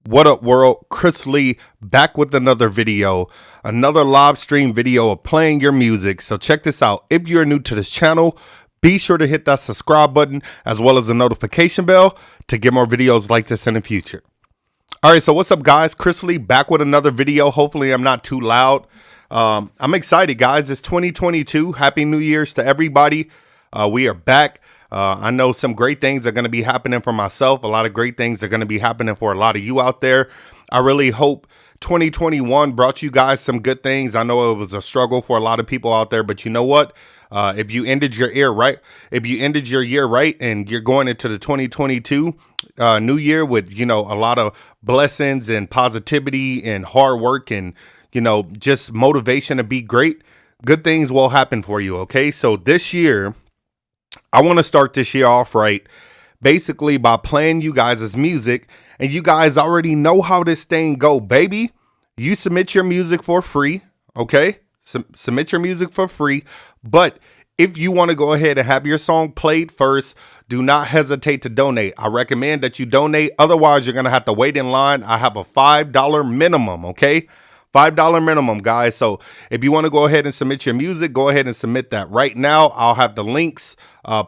What up, world? Chris Lee back with another video, another live stream video of playing your music. So check this out. If you're new to this channel, be sure to hit that subscribe button as well as the notification bell to get more videos like this in the future. All right, so what's up, guys? Chris Lee back with another video. Hopefully I'm not too loud. I'm excited, guys. It's 2022. Happy New Year's to everybody. We are back. I know some great things are going to be happening for myself. A lot of great things are going to be happening for a lot of you out there. I really hope 2021 brought you guys some good things. I know it was a struggle for a lot of people out there, but you know what? If you ended your year right, and you're going into the 2022 new year with, a lot of blessings and positivity and hard work and, just motivation to be great, good things will happen for you. Okay. So this year, I want to start this year off right, basically by playing you guys' music, and you guys already know how this thing go, baby. You submit your music for free, okay? Submit your music for free, but if you want to go ahead and have your song played first, do not hesitate to donate. I recommend that you donate. Otherwise, you're going to have to wait in line. I have a $5 minimum, okay? $5 minimum, guys. So if you want to go ahead and submit your music, go ahead and submit that right now. I'll have the links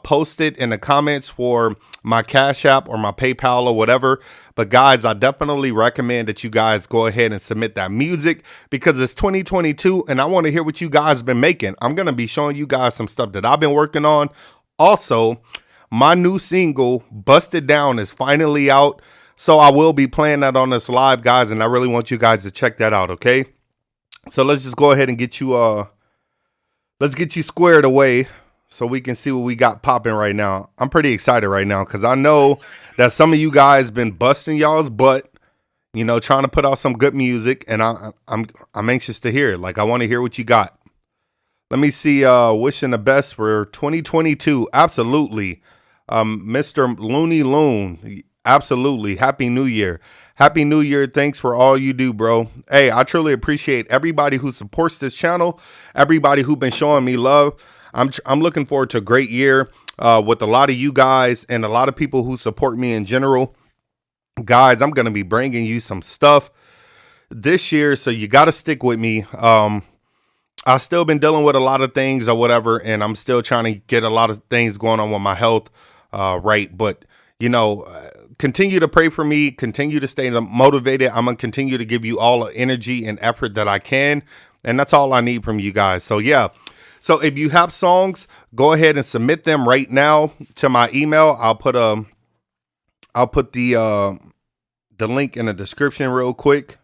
posted in the comments for my Cash App or my PayPal or whatever. But guys, I definitely recommend that you guys go ahead and submit that music because it's 2022 and I want to hear what you guys been making. I'm going to be showing you guys some stuff that I've been working on. Also, my new single, Busted Down, is finally out. So I will be playing that on this live, guys, and I really want you guys to check that out, okay? So let's just go ahead and get you squared away so we can see what we got popping right now. I'm pretty excited right now because I know that some of you guys been busting y'all's butt, trying to put out some good music, and I'm anxious to hear it. Like, I want to hear what you got. Let me see. Wishing the best for 2022. Absolutely. Mr. Looney Loon. Absolutely. Happy New Year. Happy New Year. Thanks for all you do, bro. Hey, I truly appreciate everybody who supports this channel, everybody who's been showing me love. I'm looking forward to a great year with a lot of you guys and a lot of people who support me in general. Guys, I'm going to be bringing you some stuff this year, so you got to stick with me. I've still been dealing with a lot of things or whatever, and I'm still trying to get a lot of things going on with my health right, but continue to pray for me, continue to stay motivated. I'm going to continue to give you all the energy and effort that I can. And that's all I need from you guys. So yeah. So if you have songs, go ahead and submit them right now to my email. I'll put the link in the description real quick.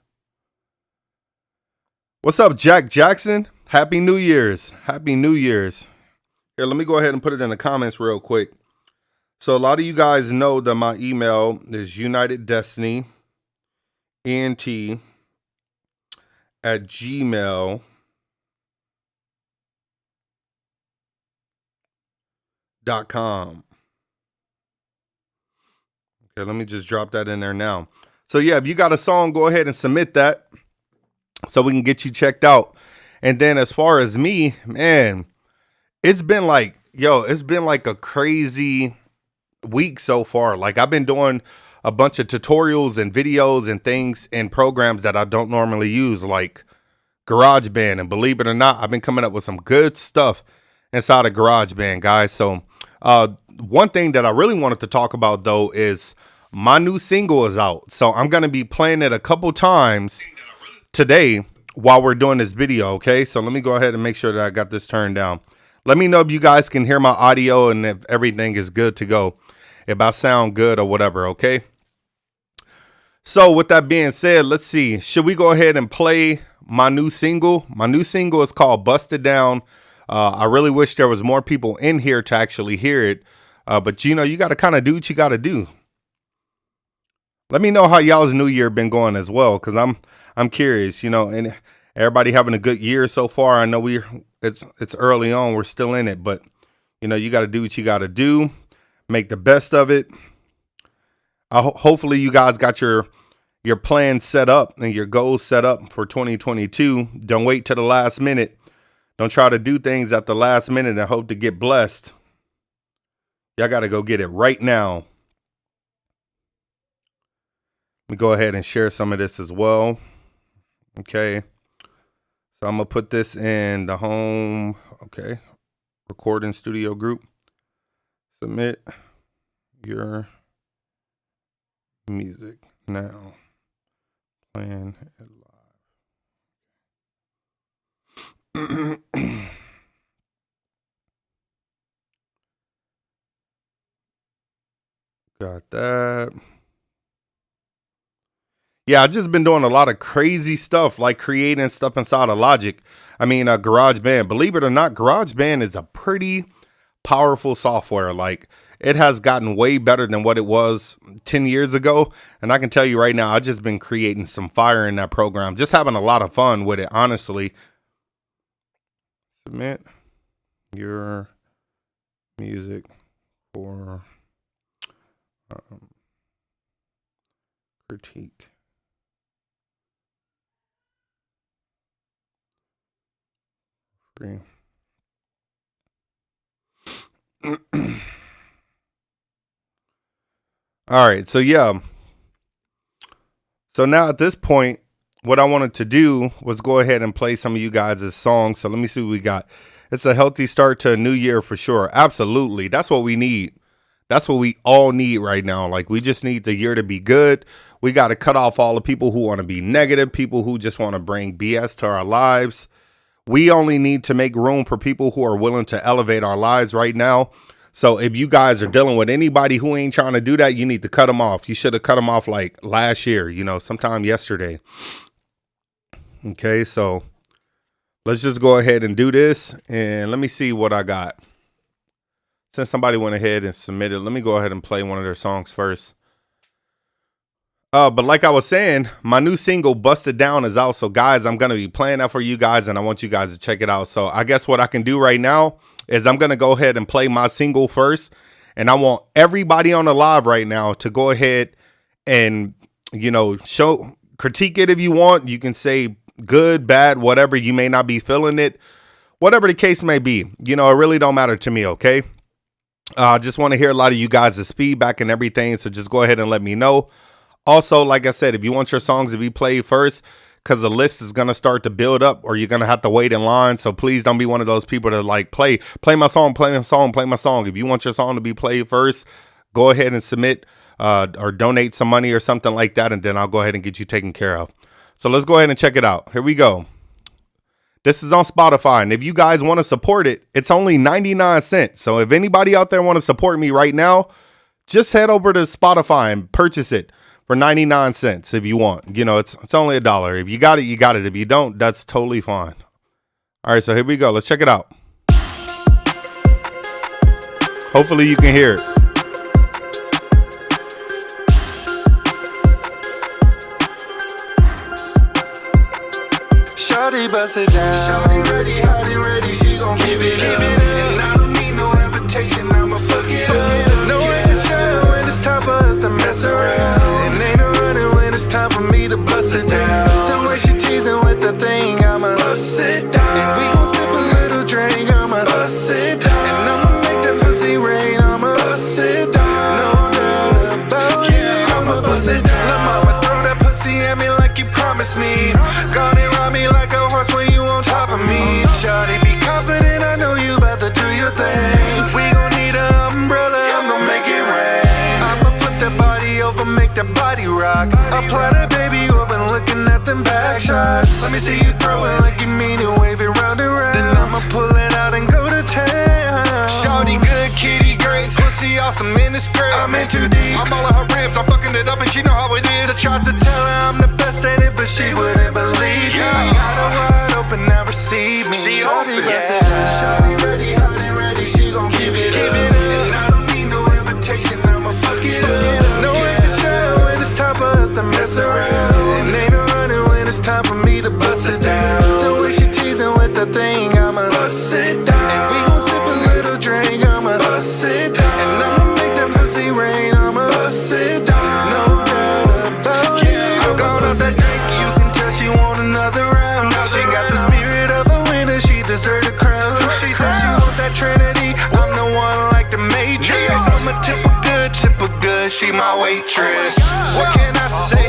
What's up, Jack Jackson? Happy New Year's. Happy New Year's. Here, let me go ahead and put it in the comments real quick. So a lot of you guys know that my email is unitedestiny@gmail.com. Okay, let me just drop that in there now. So yeah, if you got a song, go ahead and submit that so we can get you checked out. And then as far as me, man, it's been like a crazy week so far. Like, I've been doing a bunch of tutorials and videos and things and programs that I don't normally use, like GarageBand. And believe it or not, I've been coming up with some good stuff inside of GarageBand, guys. So one thing that I really wanted to talk about, though, is my new single is out. So I'm going to be playing it a couple times today while we're doing this video. Okay, so let me go ahead and make sure that I got this turned down. Let me know if you guys can hear my audio and if everything is good to go, if I sound good or whatever, okay? So with that being said, let's see. Should we go ahead and play my new single? My new single is called Busted Down. I really wish there was more people in here to actually hear it. But, you got to kind of do what you got to do. Let me know how y'all's new year been going as well, because I'm curious, and everybody having a good year so far. I know it's early on. We're still in it, but, you got to do what you got to do. Make the best of it. Hopefully you guys got your plan set up and your goals set up for 2022. Don't wait till the last minute. Don't try to do things at the last minute and hope to get blessed. Y'all got to go get it right now. me go ahead and share some of this as well. Okay. So I'm going to put this in the home. Okay. Recording studio group. Submit your music now. Playing it live. Got that. Yeah, I've just been doing a lot of crazy stuff, like creating stuff inside of Logic. I mean, GarageBand. Believe it or not, GarageBand is a pretty powerful software. Like, it has gotten way better than what it was 10 years ago. And I can tell you right now, I've just been creating some fire in that program. Just having a lot of fun with it, honestly. Submit your music for critique. Free. All right, so yeah. So now at this point, what I wanted to do was go ahead and play some of you guys' songs. So let me see what we got. It's a healthy start to a new year for sure. Absolutely. That's what we need. That's what we all need right now. Like, we just need the year to be good. We got to cut off all the people who want to be negative, people who just want to bring BS to our lives. We only need to make room for people who are willing to elevate our lives right now. So if you guys are dealing with anybody who ain't trying to do that, you need to cut them off. You should have cut them off like last year, you know, sometime yesterday. Okay, so let's just go ahead and do this. And let me see what I got. Since somebody went ahead and submitted, let me go ahead and play one of their songs first. But like I was saying, my new single, Busted Down, is out. So guys, I'm going to be playing that for you guys, and I want you guys to check it out. So I guess what I can do right now is I'm going to go ahead and play my single first. And I want everybody on the live right now to go ahead and, you know, critique it if you want. You can say good, bad, whatever. You may not be feeling it. Whatever the case may be, you know, it really don't matter to me, okay? I just want to hear a lot of you guys' feedback and everything. So just go ahead and let me know. Also, like I said, if you want your songs to be played first, because the list is going to start to build up, or you're going to have to wait in line. So please don't be one of those people that like play my song, play my song, play my song. If you want your song to be played first, go ahead and submit or donate some money or something like that. And then I'll go ahead and get you taken care of. So let's go ahead and check it out. Here we go. This is on Spotify. And if you guys want to support it, it's only 99 cents. So if anybody out there want to support me right now, just head over to Spotify and purchase it for 99 cents if you want. You know, it's only $1. If you got it, you got it. If you don't, that's totally fine. All right, so here we go. Let's check it out. Hopefully you can hear it. Shawty bust it down. Shawty ready, hot and ready. She gon' give it up. And I don't need no invitation. I'ma fuck it up. No way to show when it's time for us to mess around. And ain't no running when it's time for me to bust it down. The way she teasing with the thing, I'ma bust it down. And we gon' sip a little drink, I'ma bust it down. And I'ma make that pussy rain, I'ma bust it down. No doubt about it, I'ma bust it down. Lil' mama, throw that pussy at me like you promised me. Got it ride me like a horse when you on top of me. Shawty, be confident, I know you about to do your thing. We gon' need an umbrella, I'm gon' make it rain. I'ma flip that body over, make that body rock. Apply that baby open, looking at them back shots. Let me see you throw it like you mean it, wave it round and round. Then I'ma pull it out and go to town. Shawty good, kitty great, pussy awesome and it's great. I'm in too deep, I'm all of her ribs, I'm fucking it up and she know how it is. I tried to tell her I'm the best at it, but she wouldn't believe me. I got her wide open, now receive me. She Shawty bust it down. Shawty ready, hot and ready, she gon' give it up. And I don't need no invitation, I'ma fuck it up. No way to show when it's time for us to mess around. And ain't no running when it's time for me to bust it down. The way she teasing with the thing, I'ma bust it down. And we gon' sip a little drink, I'ma bust it down. And I'ma make that pussy rain, I'ma bust it down. No doubt about it. I'm gonna that drink, you can tell she cause she my waitress. What can I say?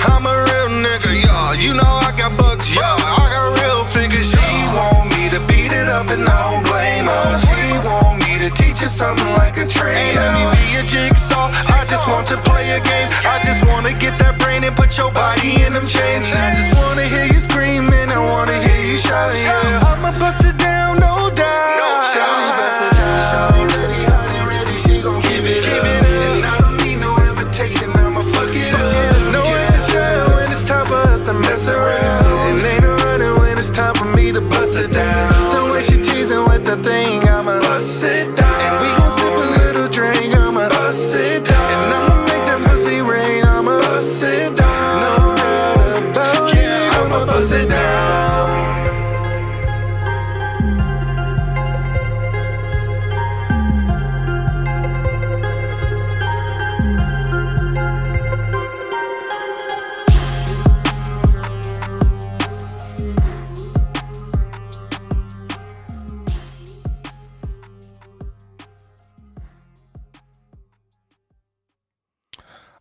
I'm a real nigga, y'all. You know I got bucks, y'all. I got real figures. She want me to beat it up and I don't blame her. She want me to teach her something like a trainer. Let me be a jigsaw. I just want to play a game. I just wanna get that brain and put your body in them chains. I just wanna hear you screaming. I wanna hear you shout, yeah. I'ma bust it down, no doubt. Shawty bust it down. Shawty ready, hot and ready. She gon' give it up. And I don't need no invitation. I'ma fuck it up. No way to shine when it's time for us to mess around. And ain't no running when it's time for me to bust it down. The way she teasing with the thing, I'ma bust it down. And we gon' sip a little drink, I'ma bust it down. And I'ma make that pussy rain, I'ma bust it down. No doubt about it, I'ma bust it down.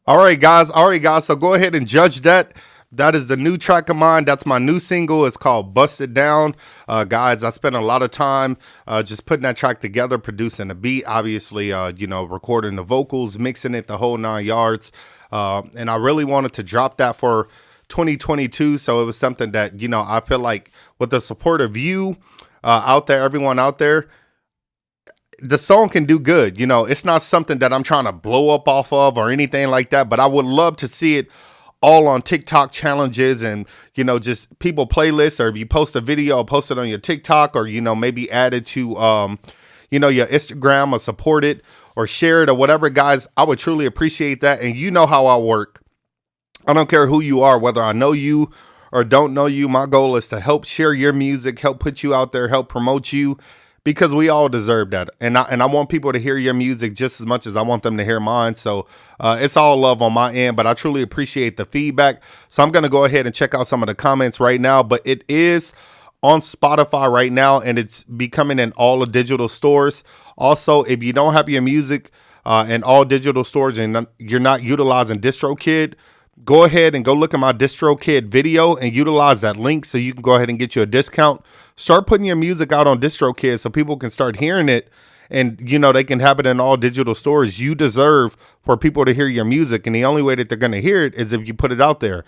All right, guys. So go ahead and judge that. That is the new track of mine. That's my new single. It's called Bust It Down. Guys, I spent a lot of time just putting that track together, producing the beat, obviously, recording the vocals, mixing it the whole 9 yards. And I really wanted to drop that for 2022. So it was something that, I feel like with the support of you out there, everyone out there, the song can do good. It's not something that I'm trying to blow up off of or anything like that, but I would love to see it all on TikTok challenges and, just people playlists, or if you post a video, post it on your TikTok, or, maybe add it to, your Instagram, or support it or share it or whatever. Guys, I would truly appreciate that. And you know how I work. I don't care who you are, whether I know you or don't know you. My goal is to help share your music, help put you out there, help promote you, because we all deserve that. And I want people to hear your music just as much as I want them to hear mine. So it's all love on my end, but I truly appreciate the feedback. So I'm going to go ahead and check out some of the comments right now, but it is on Spotify right now, and it's becoming in all the digital stores. Also, if you don't have your music in all digital stores and you're not utilizing DistroKid, go ahead and go look at my DistroKid video and utilize that link so you can go ahead and get you a discount. Start putting your music out on DistroKid so people can start hearing it, and they can have it in all digital stores. You deserve for people to hear your music, and the only way that they're going to hear it is if you put it out there.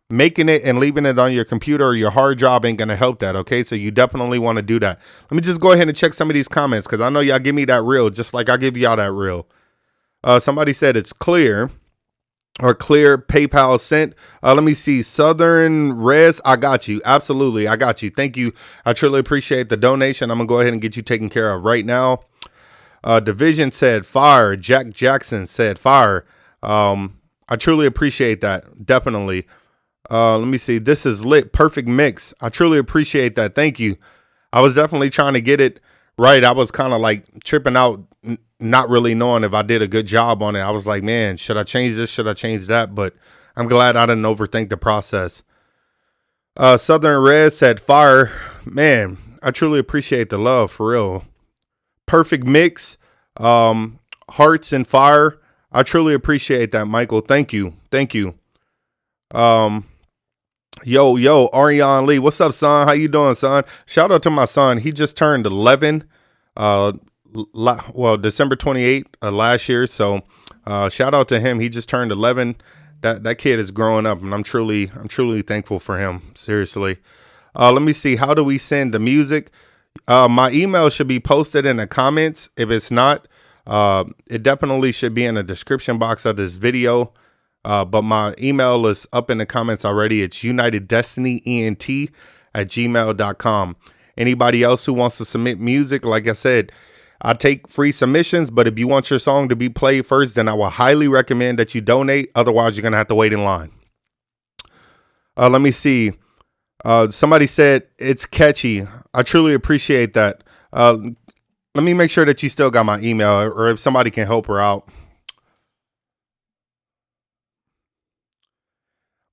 Making it and leaving it on your computer or your hard drive ain't going to help that, okay? So you definitely want to do that. Let me just go ahead and check some of these comments, because I know y'all give me that reel just like I give y'all that reel. Somebody said it's clear. Or clear, PayPal sent. Let me see. Southern Res, I got you. Absolutely, I got you. Thank you. I truly appreciate the donation. I'm going to go ahead and get you taken care of right now. Division said fire. Jack Jackson said fire. I truly appreciate that. Definitely. Let me see. This is lit. Perfect mix. I truly appreciate that. Thank you. I was definitely trying to get it right. I was kind of like tripping out, not really knowing if I did a good job on it. I was like, man, should I change this? Should I change that? But I'm glad I didn't overthink the process. Southern Red said fire. Man, I truly appreciate the love, for real. Perfect mix. Hearts and fire. I truly appreciate that, Michael. Thank you. Thank you. Yo, Ariane Lee. What's up, son? How you doing, son? Shout out to my son. He just turned 11. December 28th last year. So shout out to him. He just turned 11. That kid is growing up, and I'm truly thankful for him. Seriously. Let me see. How do we send the music? My email should be posted in the comments. If it's not, it definitely should be in the description box of this video. But my email is up in the comments already. It's UnitedDestinyENT@gmail.com. Anybody else who wants to submit music, like I said, I take free submissions, but if you want your song to be played first, then I will highly recommend that you donate. Otherwise, you're going to have to wait in line. Let me see. Somebody said it's catchy. I truly appreciate that. Let me make sure that you still got my email, or if somebody can help her out.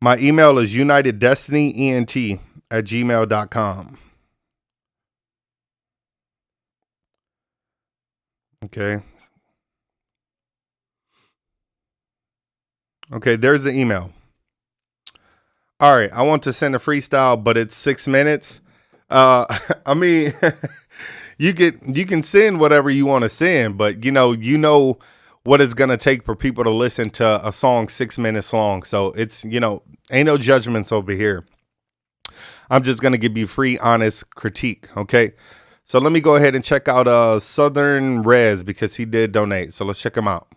My email is UnitedDestinyENT@gmail.com. Okay. Okay, there's the email. All right, I want to send a freestyle, but it's 6 minutes. I mean, you can send whatever you want to send, but you know what it's gonna take for people to listen to a song 6 minutes long. So it's ain't no judgments over here. I'm just gonna give you free, honest critique. Okay, so let me go ahead and check out Southern Rez because he did donate. So let's check him out.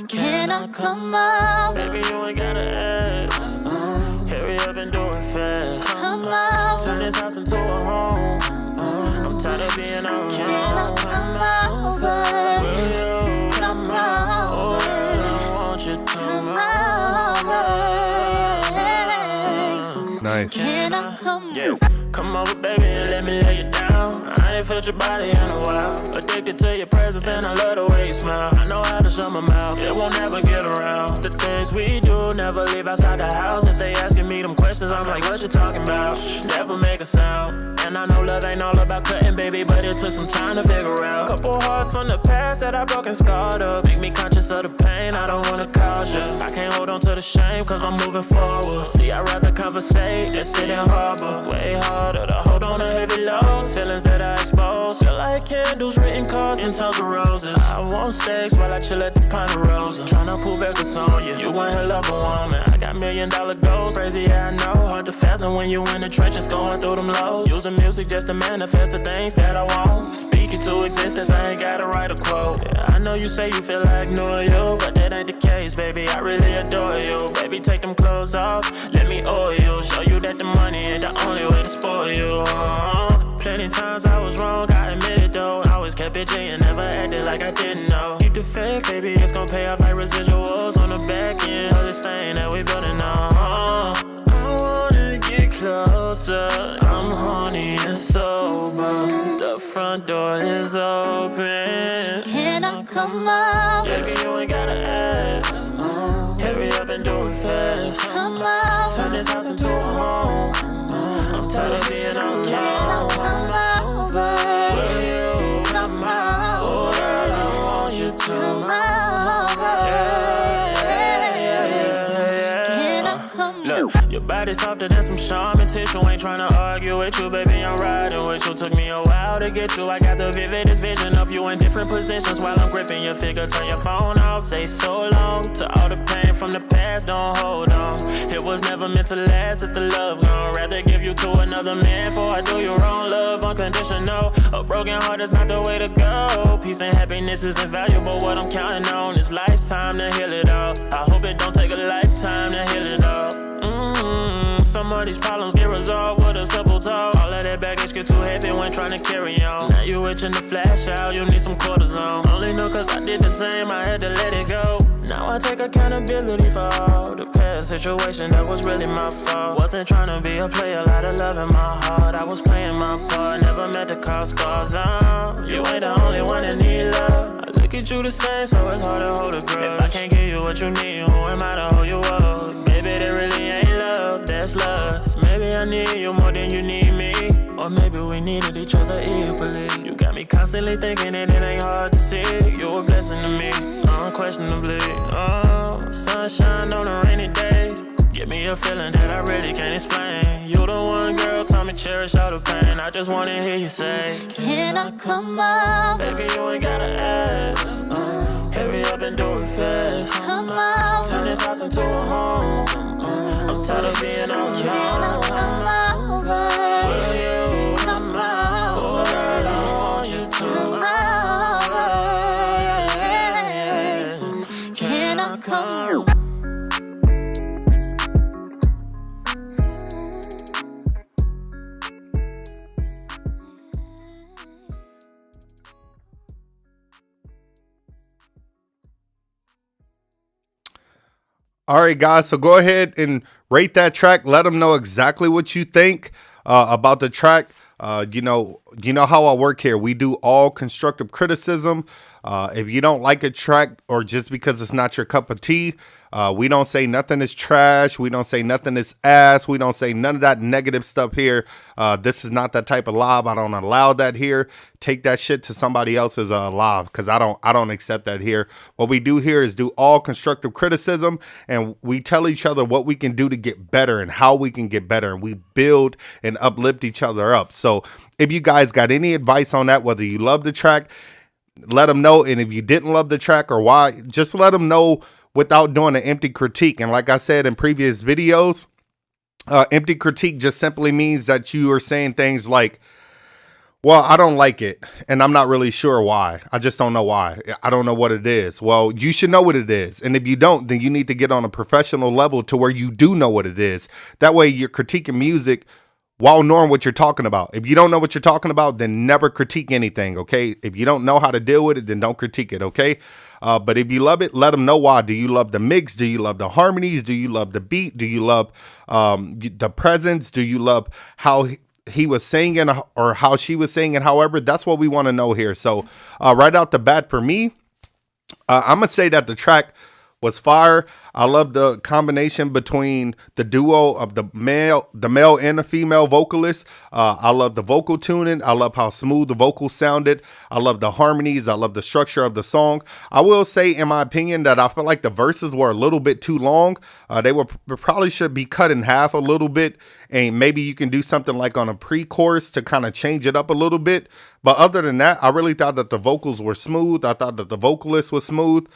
Can I come out? Baby, you ain't gotta ask. Hurry up and do it fast. Come out. Turn this house into a home. I'm tired of being alone. Can I come over? Will you Come over? I want you to Come over? Nice. Can I come? Yeah, come over, baby, and let me lay you down. I ain't felt your body in a while. Addicted to your presence, and I love the way you smile. I know how to shut my mouth, it won't ever get around. The things we do, never leave outside the house. If they asking me them questions, I'm like, what you talking about? Never make a sound. And I know love ain't all about cutting, baby, but it took some time to figure out. Couple hearts from the past that I broke and scarred up. Make me conscious of the pain, I don't wanna cause you. I can't hold on to the shame, cause I'm moving forward. See, I'd rather conversate than sit and harbor. Way harder to hold on to heavy loads. Feelings that I expose. Feel like candles, written cards, and tons of roses. I want steaks while I chill at the Ponderosa. Tryna pull back the on you. You one hell of a woman. I got $1 million goals. Crazy, yeah, I know. Hard to fathom when you in the trenches going through them lows. Using music just to manifest the things that I want. Speak it to existence, I ain't gotta write a quote. Yeah, I know you say you feel like new you, but that ain't the case, baby. I really adore you. Baby, take them clothes off. Let me oil you. Show you that the money ain't the only way to spoil you. Plenty times I was wrong, I admit it though. I always kept it G and never acted like I didn't know. Keep the faith, baby, it's gon' pay off like residuals on the back end of this thing that we building on. I wanna get closer, I'm horny and sober. The front door is open. Can I come out? Baby, you ain't gotta ask. Hurry up and do it fast. Come out. Turn this house into a home. I'm tired of being alone. Can I come over? Will you Come over? Oh, girl, I want you to Come over? Can I come? Look, your body softer than some charming tissue. Ain't tryna argue with you, baby, I'm riding with you. Took me a while to get you. I got the vividest vision of you in different positions while I'm gripping your figure. Turn your phone off, say so long to all the pain from the past. Don't hold on. It was never meant to last if the love gone. Rather give you to another man before I do you wrong. Love unconditional. A broken heart is not the way to go. Peace and happiness is invaluable. What I'm counting on is lifetime to heal it all. I hope it don't take a lifetime to heal it all. Some of these problems get resolved with a simple talk. All of that baggage get too heavy when trying to carry on. Now you itching to flash out, you need some cortisone. Only know cause I did the same, I had to let it go. Now I take accountability for all the past situation that was really my fault. Wasn't trying to be a player, lot of love in my heart. I was playing my part, never meant to cause scars on. You ain't the only one that need love. I look at you the same, so it's hard to hold a grudge. If I can't give you what you need, who am I to hold you up? Baby, there really ain't love, that's lust. Maybe I need you more than you need me. Or maybe we needed each other equally. You got me constantly thinking that it ain't hard to see. You're a blessing to me, unquestionably. Sunshine on the rainy days. Give me a feeling that I really can't explain. You the one girl, taught me cherish all the pain. I just wanna hear you say, Can I come out? baby, you ain't gotta ask. Hurry up and do it fast. Come out. Turn this house into a home. I'm tired of being alone. Can I come over? Will you Come Oh, over? girl, I want you Come to. over? Can I come? All right, guys. So go ahead and rate that track. Let them know exactly what you think about the track. You know how I work here. We do all constructive criticism. If you don't like a track or just because it's not your cup of tea, we don't say nothing is trash. We don't say nothing is ass. We don't say none of that negative stuff here. This is not that type of live. I don't allow that here. Take that shit to somebody else's live, because I don't accept that here. What we do here is do all constructive criticism, and we tell each other what we can do to get better and how we can get better, and we build and uplift each other up. So if you guys got any advice on that, whether you love the track, let them know. And if you didn't love the track or why, just let them know without doing an empty critique. And like I said in previous videos, empty critique just simply means that you are saying things like, well, I don't like it, and I'm not really sure why. I just don't know why. I don't know what it is. Well, you should know what it is. And if you don't, then you need to get on a professional level to where you do know what it is. That way you're critiquing music while knowing what you're talking about. If you don't know what you're talking about, then never critique anything, okay? If you don't know how to deal with it, then don't critique it, okay? But if you love it, let them know why. Do you love the mix? Do you love the harmonies? Do you love the beat? Do you love the presence? Do you love how he was singing or how she was singing? However, that's what we want to know here. So right out the bat for me, I'm going to say that the track was fire. I love the combination between the duo of the male and the female vocalist. I love the vocal tuning. I love how smooth the vocals sounded. I love the harmonies. I love the structure of the song. I will say, in my opinion, that I feel like the verses were a little bit too long. They probably should be cut in half a little bit, and maybe you can do something like on a pre-chorus to kind of change it up a little bit. But other than that, I really thought that the vocals were smooth. I thought that the vocalist was smooth.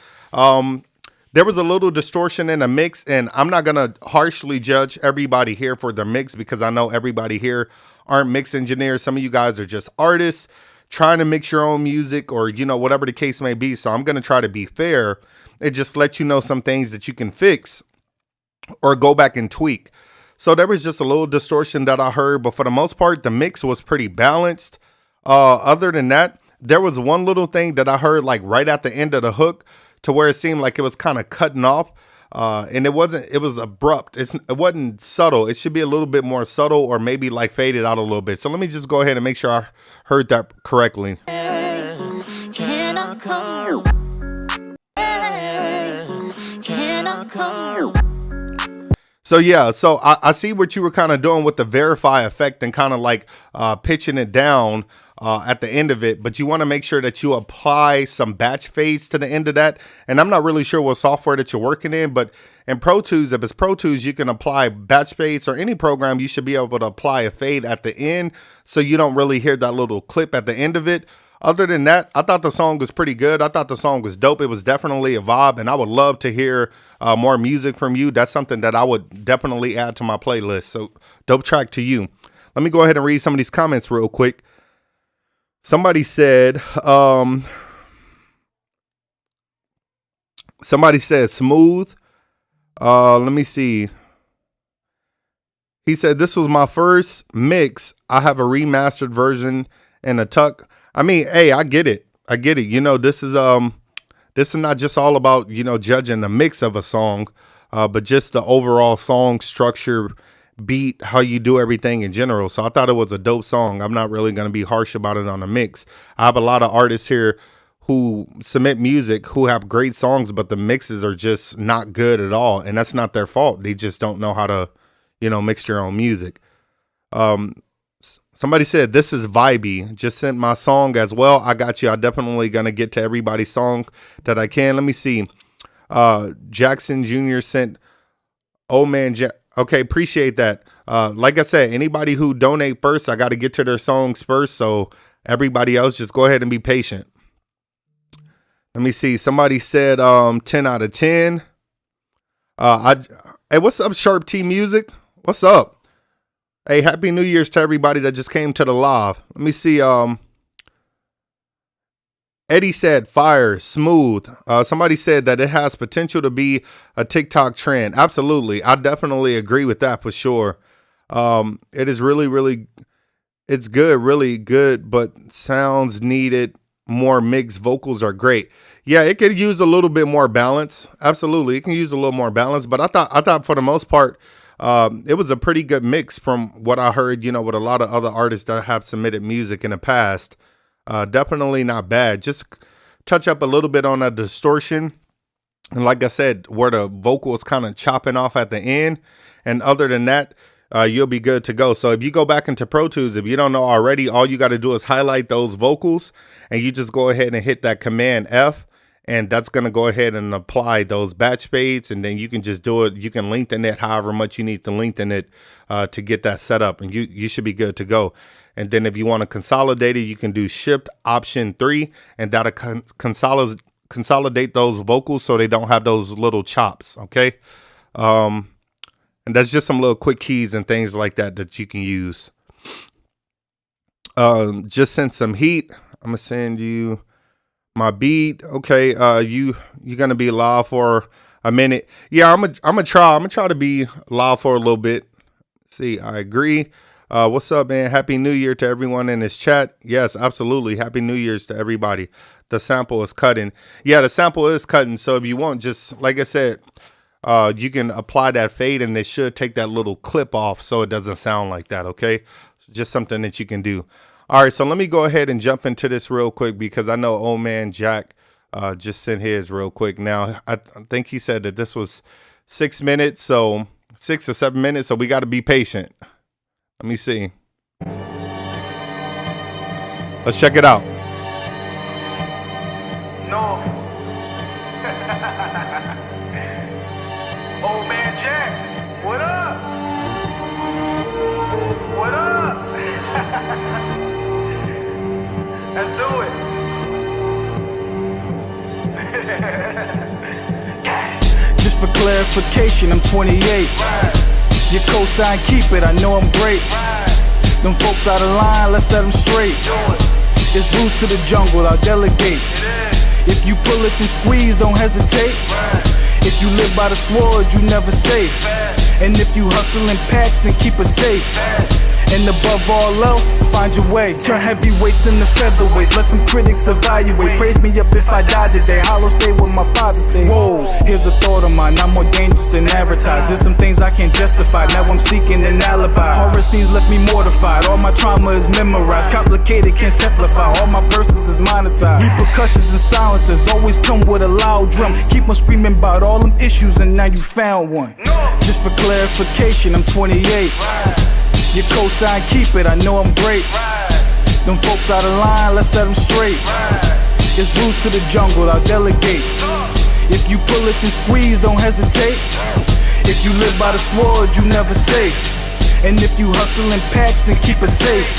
There was a little distortion in the mix, and I'm not going to harshly judge everybody here for their mix, because I know everybody here aren't mix engineers. Some of you guys are just artists trying to mix your own music, or, you know, whatever the case may be. So I'm going to try to be fair and just let you know some things that you can fix or go back and tweak. So there was just a little distortion that I heard, but for the most part, the mix was pretty balanced. Other than that, there was one little thing that I heard like right at the end of the hook, to where it seemed like it was kind of cutting off, and it was abrupt. It wasn't subtle. It should be a little bit more subtle, or maybe like faded out a little bit. So let me just go ahead and make sure I heard that correctly. Can I come? Can I come? So yeah, so I see what you were kind of doing with the verify effect and kind of like pitching it down at the end of it, but you want to make sure that you apply some batch fades to the end of that. And I'm not really sure what software that you're working in, but in Pro Tools, if it's Pro Tools, you can apply batch fades, or any program, you should be able to apply a fade at the end, so you don't really hear that little clip at the end of it. Other than that, I thought the song was pretty good. I thought the song was dope. It was definitely a vibe, and I would love to hear more music from you. That's something that I would definitely add to my playlist. So dope track to you. Let me go ahead and read some of these comments real quick. Somebody said, smooth. Let me see. He said, this was my first mix. I have a remastered version and a tuck. I mean, hey, I get it. You know, this is not just all about, you know, judging the mix of a song, but just the overall song structure, beat, how you do everything in general. So I thought it was a dope song. I'm not really going to be harsh about it on the mix. I have a lot of artists here who submit music who have great songs, but the mixes are just not good at all. And that's not their fault. They just don't know how to, you know, mix their own music. Somebody said, this is vibey. Just sent my song as well. I got you. I definitely going to get to everybody's song that I can. Let me see. Jackson Jr. sent, oh man, okay, appreciate that. Like I said, anybody who donate first, I got to get to their songs first. So everybody else, just go ahead and be patient. Let me see. Somebody said 10 out of 10. Hey, what's up, Sharp T Music? What's up? Hey, Happy New Year's to everybody that just came to the live. Let me see. Eddie said fire, smooth. Somebody said that it has potential to be a TikTok trend. Absolutely. I definitely agree with that for sure. It is really, it's good, really good, but sounds needed. More mixed. Vocals are great. Yeah, it could use a little bit more balance. Absolutely. It can use a little more balance, but I thought for the most part, it was a pretty good mix from what I heard, you know, with a lot of other artists that have submitted music in the past. Definitely not bad. Just touch up a little bit on the distortion. And like I said, where the vocal is kind of chopping off at the end. And other than that, you'll be good to go. So if you go back into Pro Tools, if you don't know already, all you got to do is highlight those vocals and you just go ahead and hit that Command F. And that's going to go ahead and apply those batch fades. And then you can just do it. You can lengthen it however much you need to lengthen it to get that set up. And you should be good to go. And then if you want to consolidate it, you can do Shift Option 3. And that'll consolidate those vocals so they don't have those little chops. Okay. And that's just some little quick keys and things like that you can use. Just send some heat. I'm going to send you my beat. Okay, you're gonna be live for a minute. Yeah, I'm gonna try to be live for a little bit. See, I agree. What's up, man? Happy New Year to everyone in this chat. Yes, absolutely. Happy New Year's to everybody. The sample is cutting. Yeah, the sample is cutting. So if you want, just like I said, you can apply that fade and it should take that little clip off so it doesn't sound like that. Okay, so just something that you can do. All right, so let me go ahead and jump into this real quick because I know old man Jack just sent his real quick. Now, I think he said that this was 6 minutes, so 6 or 7 minutes, so we got to be patient. Let me see. Let's check it out. No. Old man Jack, what up? What up? Let's do it. Just for clarification, I'm 28. Your cosign, keep it, I know I'm great. Them folks out of line, let's set them straight. It's rules to the jungle, I'll delegate. If you pull it, then squeeze, don't hesitate. If you live by the sword, you never safe. And if you hustle in packs, then keep it safe. And above all else, find your way. Turn heavyweights into featherweights. Let them critics evaluate. Praise me up if I die today. Hollow stay with my father stay. Whoa, here's a thought of mine. I'm more dangerous than advertised. There's some things I can't justify. Now I'm seeking an alibi. Horror scenes left me mortified. All my trauma is memorized. Complicated, can't simplify. All my verses is monetized. Repercussions and silencers always come with a loud drum. Keep on screaming about all them issues and now you found one. Just for clarification, I'm 28. Your cosign, keep it, I know I'm great. Them folks out of line, let's set them straight. It's rules to the jungle, I'll delegate. If you pull it, then squeeze, don't hesitate. If you live by the sword, you never safe. And if you hustle in packs, then keep it safe.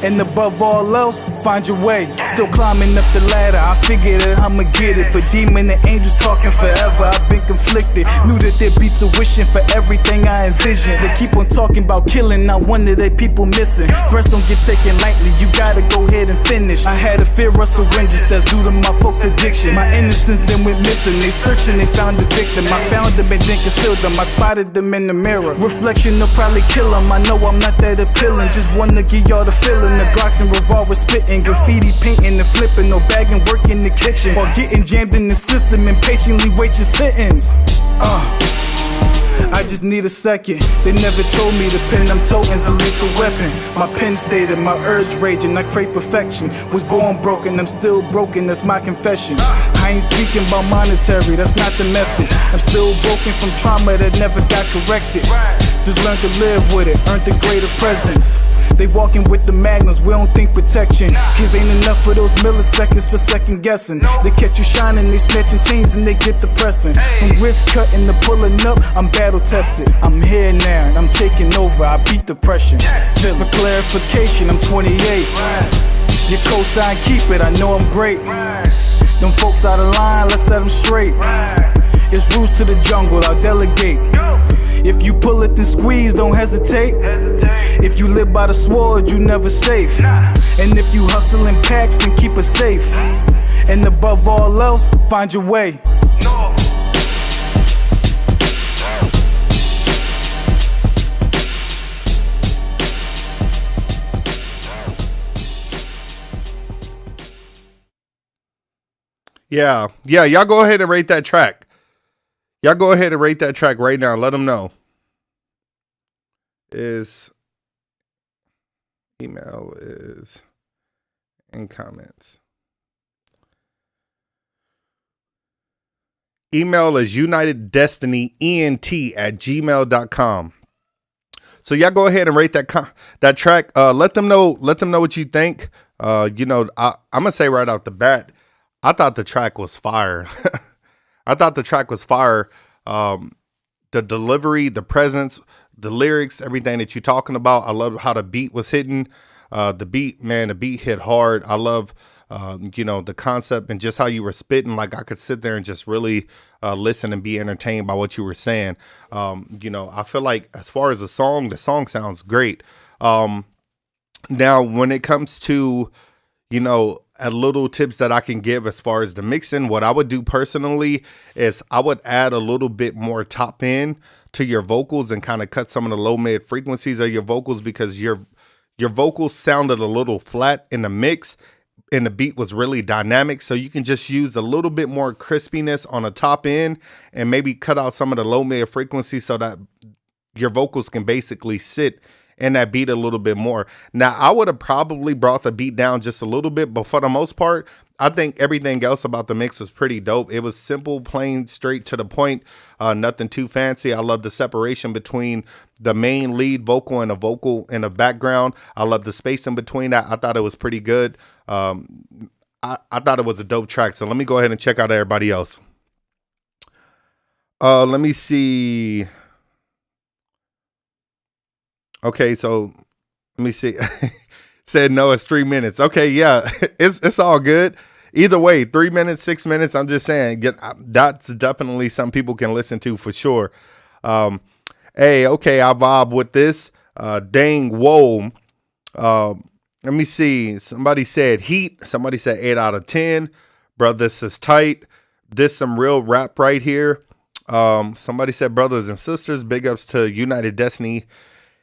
And above all else, find your way. Still climbing up the ladder, I figured that I'ma get it. But demon and angels talking forever, I've been conflicted. Knew that there'd be tuition for everything I envisioned. They keep on talking about killing, I wonder they people missing. Threats don't get taken lightly, you gotta go ahead and finish. I had a fear of surrenders that's due to my folks' addiction. My innocence then went missing, they searching, they found the victim. I found them and then concealed them, I spotted them in the mirror. Reflection will probably kill them, I know I'm not that appealing. Just wanna give y'all the feeling. The Glocks and revolvers spitting, graffiti painting and flipping, no bagging work in the kitchen, or getting jammed in the system and patiently wait your sentence. I just need a second. They never told me the pen I'm toting's a lethal weapon. My pen stated, my urge raging, I crave perfection. Was born broken, I'm still broken, that's my confession. I ain't speaking about monetary, that's not the message. I'm still broken from trauma that never got corrected. Just learned to live with it, earned the greater presence. They walking with the magnums, we don't think protection. Cause ain't enough of those milliseconds for second guessing. They catch you shining, they snatching chains and they get the pressing. From wrist cutting to pulling up, I'm battle tested. I'm here now and I'm taking over, I beat depression. Just for clarification, I'm 28. Your cosign, keep it, I know I'm great. Them folks out of line, let's set them straight. It's rules to the jungle, I'll delegate. If you pull it, then squeeze, don't hesitate. If you live by the sword, you never safe. And if you hustle in packs, then keep it safe. And above all else, find your way. Yeah, y'all go ahead and rate that track. Y'all go ahead and rate that track right now. Let them know. Email is in comments. Email is uniteddestinyent@gmail.com. So y'all go ahead and rate that track. Let them know what you think. I'm gonna say right out the bat, I thought the track was fire. I thought the track was fire. The delivery, the presence, the lyrics, everything that you're talking about. I love how the beat was hitting. The beat hit hard. I love, the concept and just how you were spitting. Like I could sit there and just really listen and be entertained by what you were saying. I feel like as far as the song sounds great. Now, when it comes to, little tips that I can give as far as the mixing, what I would do personally is I would add a little bit more top end to your vocals and kind of cut some of the low mid frequencies of your vocals, because your vocals sounded a little flat in the mix and the beat was really dynamic. So you can just use a little bit more crispiness on the top end and maybe cut out some of the low mid frequencies so that your vocals can basically sit in that beat a little bit more. Now, I would have probably brought the beat down just a little bit, but for the most part, I think everything else about the mix was pretty dope. It was simple, plain, straight to the point, nothing too fancy. I love the separation between the main lead vocal and a vocal in the background. I love the space in between that. I thought it was pretty good. I thought it was a dope track. So let me go ahead and check out everybody else. Let me see. Okay, so let me see. Said no, it's 3 minutes. Okay, yeah, it's all good. Either way, 3 minutes, 6 minutes. I'm just saying, that's definitely some people can listen to for sure. Hey, okay, I vibe with this. Dang, whoa. Let me see. Somebody said heat. Somebody said 8 out of 10. Bro, this is tight. This some real rap right here. Somebody said brothers and sisters. Big ups to United Destiny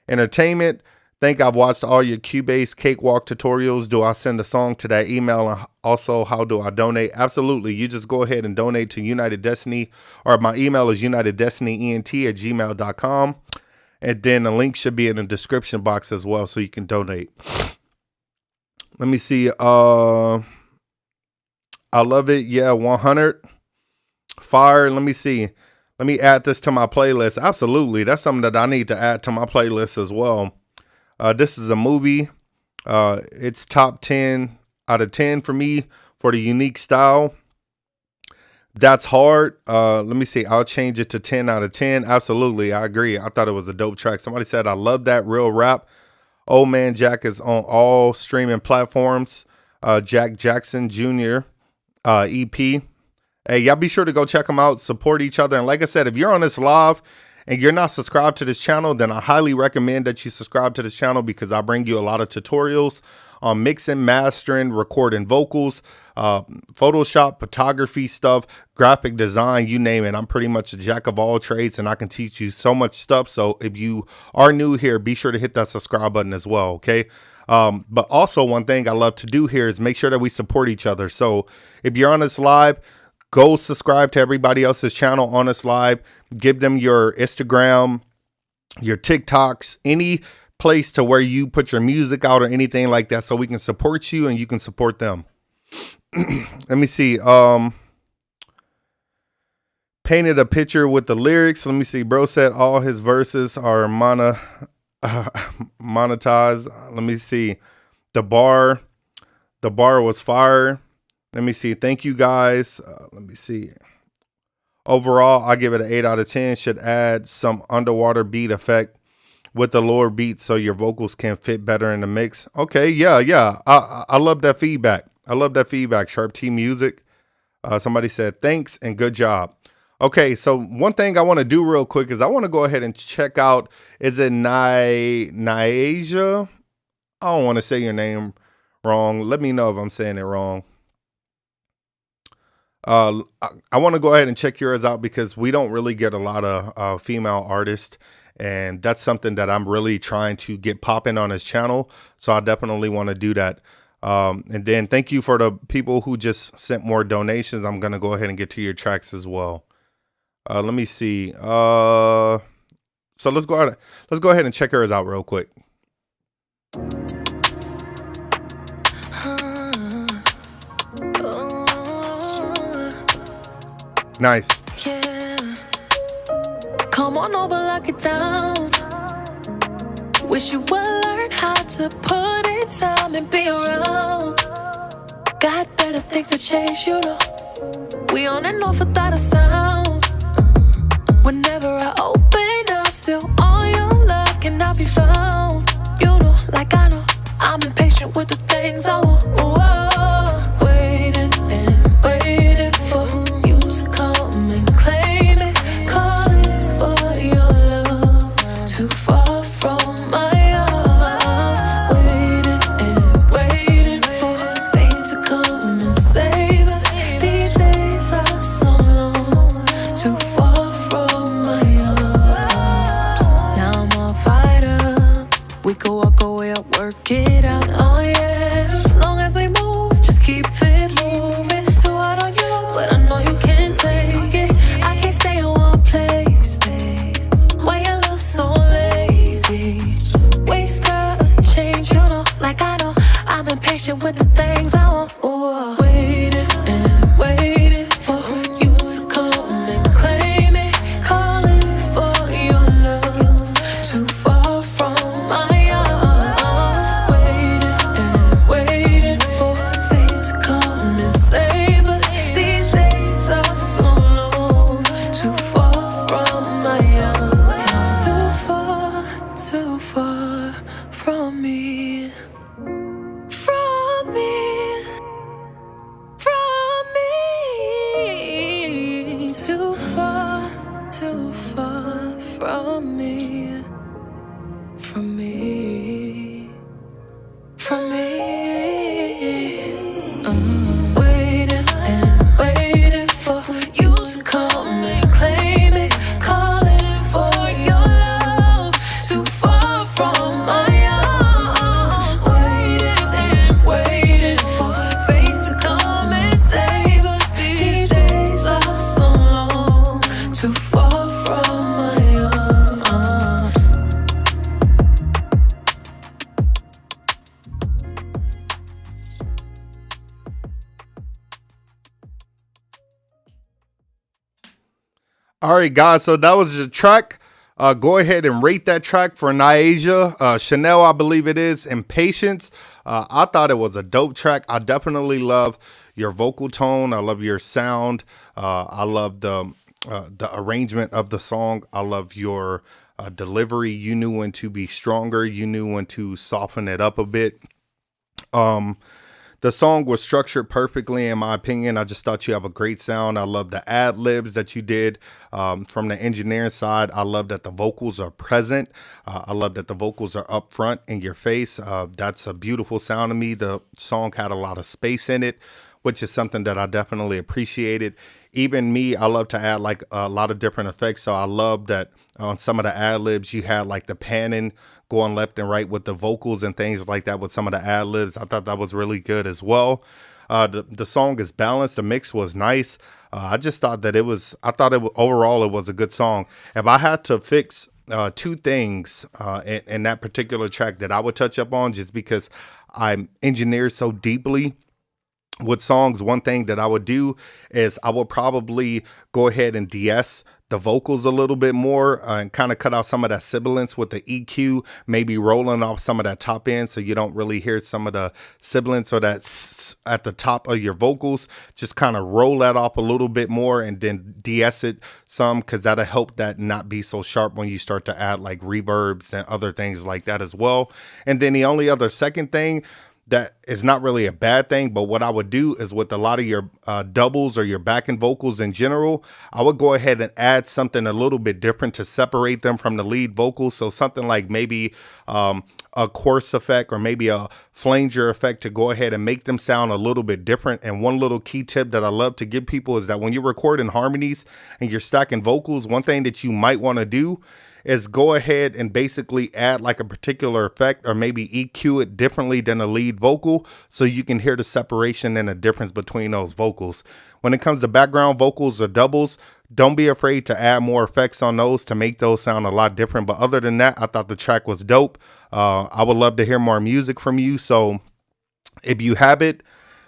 Entertainment. Think I've watched all your Cubase cakewalk tutorials. Do I send a song to that email? And also, how do I donate? Absolutely. You just go ahead and donate to United Destiny, or my email is uniteddestinyent@gmail.com. And then the link should be in the description box as well, so you can donate. Let me see. I love it. Yeah, 100. Fire. Let me see. Let me add this to my playlist. Absolutely. That's something that I need to add to my playlist as well. This is a movie. It's top 10 out of 10 for me for the unique style. That's hard. Let me see. I'll change it to 10 out of 10. Absolutely. I agree. I thought it was a dope track. Somebody said, I love that real rap. Old Man Jack is on all streaming platforms. Jack Jackson Jr. EP. Hey, y'all be sure to go check them out, support each other. And like I said, if you're on this live and you're not subscribed to this channel, then I highly recommend that you subscribe to this channel, because I bring you a lot of tutorials on mixing, mastering, recording vocals, Photoshop, photography stuff, graphic design, you name it. I'm pretty much a jack of all trades, and I can teach you so much stuff. So if you are new here, be sure to hit that subscribe button as well, okay? But also, one thing I love to do here is make sure that we support each other. So if you're on this live, go subscribe to everybody else's channel on this live. Give them your Instagram, your TikToks, any place to where you put your music out or anything like that, so we can support you and you can support them. Let me see. Painted a picture with the lyrics. Let me see. Bro said all his verses are monetized. Let me see. The bar was fire. Let me see. Thank you guys. Let me see. Overall, I give it an 8 out of 10. Should add some underwater beat effect with the lower beat so your vocals can fit better in the mix. Okay, yeah. I love that feedback. Sharp T Music. Somebody said thanks and good job. Okay, so one thing I want to do real quick is I want to go ahead and check out, is it Nyasia? I don't want to say your name wrong. Let me know if I'm saying it wrong. I want to go ahead and check yours out, because we don't really get a lot of female artists, and that's something that I'm really trying to get popping on this channel. So I definitely want to do that. And then thank you for the people who just sent more donations. I'm going to go ahead and get to your tracks as well. Let me see. So let's go ahead and check hers out real quick. Nice. on over, lock it down. Wish you would learn how to put in time and be around. Got better things to chase, you know. We on and off without a sound. Whenever I open up, still all your love cannot be found. You know, like I know, I'm impatient with the things I want. Whoa, waiting and waiting for you to come and claim it. Calling for your love, too far from my arms. Waiting and waiting for fate to come and save us. These days are so long, too far from my arms. Now I'm a fighter. We could walk away or work it out. Oh yeah, long as we move, just keep it moving. Too hard on you, but I know you can take it. I can't stay in one place. Why your love so lazy? Ways gotta change, you know, like I know. I'm impatient with the things I want. Ooh, waiting and waiting for you to come and claim it. Calling for your love, too far from my arms. Waiting and waiting for fate to come and save us. These days are so long, too far from my arms. Too far from me. From me. From me. Too far from me. From me. From me. Waiting and waiting for you to come and claim it. Calling for your love, too far from my arms. Waiting and waiting for fate to come and save us. These days are so long, too far from my arms. All right, guys. So that was the track. Go ahead and rate that track for Niaja. Chanel, I believe it is, and Patience. I thought it was a dope track. I definitely love your vocal tone. I love your sound. I love the arrangement of the song. I love your delivery. You knew when to be stronger. You knew when to soften it up a bit. The song was structured perfectly, in my opinion. I just thought you have a great sound. I love the ad libs that you did from the engineering side. I love that the vocals are present. I love that the vocals are up front in your face. That's a beautiful sound to me. The song had a lot of space in it, which is something that I definitely appreciated. Even me, I love to add like a lot of different effects. So I love that on some of the ad libs, you had like the panning going left and right with the vocals and things like that with some of the ad libs. I thought that was really good as well. The song is balanced. The mix was nice. I just thought that overall it was a good song. If I had to fix two things in that particular track that I would touch up on, just because I'm engineered so deeply with songs, one thing that I would do is I would probably go ahead and de-ess the vocals a little bit more and kind of cut out some of that sibilance with the EQ, maybe rolling off some of that top end so you don't really hear some of the sibilance or that at the top of your vocals. Just kind of roll that off a little bit more and then de-ess it some, because that'll help that not be so sharp when you start to add like reverbs and other things like that as well. And then the only other second thing that is not really a bad thing, but what I would do is with a lot of your doubles or your backing vocals in general, I would go ahead and add something a little bit different to separate them from the lead vocals. So something like maybe a chorus effect or maybe a flanger effect to go ahead and make them sound a little bit different. And one little key tip that I love to give people is that when you're recording harmonies and you're stacking vocals, one thing that you might want to do is go ahead and basically add like a particular effect or maybe EQ it differently than a lead vocal so you can hear the separation and the difference between those vocals. When it comes to background vocals or doubles, don't be afraid to add more effects on those to make those sound a lot different. But other than that, I thought the track was dope. I would love to hear more music from you. So if you have it,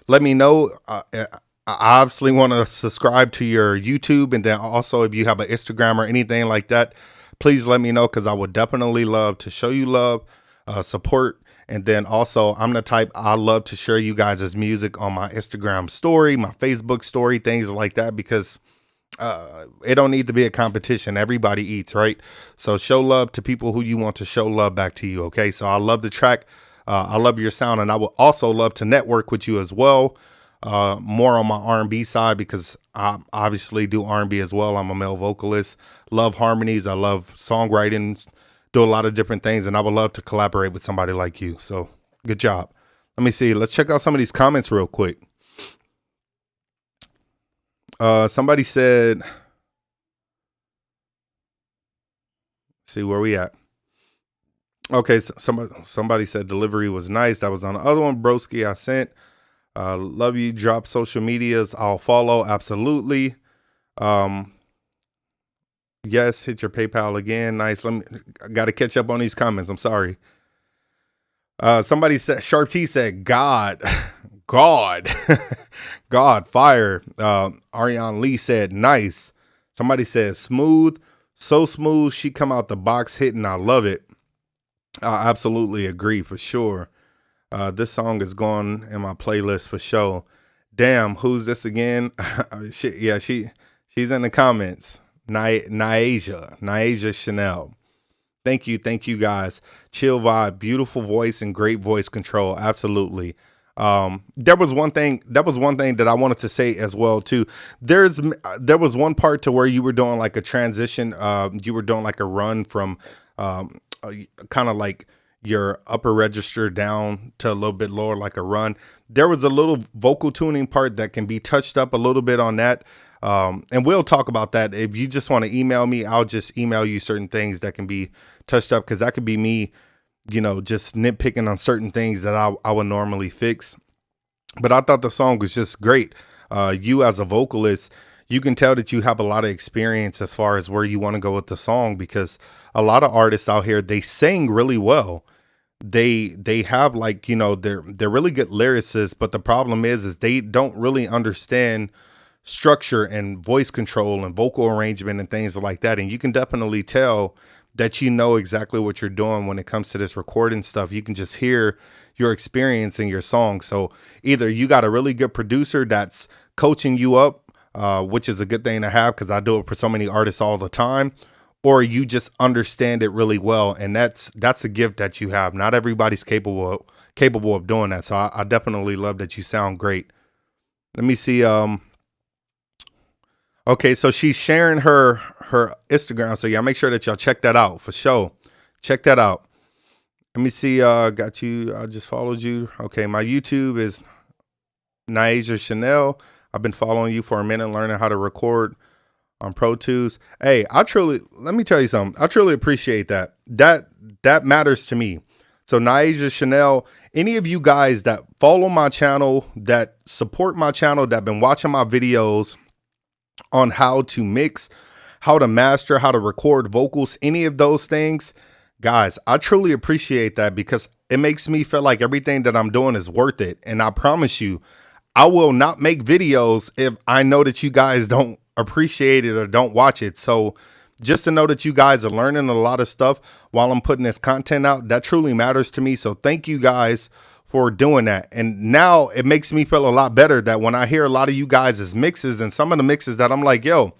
let me know. I obviously want to subscribe to your YouTube. And then also if you have an Instagram or anything like that, please let me know, because I would definitely love to show you love, support. And then also, I'm the type, I love to share you guys' music on my Instagram story, my Facebook story, things like that, because it don't need to be a competition. Everybody eats, right? So show love to people who you want to show love back to you. Okay. So I love the track. I love your sound, and I would also love to network with you as well. More on my R&B side, because I obviously do R&B as well. I'm a male vocalist, love harmonies. I love songwriting, do a lot of different things, and I would love to collaborate with somebody like you. So good job. Let me see. Let's check out some of these comments real quick. Somebody said, see where we at. Okay. So somebody said delivery was nice. That was on the other one. Broski, I sent. Love you. Drop social medias. I'll follow. Absolutely. Yes. Hit your PayPal again. Nice. I got to catch up on these comments. I'm sorry. Somebody said, Sharp T said, God, God, fire. Ariane Lee said, nice. Somebody said, smooth, so smooth. She come out the box hitting. I love it. I absolutely agree, for sure. This song is going in my playlist for sure. Damn, who's this again? Yeah, she's in the comments. Niaja Chanel. Thank you guys. Chill vibe, beautiful voice, and great voice control. Absolutely. There was one thing that I wanted to say as well too. There was one part to where you were doing like a transition. You were doing like a run from kind of like your upper register down to a little bit lower, like a run. There was a little vocal tuning part that can be touched up a little bit on that. And we'll talk about that. If you just want to email me, I'll just email you certain things that can be touched up, because that could be me, just nitpicking on certain things that I would normally fix. But I thought the song was just great. You as a vocalist, you can tell that you have a lot of experience as far as where you want to go with the song, because a lot of artists out here, they sing really well. They have like, they're really good lyricists, but the problem is they don't really understand structure and voice control and vocal arrangement and things like that. And you can definitely tell that exactly what you're doing when it comes to this recording stuff. You can just hear your experience in your song. So either you got a really good producer that's coaching you up, which is a good thing to have, because I do it for so many artists all the time, or you just understand it really well. And that's a gift that you have. Not everybody's capable of doing that. So I definitely love that you sound great. Let me see. Okay, so she's sharing her Instagram. So yeah, make sure that y'all check that out for sure. Check that out. Let me see. Got you. I just followed you. Okay, my YouTube is Niaja Chanel. I've been following you for a minute, learning how to record on Pro Tools. Hey, let me tell you something. I truly appreciate that. That matters to me. So Niaja Chanel, any of you guys that follow my channel, that support my channel, that been watching my videos on how to mix, how to master, how to record vocals, any of those things, guys, I truly appreciate that, because it makes me feel like everything that I'm doing is worth it. And I promise you, I will not make videos if I know that you guys don't appreciate it or don't watch it. So just to know that you guys are learning a lot of stuff while I'm putting this content out, that truly matters to me. So thank you guys for doing that. And now it makes me feel a lot better that when I hear a lot of you guys' mixes, and some of the mixes that I'm like, yo,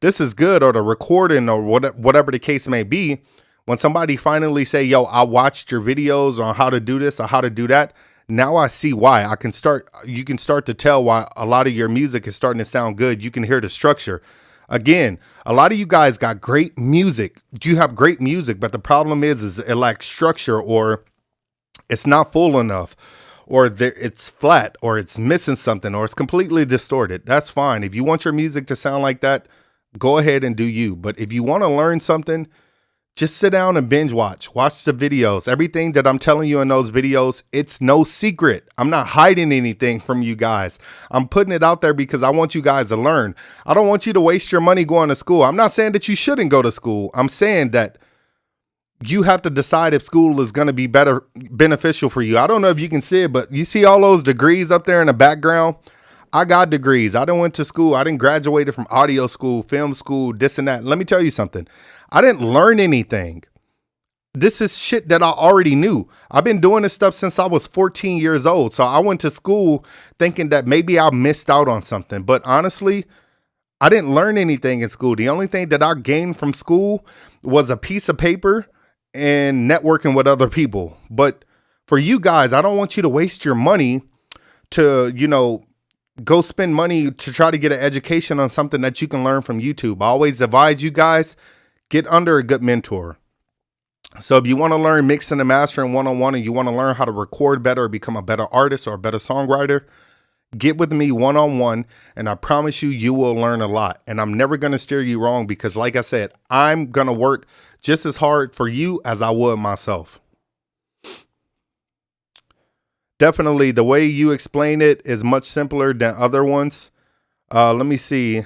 this is good, or the recording, or whatever the case may be, when somebody finally say, yo, I watched your videos on how to do this or how to do that, now I see why. You can start to tell why a lot of your music is starting to sound good. You can hear the structure. Again, a lot of you guys got great music. You have great music, but the problem is it lacks structure, or it's not full enough, or it's flat, or it's missing something, or it's completely distorted. That's fine. If you want your music to sound like that, go ahead and do you. But if you want to learn something, just sit down and binge watch the videos. Everything that I'm telling you in those videos, it's no secret. I'm not hiding anything from you guys. I'm putting it out there because I want you guys to learn. I don't want you to waste your money going to school. I'm not saying that you shouldn't go to school. I'm saying that you have to decide if school is going to be beneficial for you. I don't know if you can see it, but you see all those degrees up there in the background. I got degrees. I done went to school. I didn't graduated from audio school, film school, this and that. Let me tell you something. I didn't learn anything. This is shit that I already knew. I've been doing this stuff since I was 14 years old. So I went to school thinking that maybe I missed out on something. But honestly, I didn't learn anything in school. The only thing that I gained from school was a piece of paper and networking with other people. But for you guys, I don't want you to waste your money to, go spend money to try to get an education on something that you can learn from YouTube. I always advise you guys, get under a good mentor. So if you want to learn mixing and mastering one-on-one and you want to learn how to record better or become a better artist or a better songwriter, get with me one-on-one, and I promise you, you will learn a lot. And I'm never going to steer you wrong because, like I said, I'm going to work just as hard for you as I would myself. Definitely, the way you explain it is much simpler than other ones. Let me see.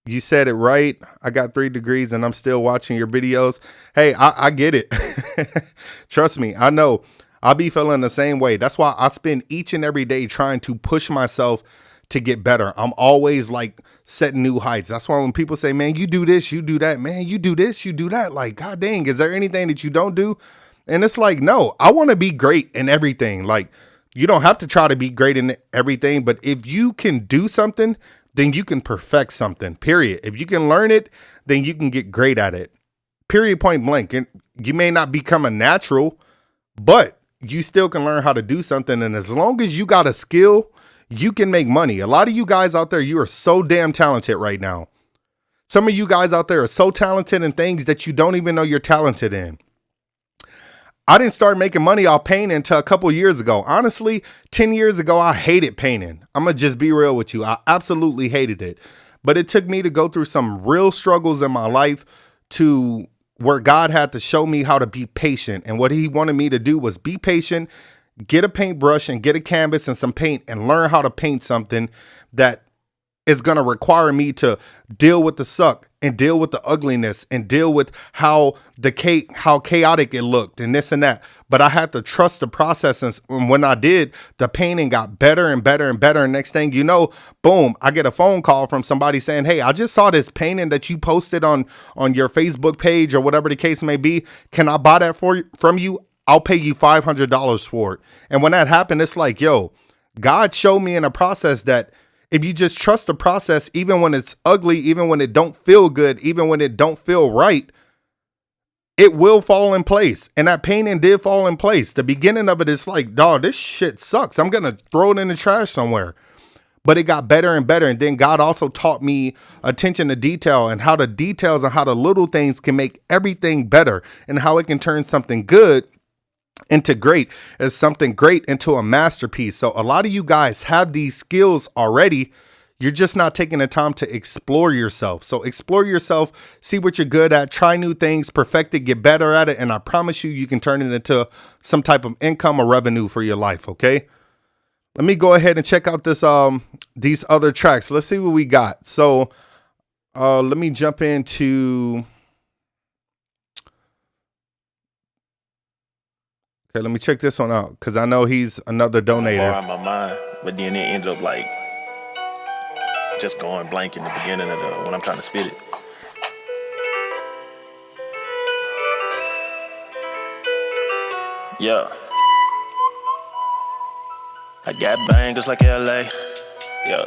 You said it right. I got 3 degrees and I'm still watching your videos. Hey, I get it. Trust me, I know. I'll be feeling the same way. That's why I spend each and every day trying to push myself to get better. I'm always like setting new heights. That's why when people say, man, you do this, you do that, man, you do this, you do that. Like, God dang, is there anything that you don't do? And it's like, no, I want to be great in everything. Like, you don't have to try to be great in everything, but if you can do something, then you can perfect something, period. If you can learn it, then you can get great at it, period, point blank. And you may not become a natural, but you still can learn how to do something. And as long as you got a skill, you can make money. A lot of you guys out there, you are so damn talented right now. Some of you guys out there are so talented in things that you don't even know you're talented in. I didn't start making money off painting until a couple years ago. Honestly, 10 years ago, I hated painting. I'm going to just be real with you. I absolutely hated it. But it took me to go through some real struggles in my life to where God had to show me how to be patient. And what he wanted me to do was be patient, get a paintbrush and get a canvas and some paint and learn how to paint something that is going to require me to deal with the suck and deal with the ugliness and deal with how chaotic it looked and this and that. But I had to trust the process. And when I did, the painting got better and better and better. And next thing you know, boom, I get a phone call from somebody saying, hey, I just saw this painting that you posted on your Facebook page or whatever the case may be. Can I buy that from you? I'll pay you $500 for it. And when that happened, it's like, yo, God showed me in a process that if you just trust the process, even when it's ugly, even when it don't feel good, even when it don't feel right, it will fall in place. And that painting did fall in place. The beginning of it is like, dog, this shit sucks. I'm going to throw it in the trash somewhere. But it got better and better. And then God also taught me attention to detail and how the details and how the little things can make everything better and how it can turn something good into great, as something great into a masterpiece. So a lot of you guys have these skills already. You're just not taking the time to explore yourself. So explore yourself, see what you're good at, try new things, perfect it, get better at it. And I promise you, you can turn it into some type of income or revenue for your life. Okay. Let me go ahead and check out this, these other tracks. Let's see what we got. So let me jump into. Okay, let me check this one out because I know he's another donator. Out my mind, but then it ended up like just going blank in the beginning of when I'm trying to spit it. Yeah. I got bangers like LA. Yeah.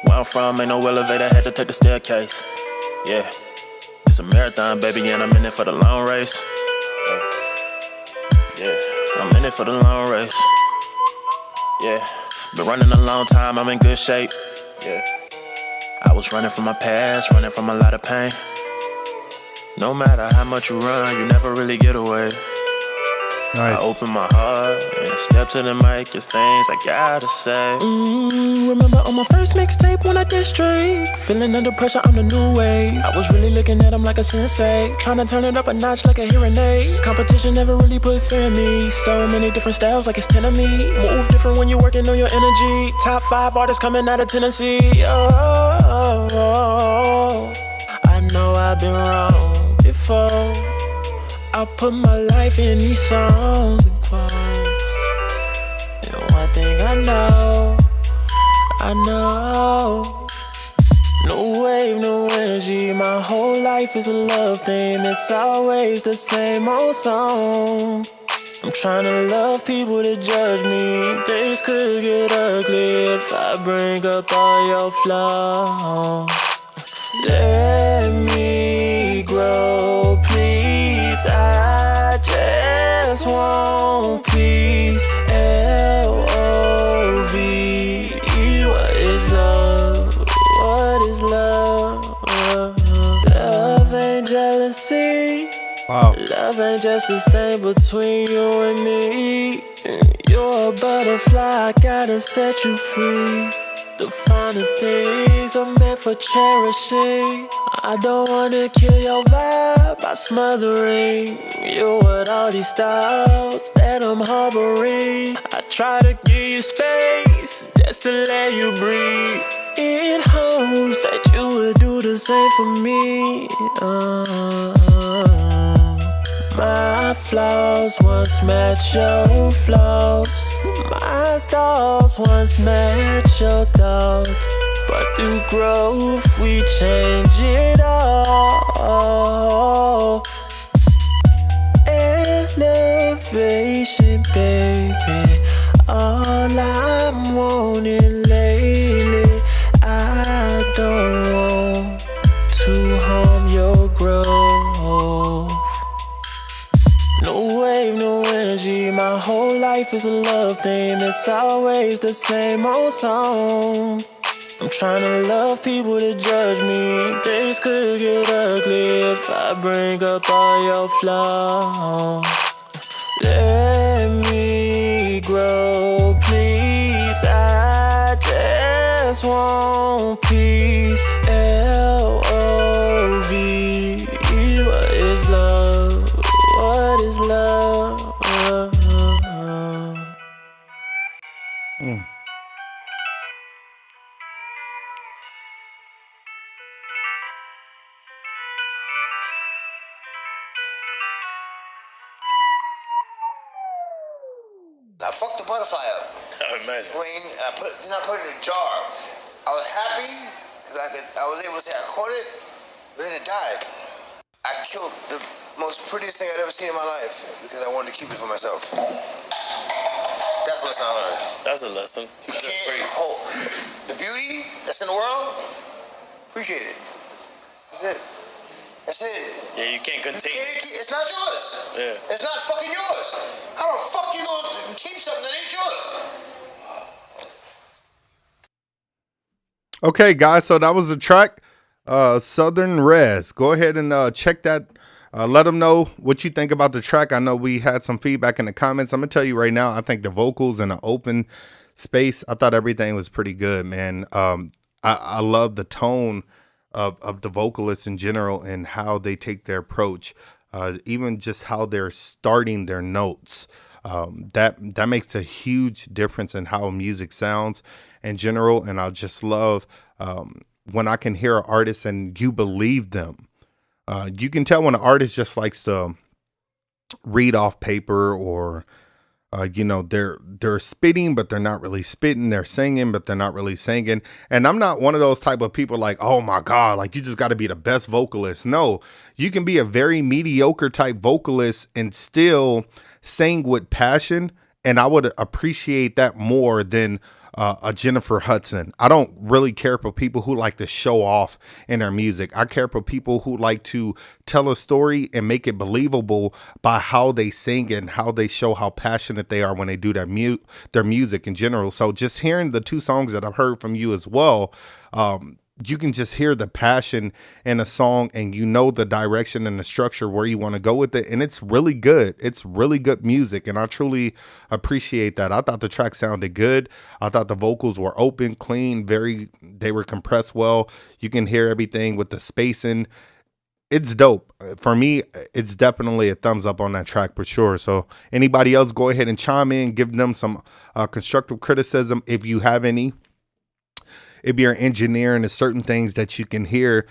Where I'm from, ain't no elevator, had to take the staircase. Yeah. It's a marathon, baby, and I'm in it for the long race. Yeah, I'm in it for the long race. Yeah, been running a long time, I'm in good shape. Yeah, I was running from my past, running from a lot of pain. No matter how much you run, you never really get away. Nice. I open my heart and step to the mic, it's things I gotta say. Remember on my first mixtape when I did straight, feeling under pressure, I'm the new wave. I was really looking at him like a sensei, trying to turn it up a notch like a hearing aid. Competition never really put fear in me. So many different styles like it's 10 of me. Move different when you're working on your energy. Top 5 artists coming out of Tennessee. Oh, I know I've been wrong before. I put my life in these songs and quotes. And one thing I know, I know. No wave, no energy. My whole life is a love theme. It's always the same old song. I'm trying to love people to judge me. Days could get ugly if I bring up all your flaws. Let me grow, please. I just want peace. L-O-V-E. What is love? What is love? Love ain't jealousy. Wow. Love ain't just a stain between you and me. You're a butterfly, I gotta set you free. The finer things are meant for cherishing. I don't wanna kill your vibe by smothering you with all these thoughts that I'm harboring. I try to give you space just to let you breathe, in hopes that you would do the same for me. My flaws once match your flaws. My thoughts once match your thoughts. But through growth we change it all. Elevation, baby, all I'm wanting lately. I don't want to harm your growth. No wave, no energy. My whole life is a love theme. It's always the same old song. I'm trying to love people to judge me. Things could get ugly if I bring up all your flaws. Let me grow, please. I just want peace. L-O-V-E. What is love? What is love? I fucked the butterfly up. I imagine. Then I put it in a jar. I was happy because I was able to say I caught it, but then it died. I killed the most prettiest thing I'd ever seen in my life because I wanted to keep it for myself. That's what I learned. That's a lesson. You can't hold the beauty that's in the world. Appreciate it. That's it. That's it. Yeah, you can't contain it. It's not yours. Yeah. It's not fucking yours. How the fuck you gonna keep something that ain't yours? Okay, guys, so that was the track, Southern Res. Go ahead and check that. Let them know what you think about the track. I know we had some feedback in the comments. I'm going to tell you right now, I think the vocals in the open space, I thought everything was pretty good, man. I love the tone of the vocalists in general and how they take their approach, even just how they're starting their notes. That makes a huge difference in how music sounds in general. And I just love when I can hear an artist and you believe them. You can tell when an artist just likes to read off paper, or they're spitting, but they're not really spitting. They're singing, but they're not really singing. And I'm not one of those type of people like, oh my God, like you just got to be the best vocalist. No, you can be a very mediocre type vocalist and still sing with passion. And I would appreciate that more than a Jennifer Hudson. I don't really care for people who like to show off in their music. I care for people who like to tell a story and make it believable by how they sing and how they show how passionate they are when they do their music in general. So just hearing the two songs that I've heard from you as well, you can just hear the passion in a song, and you know the direction and the structure where you want to go with it. And it's really good. It's really good music. And I truly appreciate that. I thought the track sounded good. I thought the vocals were open, clean, they were compressed well. You can hear everything with the spacing. It's dope. For me, it's definitely a thumbs up on that track for sure. So anybody else, go ahead and chime in, give them some constructive criticism if you have any. If you're an engineer and there's certain things that you can hear,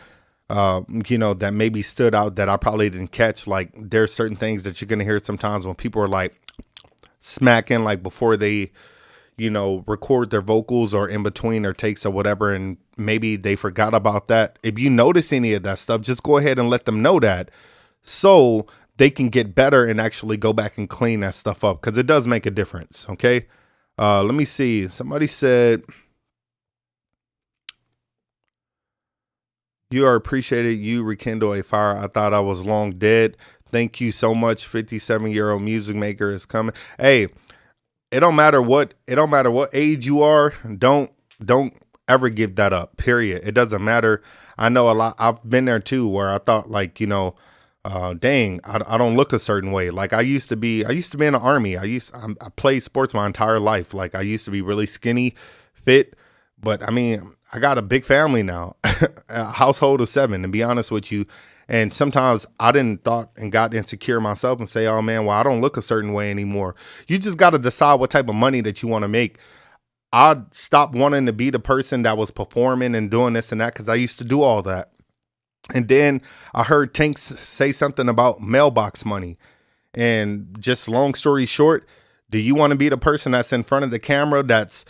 that maybe stood out that I probably didn't catch. Like there's certain things that you're going to hear sometimes when people are like smacking, like before they, you know, record their vocals or in between their takes or whatever, and maybe they forgot about that. If you notice any of that stuff, just go ahead and let them know that, so they can get better and actually go back and clean that stuff up, because it does make a difference. Okay. Let me see. Somebody said, you are appreciated. You rekindle a fire. I thought I was long dead. Thank you so much. 57-year-old music maker is coming. Hey, it don't matter what age you are. Don't ever give that up. Period. It doesn't matter. I know a lot. I've been there too, where I thought, like, you know, dang, I don't look a certain way. Like I used to be in the Army. I played sports my entire life. Like I used to be really skinny, fit, but I mean, I got a big family now, a household of 7, to be honest with you. And sometimes I got insecure myself and say, oh man, well, I don't look a certain way anymore. You just got to decide what type of money that you want to make. I stopped wanting to be the person that was performing and doing this and that, because I used to do all that. And then I heard Tank say something about mailbox money. And just long story short, do you want to be the person that's in front of the camera, that's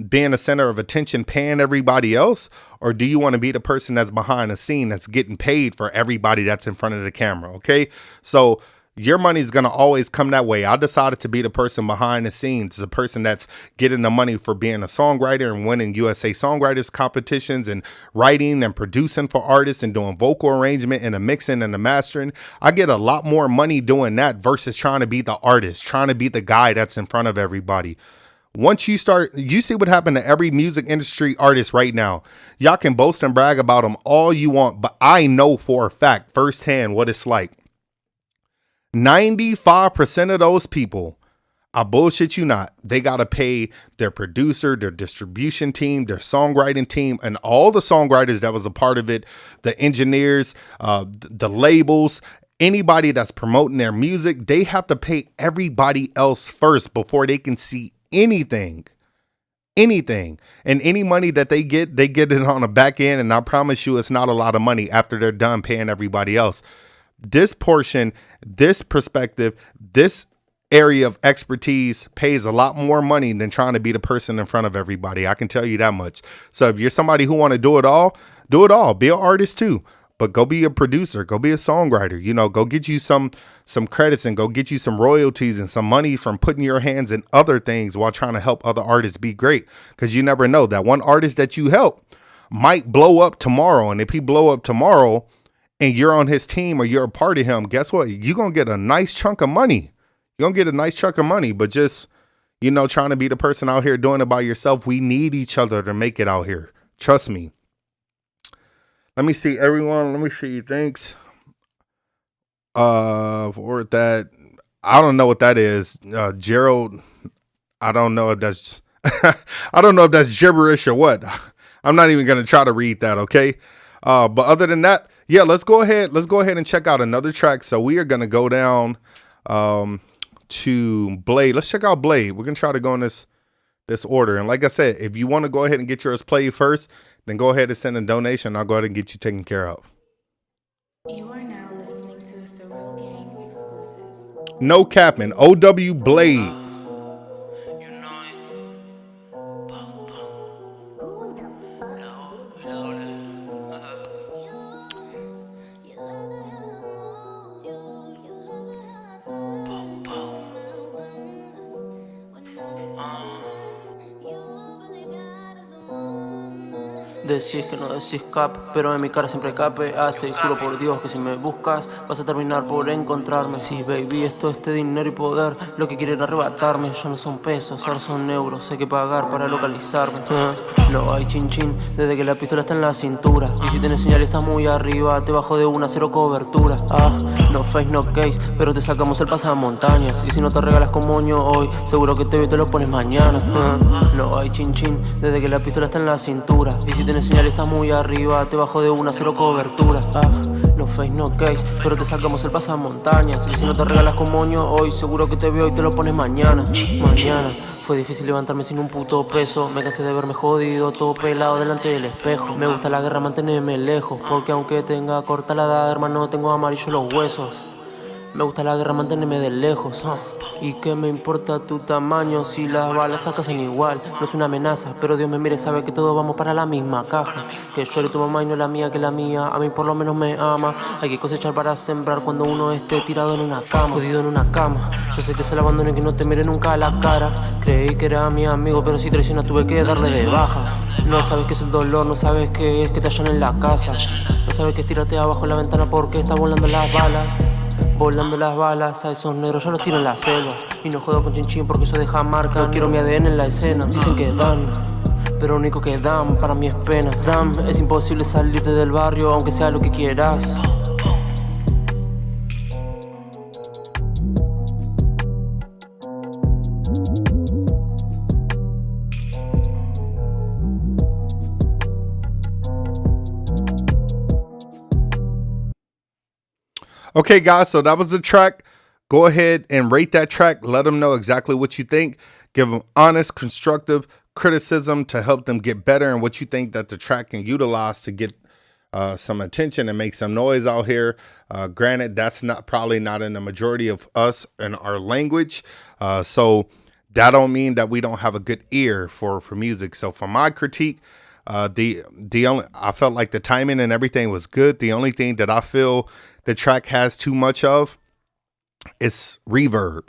being the center of attention, paying everybody else? Or do you want to be the person that's behind the scene, that's getting paid for everybody that's in front of the camera? Okay. So your money's going to always come that way. I decided to be the person behind the scenes, the person that's getting the money for being a songwriter and winning USA Songwriters competitions and writing and producing for artists and doing vocal arrangement and the mixing and the mastering. I get a lot more money doing that versus trying to be the artist, trying to be the guy that's in front of everybody. Once you start, you see what happened to every music industry artist right now. Y'all can boast and brag about them all you want, but I know for a fact firsthand what it's like. 95% of those people, I bullshit you not, they got to pay their producer, their distribution team, their songwriting team, and all the songwriters that was a part of it, the engineers, the labels, anybody that's promoting their music. They have to pay everybody else first before they can see anything. And any money that they get it on the back end. And I promise you, it's not a lot of money after they're done paying everybody else. This portion, this perspective, this area of expertise pays a lot more money than trying to be the person in front of everybody. I can tell you that much. So if you're somebody who want to do it all. Be an artist too, but go be a producer, go be a songwriter, you know, go get you some credits and go get you some royalties and some money from putting your hands in other things while trying to help other artists be great. Because you never know, that one artist that you help might blow up tomorrow. And if he blow up tomorrow, and you're on his team or you're a part of him, guess what? You're going to get a nice chunk of money. But just, you know, trying to be the person out here doing it by yourself. We need each other to make it out here. Trust me. Let me see, everyone. Let me see. Thanks. For that. I don't know what that is. Gerald. I don't know if that's, I don't know if that's gibberish or what. I'm not even going to try to read that. Okay. But other than that, yeah, let's go ahead and check out another track. So we are going to go down to Blade. Let's check out Blade. We're going to try to go in this order. And like I said, if you want to go ahead and get yours played first, then go ahead and send a donation. I'll go ahead and get you taken care of. You are now listening to a Surreal Gang exclusive. No capping. OW Blade. Decís que no decís cap, pero en mi cara siempre capeaste. Y juro por Dios que si me buscas vas a terminar por encontrarme. Sí, baby, esto es dinero y poder, lo que quieren arrebatarme. Ya no son pesos, ahora son euros, hay que pagar para localizarme. No hay chin chin, desde que la pistola está en la cintura. Y si tenés señal está muy arriba, te bajo de una, cero cobertura. No face, no case, pero te sacamos el pasamontañas. Y si no te regalas con moño hoy, seguro que te veo y te lo pones mañana. No hay chin chin, desde que la pistola está en la cintura. Y si tenés señal está muy arriba, te bajo de una, cero cobertura. No face, no case, pero te sacamos el pasamontañas. Y si no te regalas con moño hoy, seguro que te veo y te lo pones mañana. Fue difícil levantarme sin un puto peso. Me cansé de verme jodido, todo pelado delante del espejo. Me gusta la guerra, mantenerme lejos, porque aunque tenga corta la edad, hermano, tengo amarillo los huesos. Me gusta la guerra, mantenerme de lejos. ¿Y qué me importa tu tamaño si las balas alcanzan igual? No es una amenaza, pero Dios me mire, sabe que todos vamos para la misma caja. Que llore tu mamá y no la mía, que la mía a mí por lo menos me ama. Hay que cosechar para sembrar cuando uno esté tirado en una cama, jodido en una cama. Yo sé que se la abandoné, que no te mire nunca a la cara. Creí que era mi amigo, pero si traiciona tuve que darle de baja. No sabes qué es el dolor, no sabes qué es que te hallan en la casa. No sabes qué es tirarte abajo la ventana porque está volando las balas. Volando las balas, a esos negros yo los tiro en la selva. Y no jodo con chinchín porque eso deja marca. No quiero mi ADN en la escena. Dicen que dan, pero lo único que dan para mí es pena. Damn, es imposible salirte del barrio aunque sea lo que quieras. Okay, guys, so that was the track. Go ahead and rate that track. Let them know exactly what you think. Give them honest, constructive criticism to help them get better and what you think that the track can utilize to get some attention and make some noise out here. Granted, that's probably not in the majority of us in our language. So that don't mean that we don't have a good ear for music. So for my critique, I felt like the timing and everything was good. The only thing that I feel the track has too much of is reverb.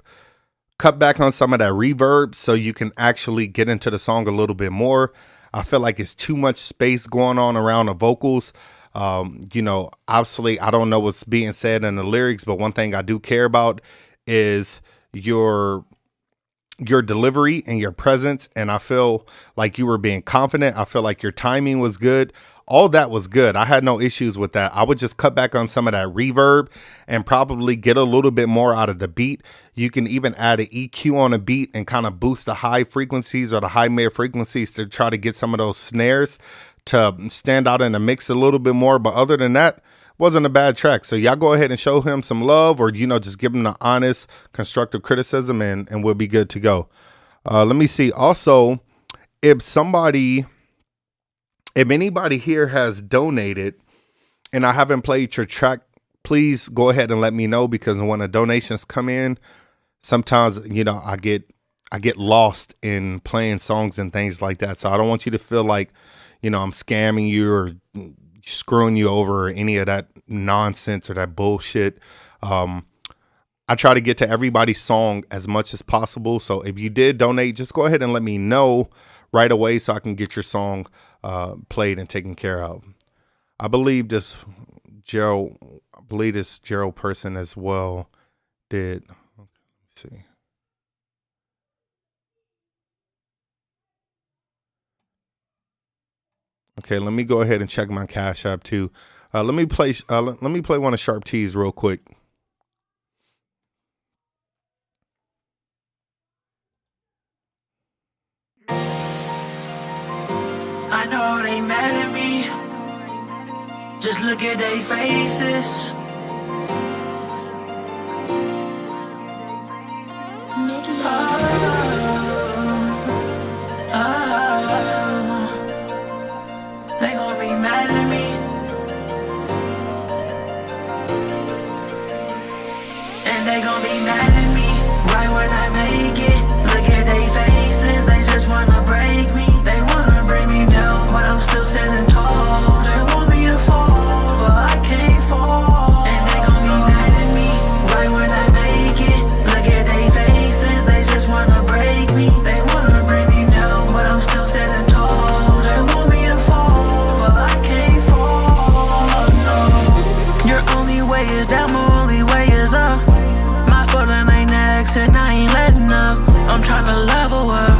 Cut back on some of that reverb so you can actually get into the song a little bit more. I feel like it's too much space going on around the vocals. Obviously I don't know what's being said in the lyrics, but one thing I do care about is your delivery and your presence. And I feel like you were being confident. I feel like your timing was good. All that was good. I had no issues with that. I would just cut back on some of that reverb and probably get a little bit more out of the beat. You can even add an EQ on a beat and kind of boost the high frequencies or the high mid frequencies to try to get some of those snares to stand out in the mix a little bit more. But other than that, wasn't a bad track. So y'all go ahead and show him some love, or, just give him the honest, constructive criticism and we'll be good to go. Let me see. Also, if anybody here has donated and I haven't played your track, please go ahead and let me know, because when the donations come in, sometimes, I get lost in playing songs and things like that. So I don't want you to feel like, I'm scamming you or screwing you over or any of that nonsense or that bullshit. I try to get to everybody's song as much as possible. So if you did donate, just go ahead and let me know right away so I can get your song played and taken care of. I believe this Gerald person as well did. Let's see. Okay, let me go ahead and check my Cash App too. Let me play one of Sharp T's real quick. I know they mad at me. Just look at their faces. They gon' be mad at me. And they gon' be mad at me right when I make it. Look at their faces, they just wanna break me. They wanna bring me down, but I'm still standing tall. They want me to fall, but I can't fall. And they gon' be mad at me right when I make it. Look at their faces, they just wanna break me. They wanna bring me down, but I'm still standing tall. They want me to fall, but I can't fall. No, your only way is down, my only way is up. My foot in their necks and I ain't letting up. I'm tryna level up,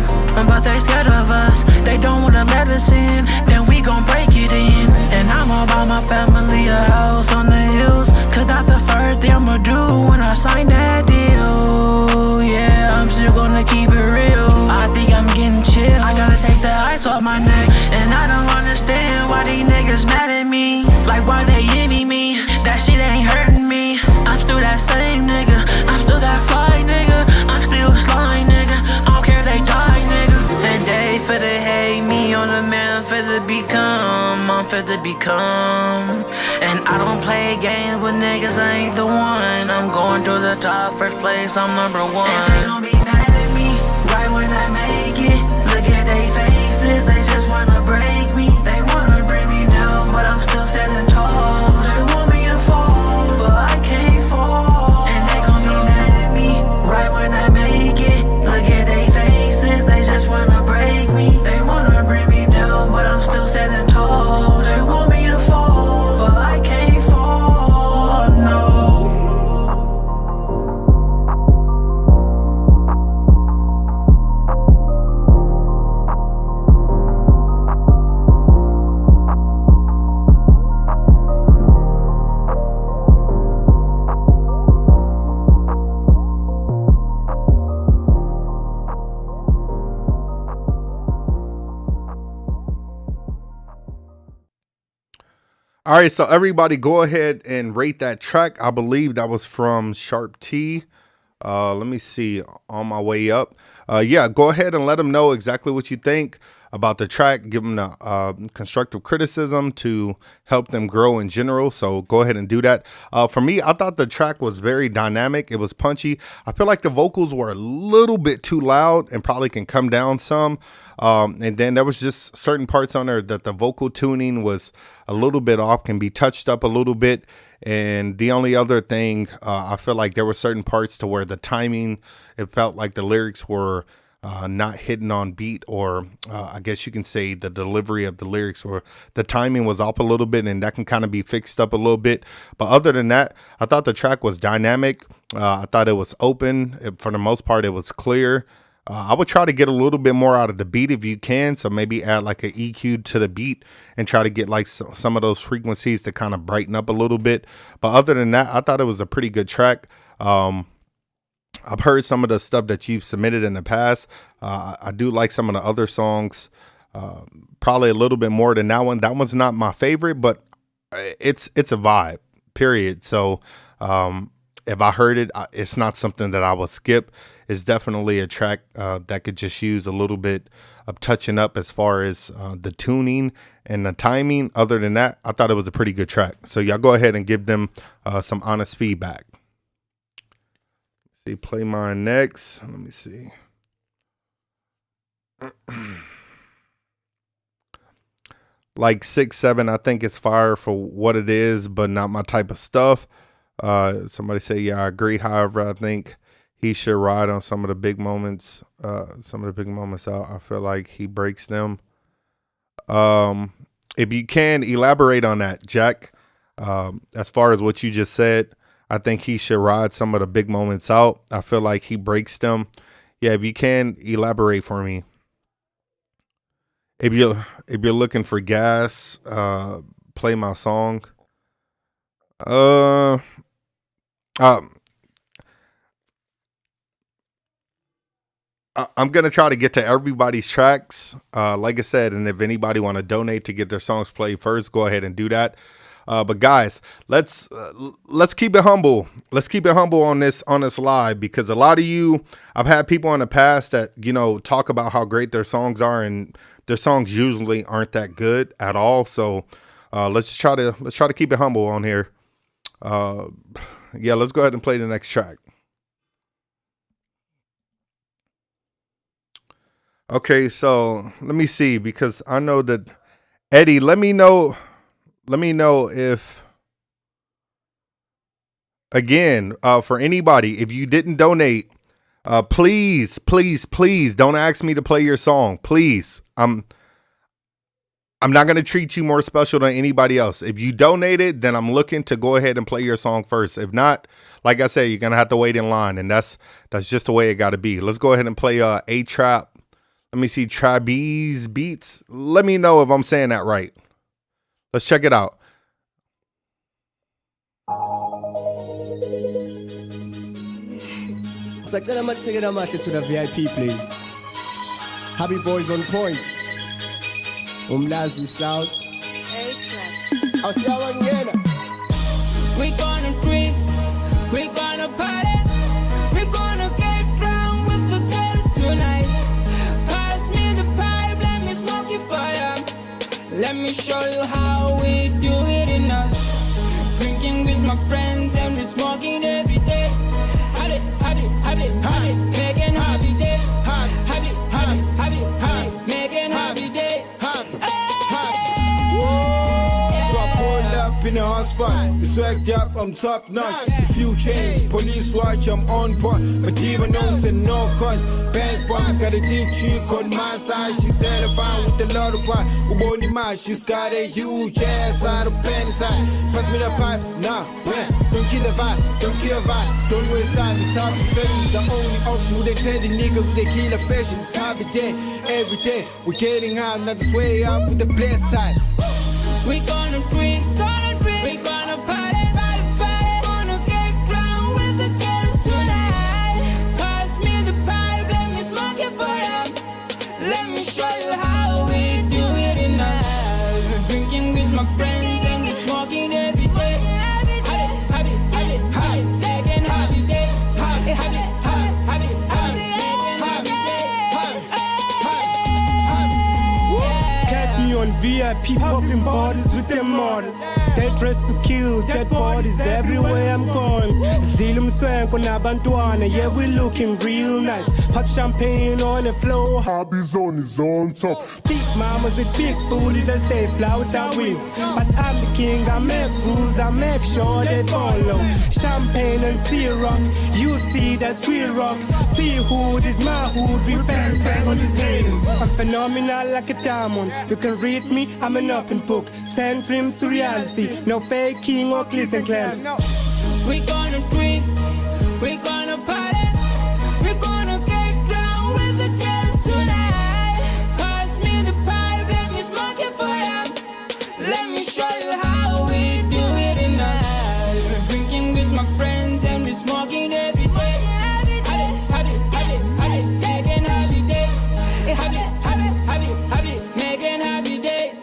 but they scared of us. They don't wanna let us in, then we gon' break it in. And I'm all about my family, a house on the hills. Cause that's the first thing I'ma do when I sign that deal. Yeah, I'm still gonna keep it real. I think I'm getting chill. I gotta take the ice off my neck. And I don't understand why these niggas mad at me. Like why they envy me, that shit ain't hurting me. I'm still that same nigga, I'm still that fly nigga. I'm still slime nigga, I don't care if they die nigga. And they finna hate me on the man I'm fit to become. I'm fit to become. And I don't play games with niggas, I ain't the one. I'm going to the top, first place, I'm number one. And they gon' be mad at me right when I make it. Look at they faces, they just wanna break me. They wanna bring me down, but I'm still standing tall. They want me to fall, but I can't fall. And they gon' be mad at me right when I make it. Look at they faces, they just wanna break me. They wanna bring me down, but I'm still standing tall. They want me to fall, but I can't fall, no. All right, so everybody go ahead and rate that track. I believe that was from Sharp T. Let me see, On My Way Up. Yeah, go ahead and let them know exactly what you think about the track. Give them the constructive criticism to help them grow in general. So go ahead and do that. For me, I thought the track was very dynamic. It was punchy. I feel like the vocals were a little bit too loud and probably can come down some. And then there was just certain parts on there that the vocal tuning was a little bit off, can be touched up a little bit. And the only other thing, I feel like there were certain parts to where the timing, it felt like the lyrics were not hitting on beat, or I guess you can say the delivery of the lyrics, or the timing was off a little bit, and that can kind of be fixed up a little bit. But other than that, I thought the track was dynamic. I thought it was open. For the most part, it was clear. I would try to get a little bit more out of the beat if you can. So maybe add like an EQ to the beat and try to get like some of those frequencies to kind of brighten up a little bit. But other than that, I thought it was a pretty good track. I've heard some of the stuff that you've submitted in the past. I do like some of the other songs, probably a little bit more than that one. That one's not my favorite, but it's a vibe, period. So if I heard it, it's not something that I would skip. It's definitely a track that could just use a little bit of touching up as far as the tuning and the timing. Other than that, I thought it was a pretty good track. So y'all go ahead and give them some honest feedback. See, play mine next. Let me see. Like 6, 7, I think it's fire for what it is, but not my type of stuff. Somebody say, yeah, I agree. However, I think he should ride on some of the big moments. Some of the big moments out. I feel like he breaks them. If you can elaborate on that, Jack, as far as what you just said, I think he should ride some of the big moments out. I feel like he breaks them. Yeah, if you can elaborate for me. If you're looking for gas, play my song. I'm gonna try to get to everybody's tracks, like I said, and if anybody want to donate to get their songs played first, go ahead and do that. But guys, let's keep it humble. Let's keep it humble on this live, because a lot of you, I've had people in the past that, you know, talk about how great their songs are, and their songs usually aren't that good at all. So let's try to keep it humble on here. Yeah, let's go ahead and play the next track. Okay, so let me see, because I know that Eddie, let me know if, again, for anybody, if you didn't donate, please don't ask me to play your song. Please. I'm not going to treat you more special than anybody else. If you donated, then I'm looking to go ahead and play your song first. If not, like I said, you're going to have to wait in line, and that's just the way it got to be. Let's go ahead and play A-Trap. Let me see, Trabeez Beats. Let me know if I'm saying that right. Let's check it out. It's like, tell them to take a match to the VIP, please. Happy boys on point. Lazy South. I'll see how again. We gonna drink, we gonna party, we gonna get down with the girls tonight. Pass me the pipe, let me smoke it for ya. Let me show you how we do it in us. Drinking with my friends and we smoking every day. Had it, making happy day. Had it, making happy day. So I pulled up in the hot spot. It's swagged up, I'm top notch. A few chains, police watch, I'm on point. But even notes and no cuts. Bands pop, got a D3 on my side. She said if I'm with the lot of pot, Uboni Ma, she's got a huge ass out of penny side. Pass me the pipe, nah, yeah. Don't kill the vibe, don't kill the vibe. Don't waste time, it's happy fashion. The only option who they tell the niggas who they kill the fashion. It's happy day, every day. We're getting high, not this way up with the blessed side. We gonna drink, we gonna party, gonna get drunk with the girls tonight. Pass me the pipe, let me smoke it for you. Let me show you how we do it in us. Drinking with my friends and we smoking every day. Happy, making happy day. Happy, making happy day. Catch me on VIP popping bottles with them models. They dress to kill, dead bodies everywhere I'm going. Zilum swank on Abantwana, yeah, we looking real nice. Pop champagne on the floor, hobbies on his own top. Big mamas with big booty that stay fly without wings. But I'm the king, I make rules, I make sure they follow. Champagne and syrup, you see that we rock. The hood is my hood, we bang bang on these haters. I'm phenomenal like a diamond, you can read me, I'm an open book. 10 dreams to reality, no faking or glitz and glam. We gonna drink, we gonna party, we gonna get drunk with the girls tonight. Pass me the pipe, let me smoke it for you. Let me show you how we do it in us. Drinking with my friends and we smoking every day. Happy, making happy day. Happy, making happy day.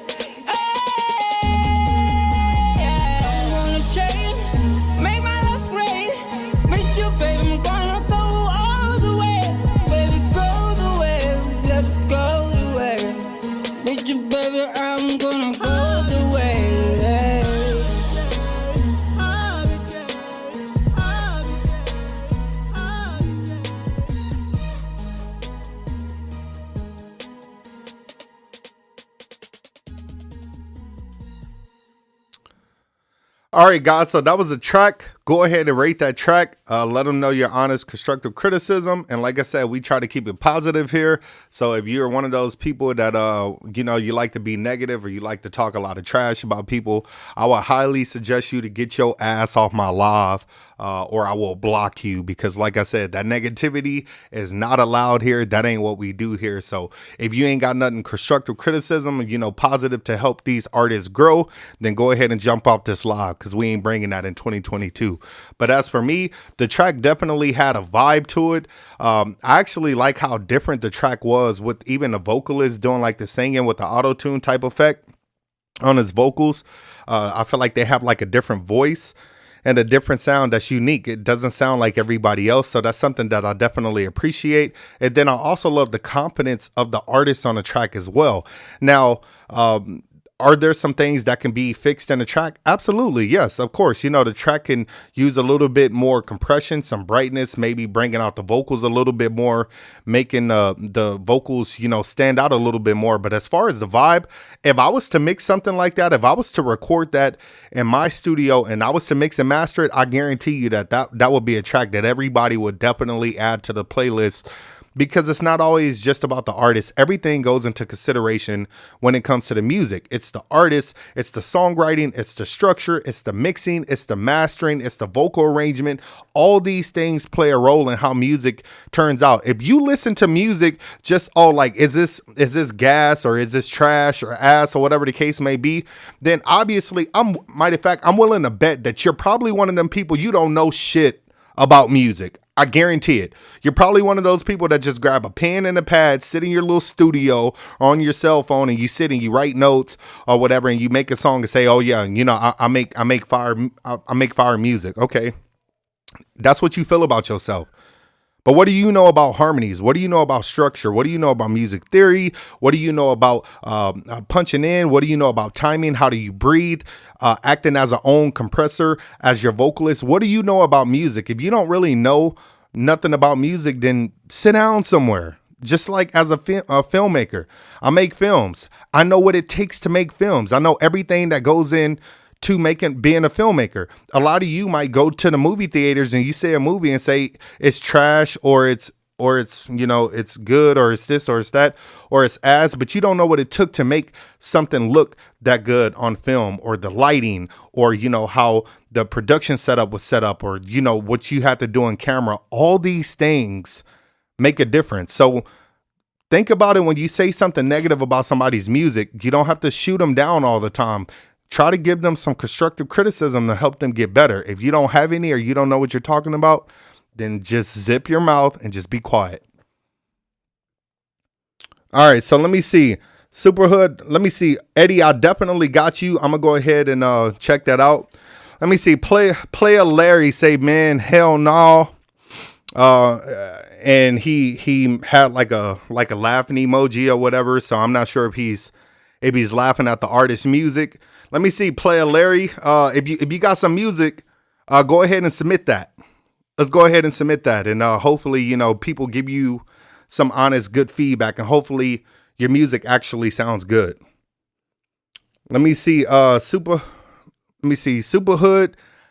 All right, guys, so that was a track. Go ahead and rate that track. Let them know your honest, constructive criticism. And like I said, we try to keep it positive here. So if you're one of those people that, you like to be negative or you like to talk a lot of trash about people, I would highly suggest you to get your ass off my live or I will block you. Because like I said, that negativity is not allowed here. That ain't what we do here. So if you ain't got nothing constructive criticism, positive to help these artists grow, then go ahead and jump off this live because we ain't bringing that in 2022. But as for me, the track definitely had a vibe to it. I actually like how different the track was with even the vocalist doing like the singing with the auto-tune type effect on his vocals. I feel like they have like a different voice and a different sound that's unique. It doesn't sound like everybody else. So that's something that I definitely appreciate. And then I also love the confidence of the artist on the track as well. Now, are there some things that can be fixed in the track? Absolutely. Yes, of course. The track can use a little bit more compression, some brightness, maybe bringing out the vocals a little bit more, making the vocals, stand out a little bit more. But as far as the vibe, if I was to mix something like that, if I was to record that in my studio and I was to mix and master it, I guarantee you that would be a track that everybody would definitely add to the playlist. Because it's not always just about the artist. Everything goes into consideration when it comes to the music. It's the artist, it's the songwriting, it's the structure, it's the mixing, it's the mastering, it's the vocal arrangement. All these things play a role in how music turns out. If you listen to music just, is this gas or is this trash or ass or whatever the case may be, then obviously I'm willing to bet that you're probably one of them people you don't know shit about music. I guarantee it. You're probably one of those people that just grab a pen and a pad, sit in your little studio on your cell phone, and you sit and you write notes or whatever, and you make a song and say, "Oh yeah, I make fire music." Okay, that's what you feel about yourself. But what do you know about harmonies? What do you know about structure? What do you know about music theory? What do you know about punching in? What do you know about timing? How do you breathe? Acting as a own compressor, as your vocalist? What do you know about music? If you don't really know nothing about music, then sit down somewhere. Just like as a filmmaker, I make films. I know what it takes to make films. I know everything that goes in to being a filmmaker. A lot of you might go to the movie theaters and you say a movie and say it's trash or it's it's good or it's this or it's that or it's ass, but you don't know what it took to make something look that good on film, or the lighting, or how the production setup was set up, or what you had to do on camera. All these things make a difference. So think about it when you say something negative about somebody's music. You don't have to shoot them down all the time. Try to give them some constructive criticism to help them get better. If you don't have any or you don't know what you're talking about, then just zip your mouth and just be quiet. All right, so let me see. Superhood, let me see. Eddie, I definitely got you. I'm going to go ahead and check that out. Let me see. Player Larry say, man, hell no. And he had like a laughing emoji or whatever. So I'm not sure if he's laughing at the artist's music. Let me see, Player Larry. If you got some music, go ahead and submit that. Let's go ahead and submit that, and hopefully people give you some honest, good feedback, and hopefully your music actually sounds good. Let me see, Superhood.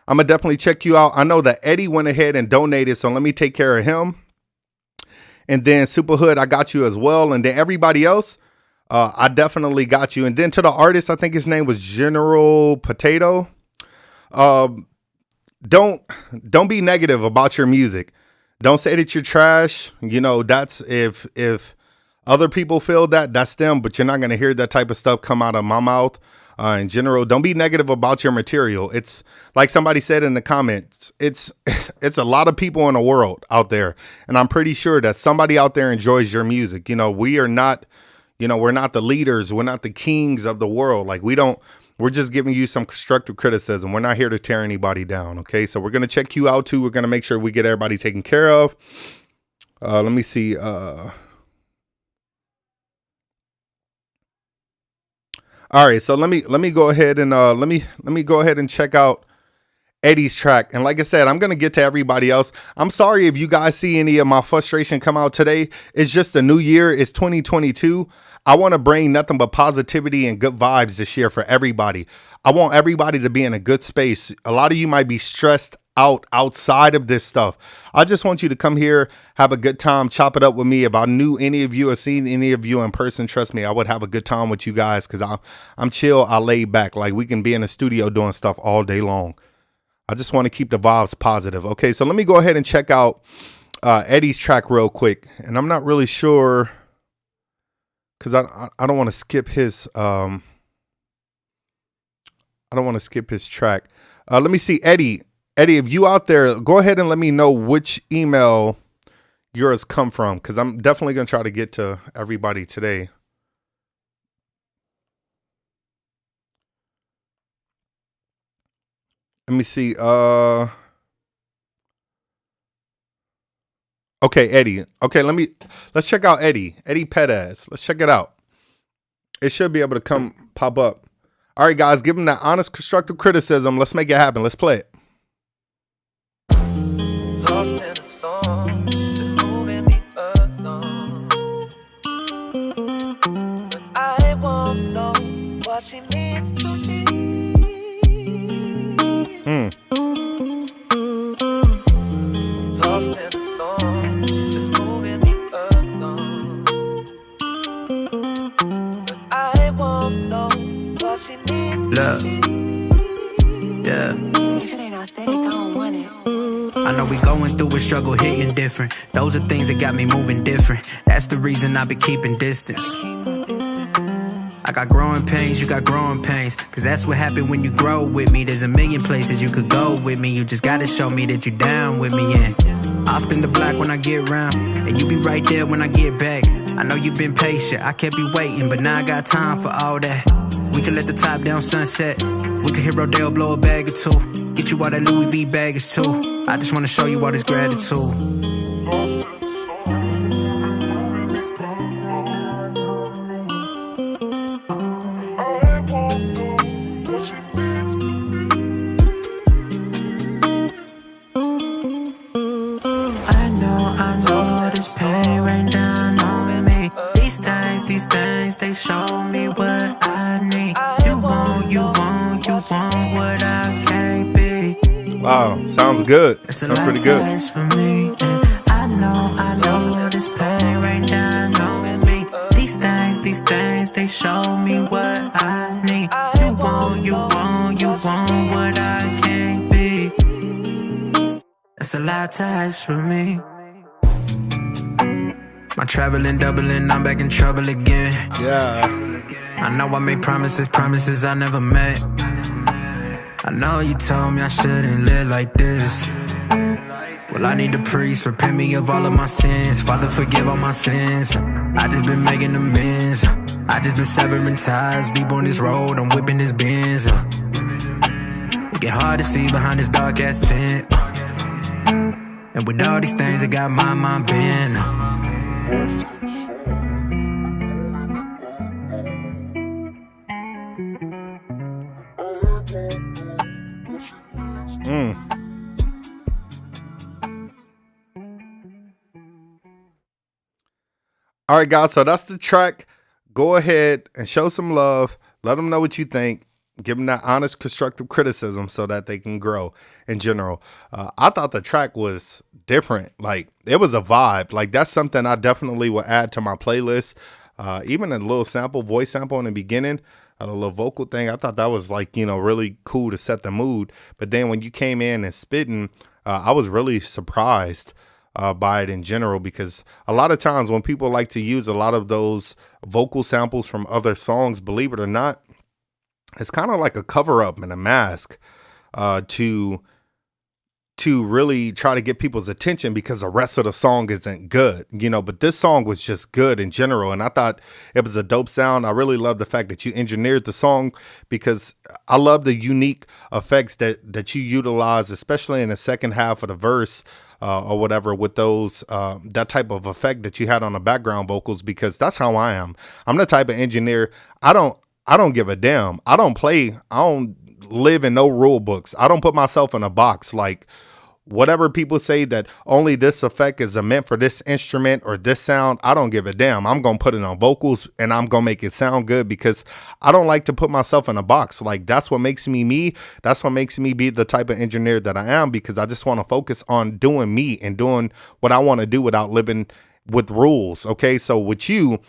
I'm gonna definitely check you out. I know that Eddie went ahead and donated, so let me take care of him. And then Superhood, I got you as well. And then everybody else, I definitely got you. And then to the artist, I think his name was General Potato. Don't be negative about your music. Don't say that you're trash. That's if other people feel that's them, but you're not going to hear that type of stuff come out of my mouth. In general, don't be negative about your material. It's like somebody said in the comments, it's a lot of people in the world out there. And I'm pretty sure that somebody out there enjoys your music. We are not, we're not the leaders. We're not the kings of the world. Like we're just giving you some constructive criticism. We're not here to tear anybody down. Okay. So we're going to check you out too. We're going to make sure we get everybody taken care of. Let me see. All right, so let me go ahead and let me go ahead and check out Eddie's track. And like I said, I'm gonna get to everybody else. I'm sorry if you guys see any of my frustration come out today. It's just a new year. It's 2022. I want to bring nothing but positivity and good vibes this year for everybody. I want everybody to be in a good space. A lot of you might be stressed out outside of this stuff. I just want you to come here, have a good time, chop it up with me. If I knew any of you or seen any of you in person, trust me, I would have a good time with you guys, because I'm chill, I lay back. Like, we can be in the studio doing stuff all day long. I just want to keep the vibes positive. Okay, so let me go ahead and check out Eddie's track real quick. And I'm not really sure, because I don't want to skip his I don't want to skip his track. Let me see, Eddie, if you out there, go ahead and let me know which email yours come from, because I'm definitely going to try to get to everybody today. Let me see. Okay, Eddie. Okay, let's check out Eddie Pettis. Let's check it out. It should be able to pop up. All right, guys, give him that honest, constructive criticism. Let's make it happen. Let's play it. Lost in a song, just moving me along. But I won't know what she means to me. Lost in a song, just moving me along. But I won't know what she means to me. Yeah. If it ain't authentic, I don't want it. I know we going through a struggle, hitting different. Those are things that got me moving different. That's the reason I be keeping distance. I got growing pains, you got growing pains. Cause that's what happened when you grow with me. There's a million places you could go with me. You just gotta show me that you down with me. And I'll spin the block when I get round, and you be right there when I get back. I know you've been patient, I kept you waiting, but now I got time for all that. We can let the top down sunset. We can hear Rodale blow a bag or two. Get you all that Louis V baggage too. I just wanna show you all this gratitude. Wow, sounds good. It's a Sounds lot pretty to good. ask for me. And I know this pain right now, knowing me. These things, they show me what I need. You want what I can't be. That's a lot to ask for me. My traveling, doubling, I'm back in trouble again. Yeah. I know I made promises I never met. I know you told me I shouldn't live like this. Well, I need a priest, repent me of all of my sins. Father, forgive all my sins. I just been making amends. I just been severing ties. Deep on this road, I'm whipping this Benz. It get hard to see behind this dark ass tent. And with all these things, I got my mind bent. All right, guys. So that's the track. Go ahead and show some love. Let them know what you think. Give them that honest, constructive criticism so that they can grow in general. I thought the track was different. Like, it was a vibe. Like, that's something I definitely will add to my playlist. Even a little voice sample in the beginning, a little vocal thing. I thought that was like, really cool to set the mood. But then when you came in and spitting, I was really surprised by it in general, because a lot of times when people like to use a lot of those vocal samples from other songs, believe it or not, it's kind of like a cover up and a mask to really try to get people's attention, because the rest of the song isn't good, but this song was just good in general. And I thought it was a dope sound. I really love the fact that you engineered the song, because I love the unique effects that you utilize, especially in the second half of the verse or whatever, with those that type of effect that you had on the background vocals, because that's how I am. I'm the type of engineer. I don't give a damn. I don't live in no rule books. I don't put myself in a box. Like, whatever people say that only this effect is meant for this instrument or this sound, I don't give a damn. I'm going to put it on vocals and I'm going to make it sound good, because I don't like to put myself in a box. Like, that's what makes me me. That's what makes me be the type of engineer that I am, because I just want to focus on doing me and doing what I want to do without living with rules. Okay, so with you,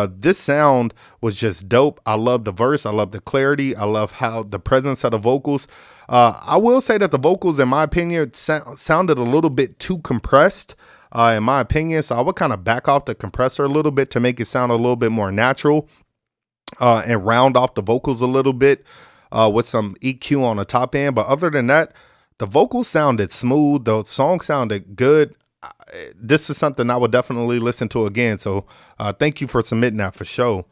this sound was just dope. I love the verse. I love the clarity. I love how the presence of the vocals. I will say that the vocals, in my opinion, sounded a little bit too compressed, in my opinion. So I would kind of back off the compressor a little bit to make it sound a little bit more natural, and round off the vocals a little bit with some EQ on the top end. But other than that, the vocals sounded smooth. The song sounded good. This is something I would definitely listen to again. So thank you for submitting that for sure.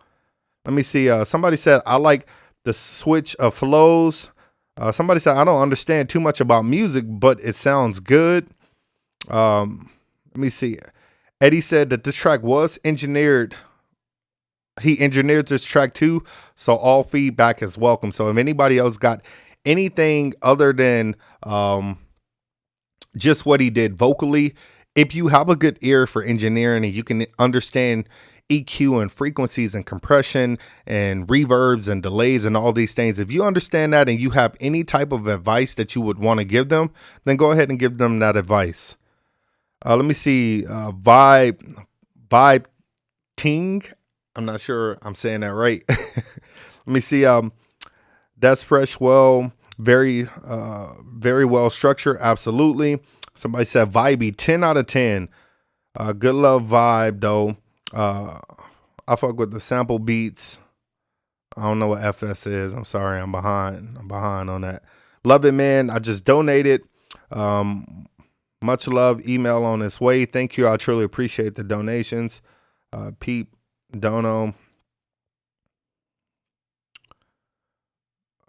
Let me see. Somebody said, I like the switch of flows. Somebody said, I don't understand too much about music, but it sounds good. Let me see. Eddie said that this track was engineered. He engineered this track too, so all feedback is welcome. So if anybody else got anything other than just what he did vocally, if you have a good ear for engineering and you can understand EQ and frequencies and compression and reverbs and delays and all these things, if you understand that and you have any type of advice that you would want to give them, then go ahead and give them that advice. Let me see. Vibe Ting. I'm not sure I'm saying that right. Let me see. That's fresh. Well, very well structured. Absolutely. Somebody said vibey, 10 out of 10. Good love vibe though. I fuck with the sample beats. I don't know what FS is. I'm sorry. I'm behind on that. Love it, man. I just donated. Much love. Email on its way. Thank you. I truly appreciate the donations. Peep, Dono.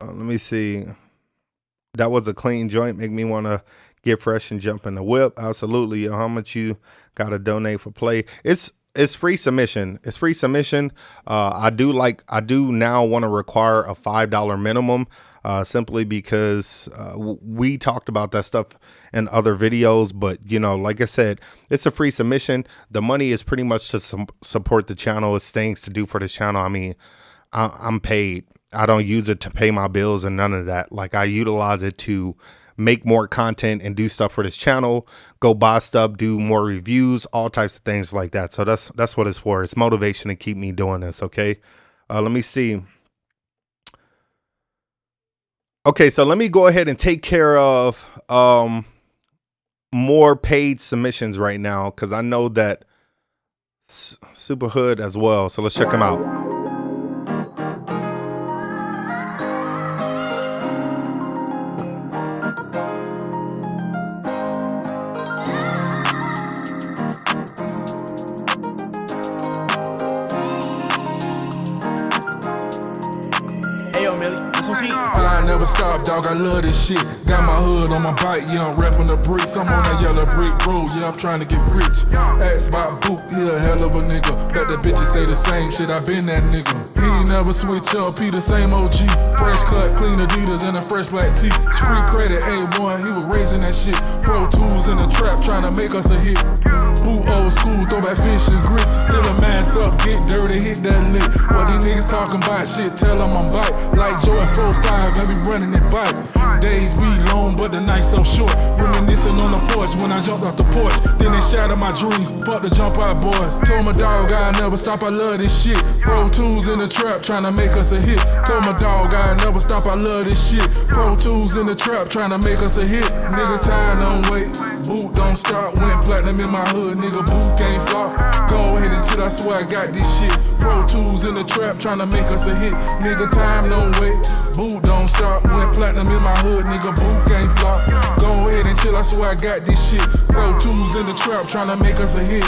Let me see. That was a clean joint. Make me want to get fresh and jump in the whip. Absolutely. How much you got to donate for play? It's free submission. It's free submission. I do now want to require a $5 minimum, simply because we talked about that stuff in other videos. But, like I said, it's a free submission. The money is pretty much to support the channel. It's things to do for the channel. I mean, I'm paid. I don't use it to pay my bills and none of that. Like, I utilize it to make more content and do stuff for this channel, go buy stuff, do more reviews, all types of things like that. So that's what it's for. It's motivation to keep me doing this. Okay. Let me see. Okay, so let me go ahead and take care of more paid submissions right now, because I know that Super Hood as well. So let's check them out. I never stop, dog. I love this shit. Got my hood on my bike, yeah, I'm reppin' the bricks. I'm on that yellow brick road, yeah, I'm trying to get rich. Ask about Boot, he a hell of a nigga. Bet the bitches say the same shit, I been that nigga. He ain't never switch up, he the same OG. Fresh cut, clean Adidas, and a fresh black tee. Street credit, A1, he was raising that shit. Pro tools in the trap, trying to make us a hit. Boot old school, throw back fish and grits. Still a mass up, get dirty, hit that lick. What these niggas talking about, shit, tell them I'm bite. Like Jordan 4-5, I be running it bike. Days be long, but the night so short. Reminiscing on the porch when I jumped off the porch. Then they shattered my dreams, fuck the jump out boys. Told my dog I never stop, I love this shit. Pro tools in the trap, trying to make us a hit. Told my dog I never stop, I love this shit. Pro tools in the trap, trying to make us a hit. Nigga, time don't wait, Boot don't stop. Went platinum in my hood, nigga, Boot can't flop. Go ahead until I swear I got this shit. Pro tools in the trap, trying to make us a hit. Nigga, time don't wait, Boot don't stop. Went platinum in my hood, nigga, Boot can't flop. Go ahead until I swear I got this shit. Pro tools in the trap, trying to make us a hit.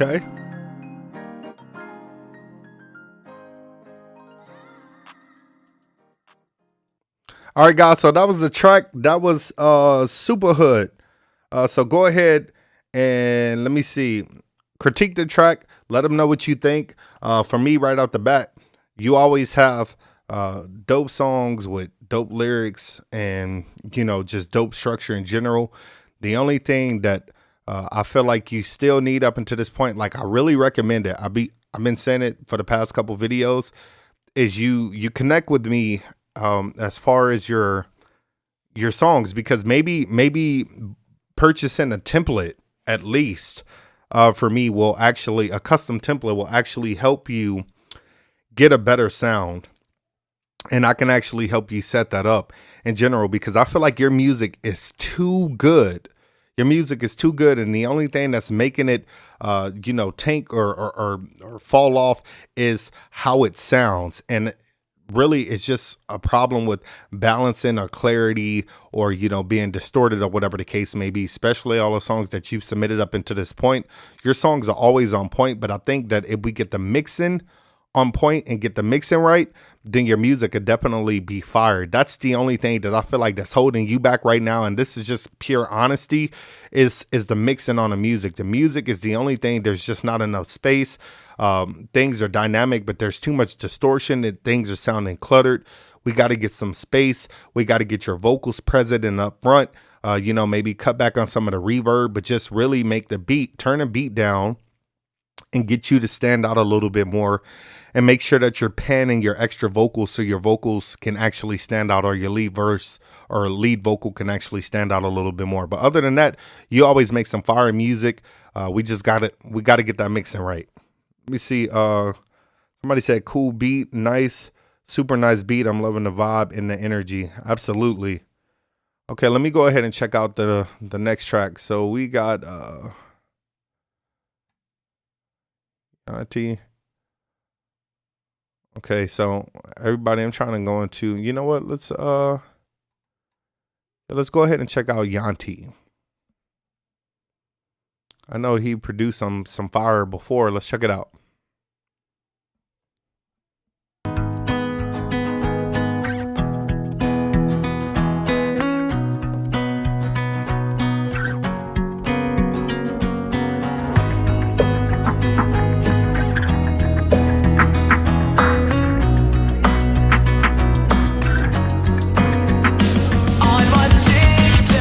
Okay. All right, guys. So that was the track. That was Super Hood. So go ahead and let me see. Critique the track. Let them know what you think. For me, right out the bat, you always have dope songs with dope lyrics and, you know, just dope structure in general. The only thing that I feel like you still need up until this point, like I really recommend it. I've been saying it for the past couple videos, is you connect with me as far as your songs, because maybe purchasing a template at least for me will actually, a custom template will actually help you get a better sound, and I can actually help you set that up in general, because I feel like your music is too good. Your music is too good, and the only thing that's making it, you know, tank or fall off is how it sounds. And really, it's just a problem with balancing or clarity, or, you know, being distorted or whatever the case may be, especially all the songs that you've submitted up until this point. Your songs are always on point, but I think that if we get the mixing on point and get the mixing right, then your music could definitely be fired. That's the only thing that I feel like that's holding you back right now, and this is just pure honesty, is the mixing on the music. The music is the only thing. There's just not enough space. Things are dynamic, but there's too much distortion and things are sounding cluttered. We got to get some space. We got to get your vocals present and up front. You know, maybe cut back on some of the reverb, but just really make the beat, turn the beat down, and get you to stand out a little bit more, and make sure that you're panning your extra vocals so your vocals can actually stand out, or your lead verse or lead vocal can actually stand out a little bit more. But other than that, you always make some fire music. We got to get that mixing right. Let me see. Somebody said cool beat, nice, super nice beat. I'm loving the vibe and the energy. Absolutely. Okay, let me go ahead and check out the next track. So we got T. Okay, so everybody, I'm trying to go into, you know what? Let's go ahead and check out Yanti. I know he produced some fire before. Let's check it out. I'm addicted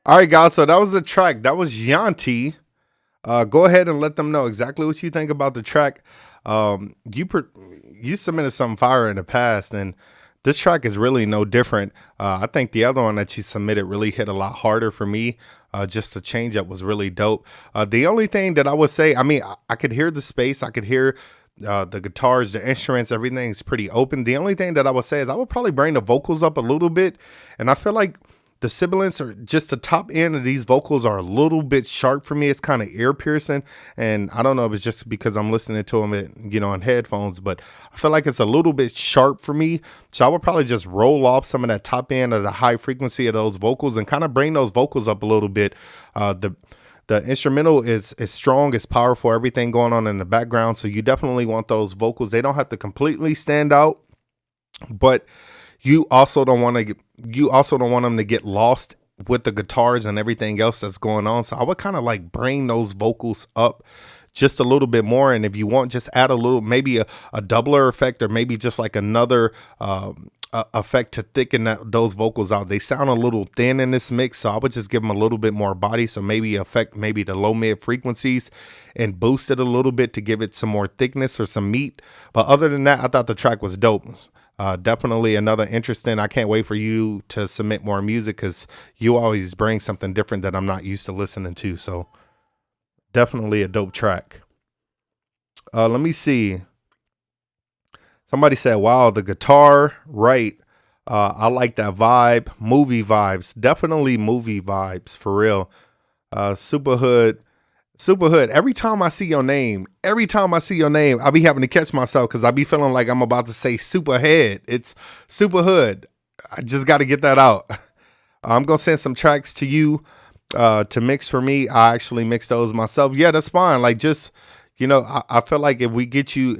All right, guys. So that was the track. That was Yanti. Go ahead and let them know exactly what you think about the track. You submitted some fire in the past, and this track is really no different. I think the other one that you submitted really hit a lot harder for me. Just the change up was really dope. The only thing that I would say, I mean, I could hear the space. I could hear the guitars, the instruments, everything's pretty open. The only thing that I would say is I would probably bring the vocals up a little bit. And I feel like the sibilants are just the top end of these vocals are a little bit sharp for me. It's kind of ear piercing. And I don't know if it's just because I'm listening to them, in headphones, but I feel like it's a little bit sharp for me. So I would probably just roll off some of that top end of the high frequency of those vocals and kind of bring those vocals up a little bit. The instrumental is strong, it's powerful, everything going on in the background. So you definitely want those vocals. They don't have to completely stand out, but you also don't want them to get lost with the guitars and everything else that's going on. So I would kind of like bring those vocals up just a little bit more. And if you want, just add a little, maybe a doubler effect, or maybe just like another effect to thicken those vocals out. They sound a little thin in this mix, so I would just give them a little bit more body. So maybe affect maybe the low mid frequencies and boost it a little bit to give it some more thickness or some meat. But other than that, I thought the track was dope. Definitely another interesting. I can't wait for you to submit more music, because you always bring something different that I'm not used to listening to. So definitely a dope track. Let me see. Somebody said, wow, the guitar, right. I like that vibe. Movie vibes. Definitely movie vibes, for real. Superhood. Every time I see your name, I be having to catch myself, because I be feeling like I'm about to say Superhead. It's Superhood. I just got to get that out. I'm going to send some tracks to you to mix for me. I actually mix those myself. Yeah, that's fine. Like, just, I feel like if we get you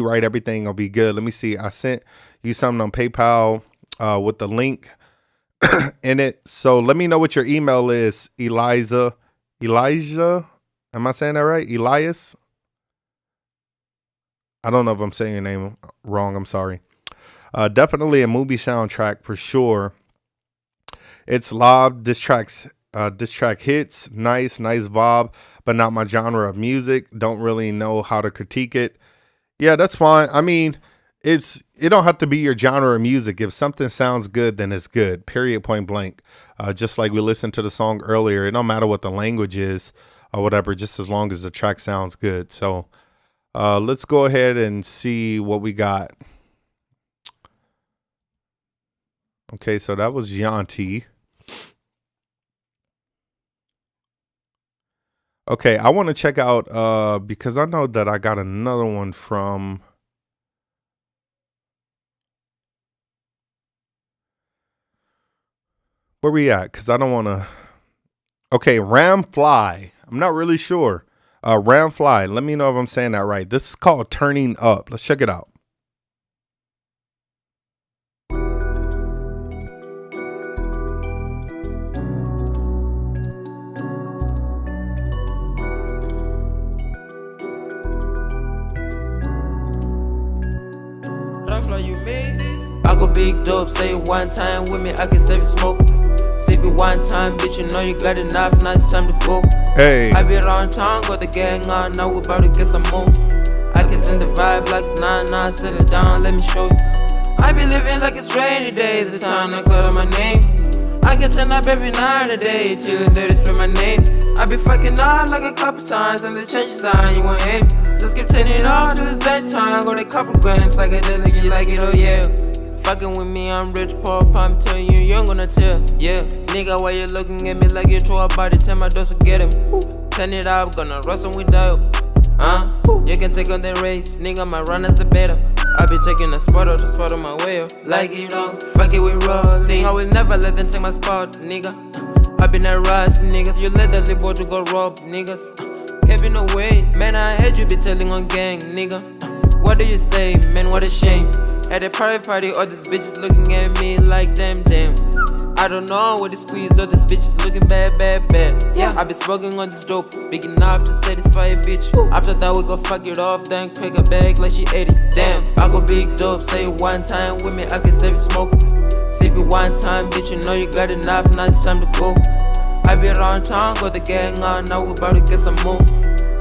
right, everything will be good. Let me see. I sent you something on PayPal with the link in it. So let me know what your email is, Elijah. Am I saying that right? Elias? I don't know if I'm saying your name wrong. I'm sorry. Definitely a movie soundtrack for sure. It's live. This track hits. Nice vibe, but not my genre of music. Don't really know how to critique it. Yeah, that's fine. I mean, it don't have to be your genre of music. If something sounds good, then it's good. Period, point blank. Just like we listened to the song earlier. It don't matter what the language is or whatever, just as long as the track sounds good. So let's go ahead and see what we got. Okay, so that was Yanti. Okay, I want to check out, because I know that I got another one from... Where we at? Because I don't want to... Okay, Ramfly. I'm not really sure. Ramfly. Let me know if I'm saying that right. This is called Turning Up. Let's check it out. Ramfly, you made this? I go big dope, say it one time with me, I can save you smoke. Sip it one time, bitch, you know you got enough, now it's time to go. Hey. I be around town, got the gang on, now we about to get some more. I can turn the vibe like it's 9-9, settle down, let me show you. I be living like it's rainy days, the time I call out my name. I can turn up every night and day, till they spell my name. I be fucking up like a couple times, and the change sign, you want aim. Just keep turning it on till it's that time, got a couple grands, like I did, you like it, oh yeah. Fucking with me, I'm rich, poor, I'm telling you, you ain't gonna tell. Yeah, nigga, why you looking at me like you throw a body? Tell my dose to get him. Turn it up, gonna rustle with that. You can take on the race, nigga, my run is the better. I be taking a spot out the spot on my way up. Like, fuck it, we rolling. I will never let them take my spot, nigga. I been a rise, niggas. You let that little boy to go rob, niggas. Kevin, no way, man, I heard you be telling on gang, nigga. What do you say, man, what a shame. At a private party, all these bitches looking at me like damn. I don't know what to squeeze, all these bitches looking bad. Yeah, I been smoking on this dope, big enough to satisfy a bitch. After that, we go fuck it off, then crack a bag like she ate it. Damn, I go big dope, say it one time with me, I can save you smoke. Sip it one time, bitch, you know you got enough, now it's time to go. I be around town, got the gang on, now we about to get some more.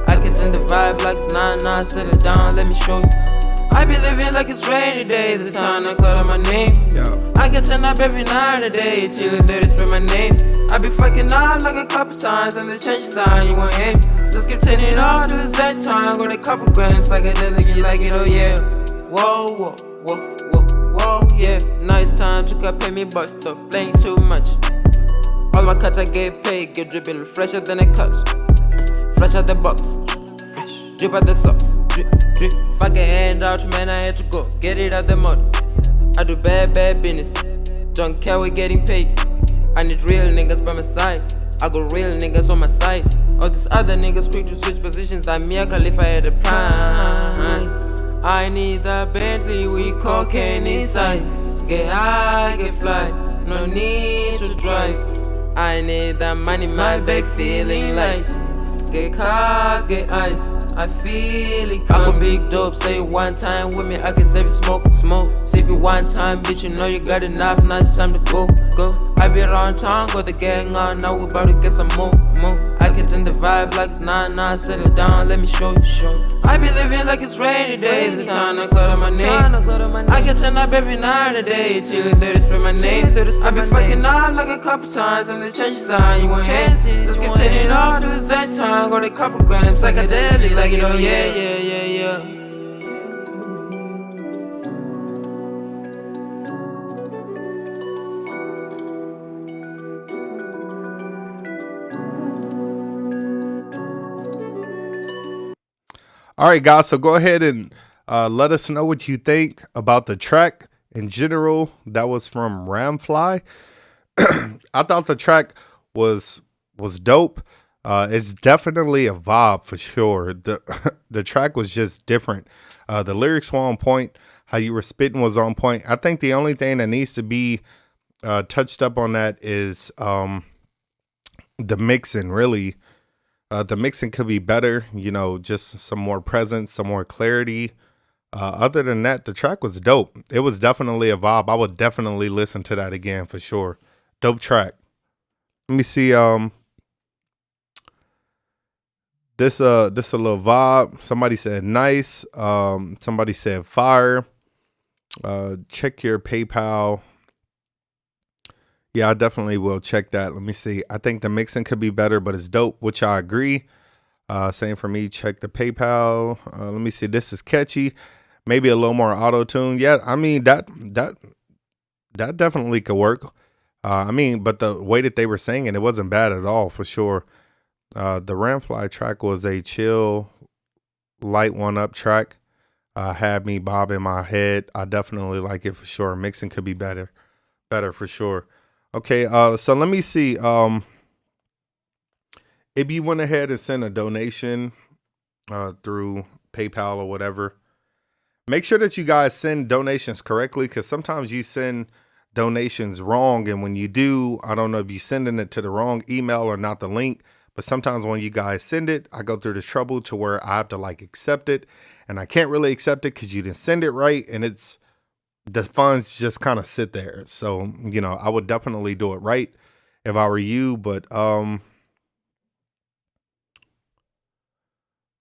I can turn the vibe like it's 9-9, settle down, let me show you. I be living like it's rainy days, this time I call out my name. I can turn up every night and day, till they spell my name. I be fucking up like a couple times, and the change sign, you want aim. Just keep turning it off till it's that time, got a couple grants, like I did, you like it, oh yeah. Whoa, whoa, whoa, whoa, whoa, yeah. Nice time, took up pay me, but stop playing too much. All my cuts I get paid, get dripping fresher than a cut. Fresh out the box, fresh, drip out the socks, drip, drip. If I get hand out, man, I had to go, get it out the mud. I do bad business, don't care we getting paid. I need real niggas by my side, I got real niggas on my side. All these other niggas quick to switch positions, I'm Mia Khalifa at the prime. I need the Bentley with cocaine inside. Get high, get fly, no need to drive. I need that money, my bag feeling light. Get cars, get ice, I feel it. I got big dope, say it one time with me, I can save it, smoke, smoke. Save it one time, bitch, you know you got enough, now it's time to go, go. I be around town, got the gang on, now we about to get some more, more. I can turn the vibe like it's 9-9, settle down, let me show you, I be living like it's rainy days, this time I call out my name. I can turn up every night and day, till they spell my name. I be fucking up like a couple times, and the change sign, you want chances. Just keep turning it off till it's that time, got a couple grants, psychedelic, like it, oh yeah, yeah, yeah, yeah. All right, guys, so go ahead and let us know what you think about the track in general. That was from Ramfly. I thought the track was dope. It's definitely a vibe for sure. The track was just different. The lyrics were on point. How you were spitting was on point. I think the only thing that needs to be touched up on that is the mixing, really. The mixing could be better, you know, just some more presence, some more clarity. Other than that, the track was dope. It was definitely a vibe. I would definitely listen to that again for sure. Dope track. Let me see. This a little vibe. Somebody said nice. Somebody said fire. Check your PayPal. Yeah, I definitely will check that. Let me see. I think the mixing could be better, but it's dope, which I agree. Same for me. Check the PayPal. Let me see. This is catchy. Maybe a little more auto-tune. Yeah, I mean, that definitely could work. I mean, but the way that they were singing, it wasn't bad at all, for sure. The Ramfly track was a chill, light one-up track. Had me bobbing my head. I definitely like it for sure. Mixing could be better for sure. Okay, so let me see. If you went ahead and sent a donation through PayPal or whatever, make sure that you guys send donations correctly, because sometimes you send donations wrong, and when you do, I don't know if you're sending it to the wrong email or not the link, but sometimes when you guys send it, I go through this trouble to where I have to like accept it, and I can't really accept it because you didn't send it right, and it's the funds just kind of sit there. So, you know, I would definitely do it right if I were you. But let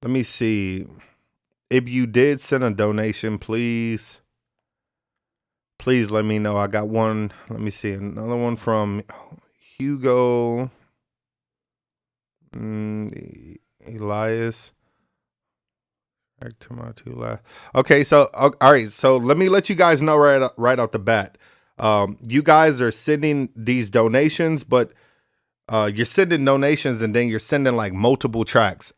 me see. If you did send a donation, please let me know. I got one. Let me see. Another one from Hugo Elias. Back to my two last. Okay, so all right, so let me let you guys know right off the bat. You guys are sending these donations, but you're sending donations and then you're sending like multiple tracks.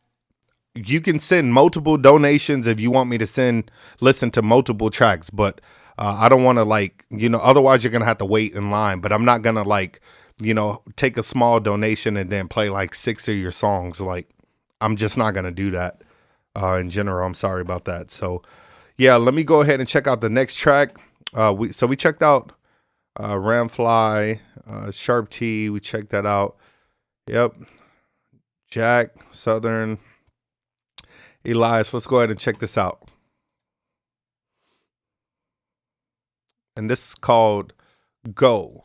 You can send multiple donations if you want me to listen to multiple tracks, but I don't want to, like, you know, otherwise you're gonna have to wait in line. But I'm not gonna, like, you know, take a small donation and then play like 6 of your songs. Like, I'm just not gonna do that. In general, I'm sorry about that. So, yeah, let me go ahead and check out the next track. We checked out Ramfly, Sharp T. We checked that out. Yep. Jack, Southern, Elias. Let's go ahead and check this out. And this is called Go.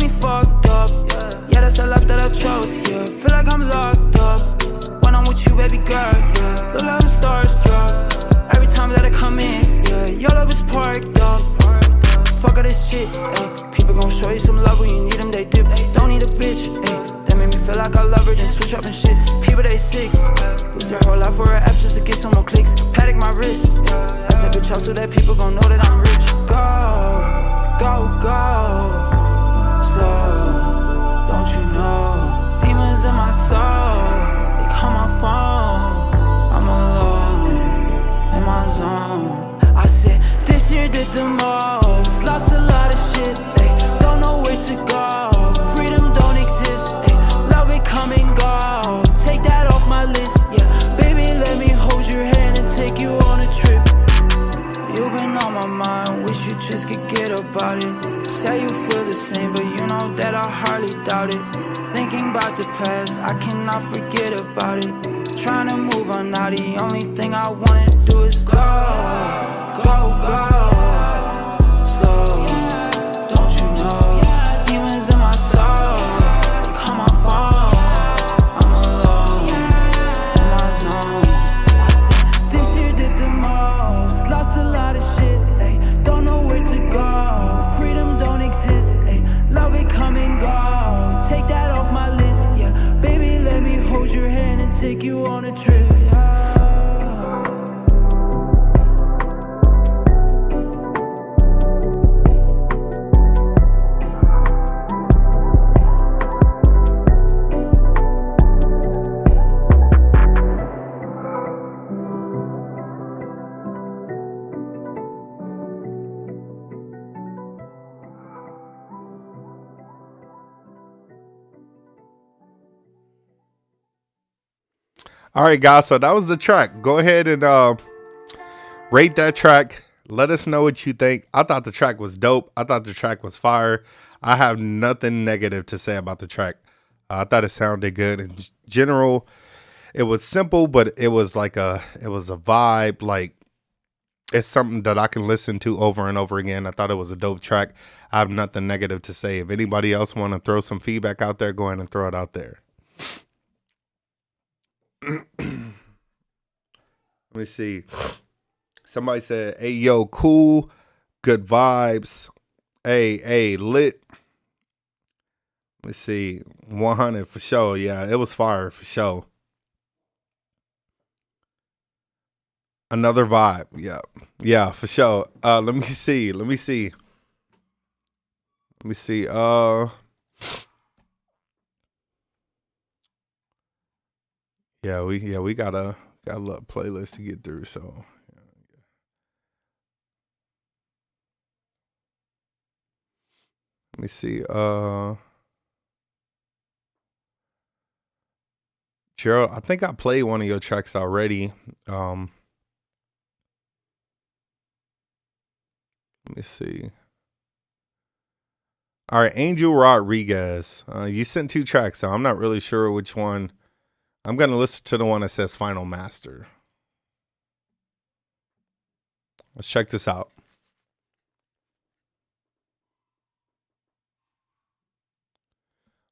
me fucked up. Yeah, that's the life that I chose. Yeah, feel like I'm locked up when I'm with you, baby girl. Yeah, look like I'm starstruck every time that I come in. Yeah, your love is parked up. Fuck all this shit. Ay. People gon' show you some love when you need them. They dip. Don't need a bitch. Ay. That made me feel like I love her, then switch up and shit. People they sick. Lose their whole life for an app just to get some more clicks. Paddock my wrist. Ask that bitch out so that people gon' know that I'm rich. Go, go, go. Slow, don't you know? Demons in my soul, they call my phone. I'm alone, in my zone. I said, this year did the most. Lost a lot of shit, ay. Don't know where to go. Freedom don't exist, ay. Love it come and go. Take that off my list, yeah. Baby, let me hold your hand and take you on a trip. You've been on my mind, wish you just could get about it. Say you feel the same, but you know that I hardly doubt it. Thinking about the past, I cannot forget about it. Trying to move on now, the only thing I wanna do is go, go, go. Slow, don't you know? Demons in my soul, they call my phone. I'm alone, in my zone. This year did the most, lost a lot of shit, ay. Don't know where to go. Freedom don't exist, ay. Love it come and go. Take that off my list, yeah. Baby, let me hold your hand and take you on a trip. All right, guys, so that was the track. Go ahead and rate that track. Let us know what you think. I thought the track was dope. I thought the track was fire. I have nothing negative to say about the track. I thought it sounded good. In general, it was simple, but it was like a vibe. Like, it's something that I can listen to over and over again. I thought it was a dope track. I have nothing negative to say. If anybody else want to throw some feedback out there, go ahead and throw it out there. Let me see. Somebody said, hey, yo, cool. Good vibes. Hey, lit. Let's see. 100 for sure. Yeah, it was fire for sure. Another vibe. Yeah, for sure. Let me see. Yeah, we got a little playlist to get through, so let me see. Gerald, I think I played one of your tracks already. Let me see. All right, Angel Rodriguez. You sent 2 tracks, so I'm not really sure which one. I'm going to listen to the one that says Final Master. Let's check this out.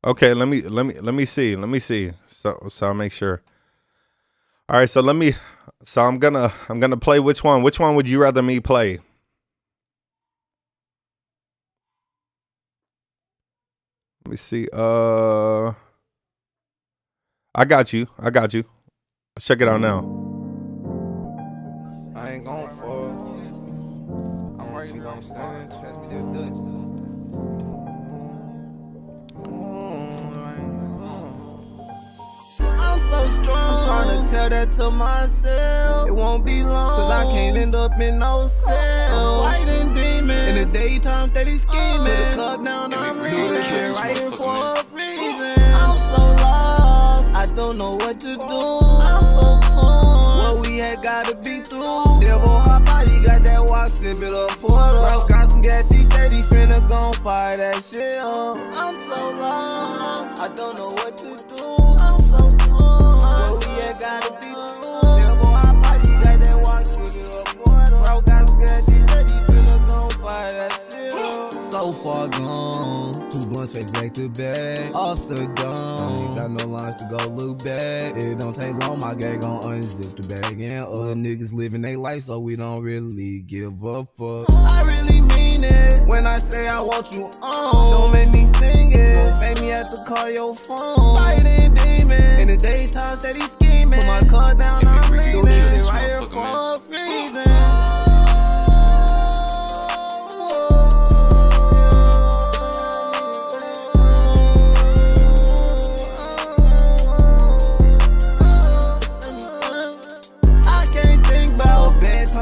Okay, let me see. So I'll make sure. All right, so I'm going to play which one. Which one would you rather me play? Let me see. I got you. Let's check it out now. I ain't gon' fall. I'm right here gon' stand. Trust me, they're Dutch. I'm so strong. I'm trying to tell that to myself. It won't be long, cause I can't end up in no cell. I'm fighting demons. In the daytime, steady scheming. Put a cup down, I'm reading. Right here for a reason. I'm so lost. I don't know what to do. I'm so torn. What we had gotta be through. Devil hot body got that walk, sip it up, pour it up. Got some gas, he said he finna gon' fire that shit up. I'm so lost. I don't know what to do. I'm so torn. What we had gotta be through. Devil hot body got that walk, sip it up, pour it up. Got some gas, he said he finna gon' fire that shit up. So far gone. 2 blunts, fake the dome. Ain't got no lines to go look back. It don't take long, my gang gon' unzip the bag. And other niggas living their life, so we don't really give a fuck. I really mean it when I say I want you on. Don't make me sing it. Make me have to call your phone. Fighting demons in the daytime, steady scheming. Put my car down, I'm leaving. Shit right here for a reason.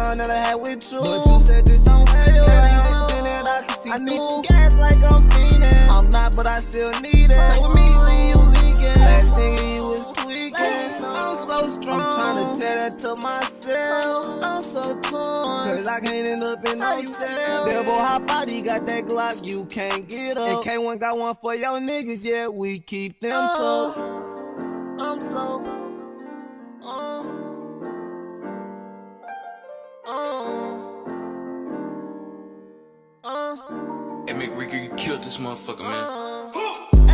That I had with you, but you said this don't feel right. I need some gas like I'm fiending. I'm not, but I still need it. Play with me, leave you leaking. Last thing you was tweaking. I'm so strong. I'm trying to tell that to myself. I'm so torn, cause I can't end up in no cell. Devil hot body got that Glock, you can't get up. And K1 got one for your niggas, yeah, we keep them tough. I'm so Hey, McRicky, you killed this motherfucker, man.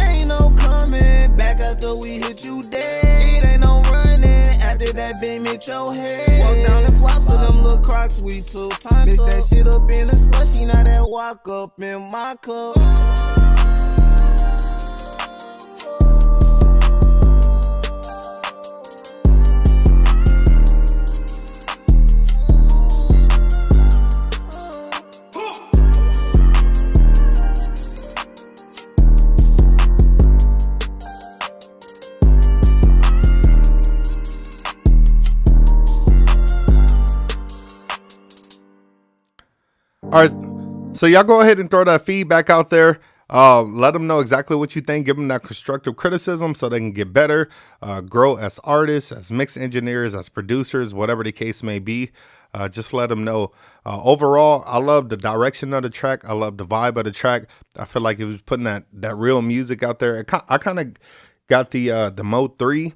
Ain't no coming back after we hit you dead. It ain't no running after that beam hit your head. Walk down the flops of them little Crocs, we too time. Mix that shit up in the slushy, now that walk up in my cup. All right, so y'all go ahead and throw that feedback out there. Let them know exactly what you think. Give them that constructive criticism so they can get better, grow as artists, as mix engineers, as producers, whatever the case may be. Just let them know. Overall, I love the direction of the track. I love the vibe of the track. I feel like it was putting that real music out there. I kind of got the Mode 3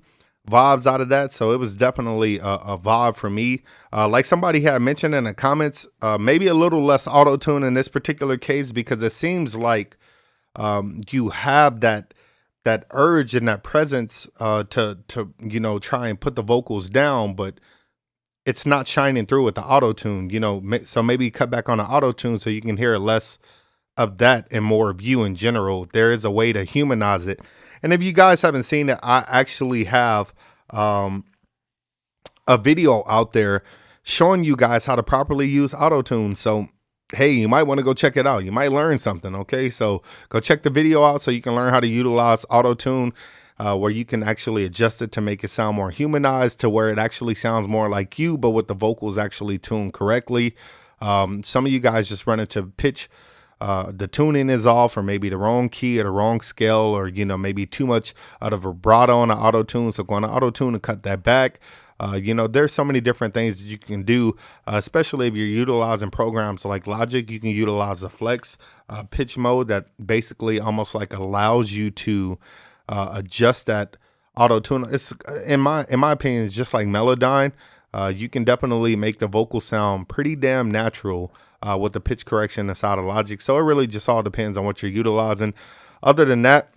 vibes out of that, so it was definitely a vibe for me. Like somebody had mentioned in the comments, maybe a little less auto-tune in this particular case, because it seems like you have that urge and that presence to you know, try and put the vocals down, but it's not shining through with the auto-tune, you know. So maybe cut back on the auto-tune so you can hear less of that and more of you in general. There is a way to humanize it. And if you guys haven't seen it, I actually have a video out there showing you guys how to properly use auto-tune. So, hey, you might want to go check it out. You might learn something, okay? So go check the video out so you can learn how to utilize auto-tune, where you can actually adjust it to make it sound more humanized, to where it actually sounds more like you, but with the vocals actually tuned correctly. Some of you guys just run into pitch. The tuning is off, or maybe the wrong key or the wrong scale, or, you know, maybe too much out of vibrato on the auto tune. So go on the auto tune and cut that back. You know, there's so many different things that you can do, especially if you're utilizing programs like Logic. You can utilize the flex pitch mode that basically almost like allows you to adjust that auto tune. It's in my opinion, it's just like Melodyne. You can definitely make the vocal sound pretty damn natural with the pitch correction inside of Logic. So it really just all depends on what you're utilizing. Other than that,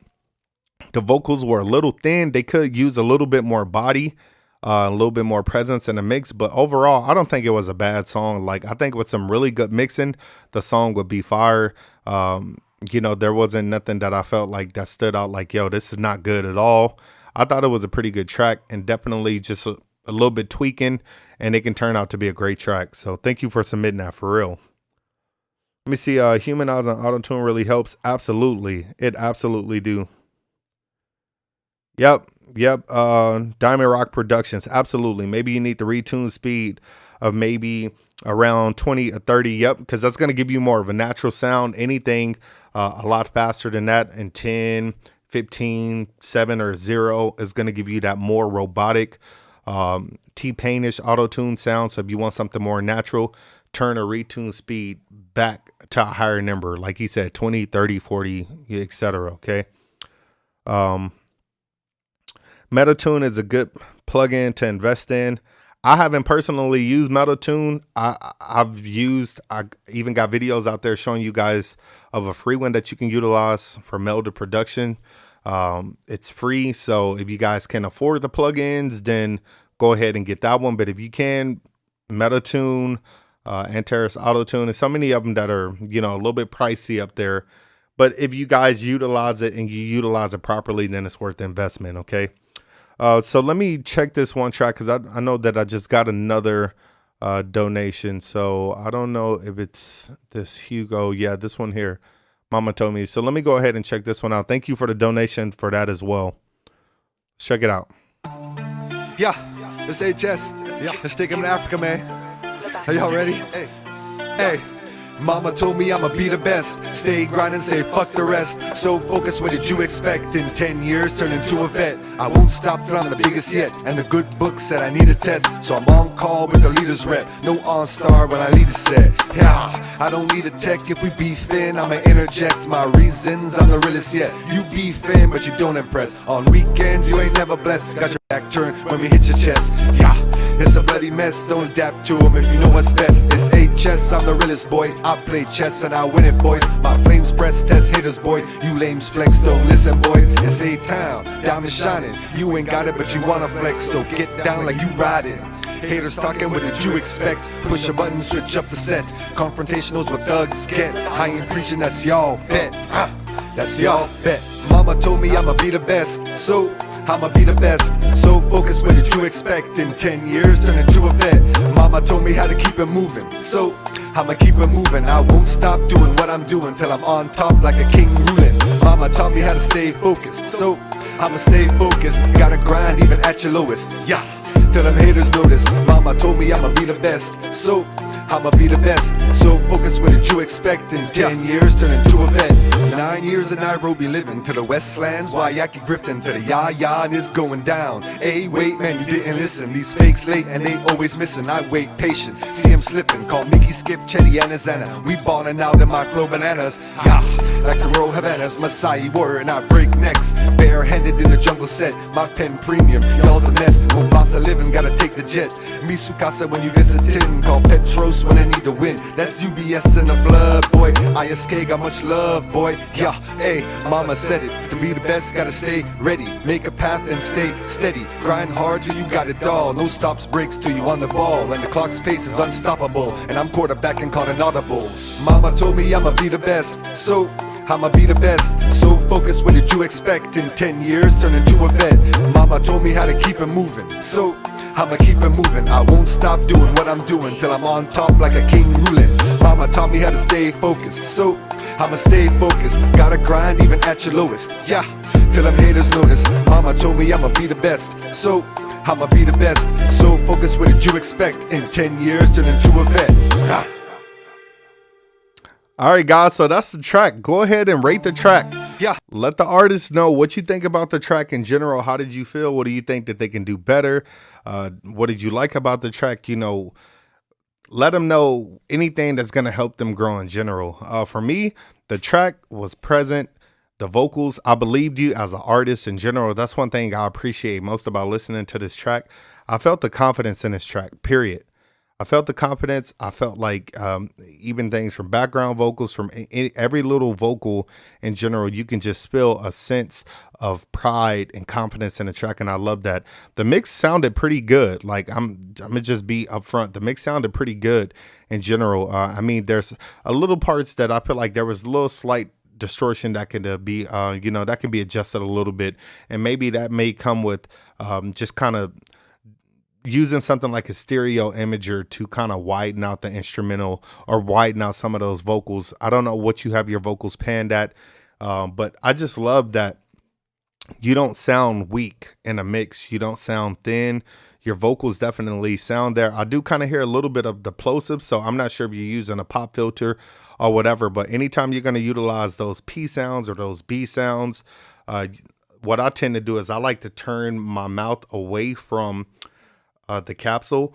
the vocals were a little thin. They could use a little bit more body, a little bit more presence in the mix. But overall, I don't think it was a bad song. Like, I think with some really good mixing, the song would be fire. You know, there wasn't nothing that I felt like that stood out like, yo, this is not good at all. I thought it was a pretty good track, and definitely just a little bit tweaking, and it can turn out to be a great track. So thank you for submitting that, for real. Let me see. Humanizing auto-tune really helps. Absolutely. It absolutely do. Yep. Diamond Rock Productions. Absolutely. Maybe you need the retune speed of maybe around 20 or 30. Yep. Because that's going to give you more of a natural sound. Anything a lot faster than that in 10, 15, 7, or 0 is going to give you that more robotic T-Pain-ish auto-tune sound. So if you want something more natural, turn a retune speed back to a higher number, like he said, 20, 30, 40, etc. Okay. Metatune is a good plugin to invest in. I haven't personally used Metatune. I even got videos out there showing you guys of a free one that you can utilize for melded production. It's free, so if you guys can afford the plugins, then go ahead and get that one. But if you can, Metatune, Antares Autotune, and so many of them that are, you know, a little bit pricey up there. But if you guys utilize it and you utilize it properly, then it's worth the investment, okay? So let me check this one track, because I know that I just got another donation. So I don't know if it's this Hugo. Yeah, this one here. Mama told me. So let me go ahead and check this one out. Thank you for the donation for that as well. Let's check it out. Yeah, it's HS. Yeah, let's take him to Africa, man. Are y'all ready? Hey. Hey. Mama told me I'ma be the best. Stay grinding, say fuck the rest. So focused, what did you expect? In 10 years, turn into a vet. I won't stop till I'm the biggest yet. And the good book said I need a test. So I'm on call with the leader's rep. No on-star when I lead a set. Yeah, I don't need a tech if we beefin'. I'ma interject my reasons. I'm the realest yet. You beefin', but you don't impress. On weekends, you ain't never blessed. Got your back turned when we hit your chest. Yeah, it's a bloody mess. Don't adapt to them if you know what's best. It's HS, I'm the realest boy. I play chess and I win it, boys. My flames press test haters, boy. You lames flex, don't listen, boys. It's A-Town, diamond shining. You ain't got it, but you wanna flex, so get down like you ride it. Haters talking, what did you expect? Push a button, switch up the set. Confrontation knows what thugs get. I ain't preaching, that's y'all bet. That's y'all bet. Mama told me I'ma be the best, so I'ma be the best. So focused, what did you expect? In 10 years, turn into a vet. Mama told me how to keep it moving, so I'ma keep it moving. I won't stop doing what I'm doing till I'm on top like a king ruling. Mama taught me how to stay focused, so I'ma stay focused. Gotta grind even at your lowest. Yeah, till them haters notice. Mama told me I'ma be the best, so I'ma be the best. So focus, what did you expect? In 10 years, turn into a vet. 9 years in Nairobi living, to the Westlands, Waiyaki grifting, to the ya-ya, and it's going down. Hey, wait, man, you didn't listen. These fakes late and they always missing. I wait patient, see him slipping. Call Mickey, Skip, Chetty, and Azana. We ballin' out in my flow bananas. Yeah, like some roll Havanas, Masai word, and I break necks. Barehanded in the jungle set, my pen premium, y'all's a mess. Mombasa living, gotta take the jet. Me Sukasa when you visitin', call Petros when I need to win. That's UBS in the blood, boy. ISK got much love, boy. Yeah, hey, mama said it. To be the best, gotta stay ready. Make a path and stay steady. Grind hard till you got it all. No stops, breaks till you on the ball. And the clock's pace is unstoppable. And I'm quarterback and calling audibles. Mama told me I'ma be the best, so I'ma be the best. So focused, what did you expect? In 10 years, turn into a vet. Mama told me how to keep it moving, so I'ma keep it moving. I won't stop doing what I'm doing till I'm on top like a king ruling. Mama taught me how to stay focused, so I'ma stay focused. Gotta grind even at your lowest. Yeah, till them haters notice. Mama told me I'ma be the best, so I'ma be the best. So focused, what did you expect? In 10 years, turn into a vet. All right, guys, so that's the track. Go ahead and rate the track. Yeah. Let the artists know what you think about the track in general. How did you feel? What do you think that they can do better? What did you like about the track? You know, let them know anything that's going to help them grow in general. For me, the track was present. The vocals, I believed you as an artist in general. That's one thing I appreciate most about listening to this track. I felt the confidence in this track, period. I felt the confidence. I felt like even things from background vocals, from every little vocal in general, you can just feel a sense of pride and confidence in the track, and I love that. The mix sounded pretty good. Like I'm gonna just be upfront. The mix sounded pretty good in general. I mean, there's a little parts that I feel like there was a little slight distortion that could be, that can be adjusted a little bit, and maybe that may come with just kind of using something like a stereo imager to kind of widen out the instrumental or widen out some of those vocals. I don't know what you have your vocals panned at, but I just love that you don't sound weak in a mix. You don't sound thin. Your vocals definitely sound there. I do kind of hear a little bit of the plosive, so I'm not sure if you're using a pop filter or whatever, but anytime you're going to utilize those P sounds or those B sounds, what I tend to do is I like to turn my mouth away from the capsule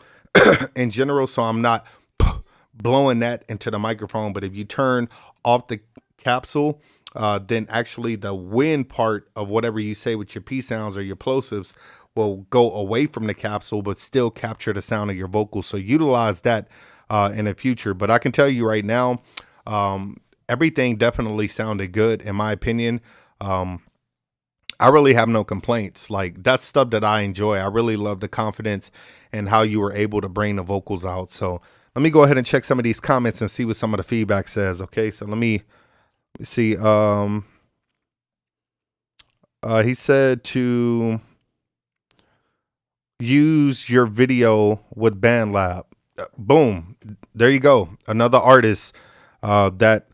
in general, so I'm not blowing that into the microphone. But if you turn off the capsule, then actually the wind part of whatever you say with your P sounds or your plosives will go away from the capsule, but still capture the sound of your vocals. So utilize that in the future. But I can tell you right now, everything definitely sounded good in my opinion. I really have no complaints. Like, that's stuff that I enjoy. I really love the confidence and how you were able to bring the vocals out. So let me go ahead and check some of these comments and see what some of the feedback says. Okay, so let me see. He said to use your video with BandLab. Boom. There you go. Another artist that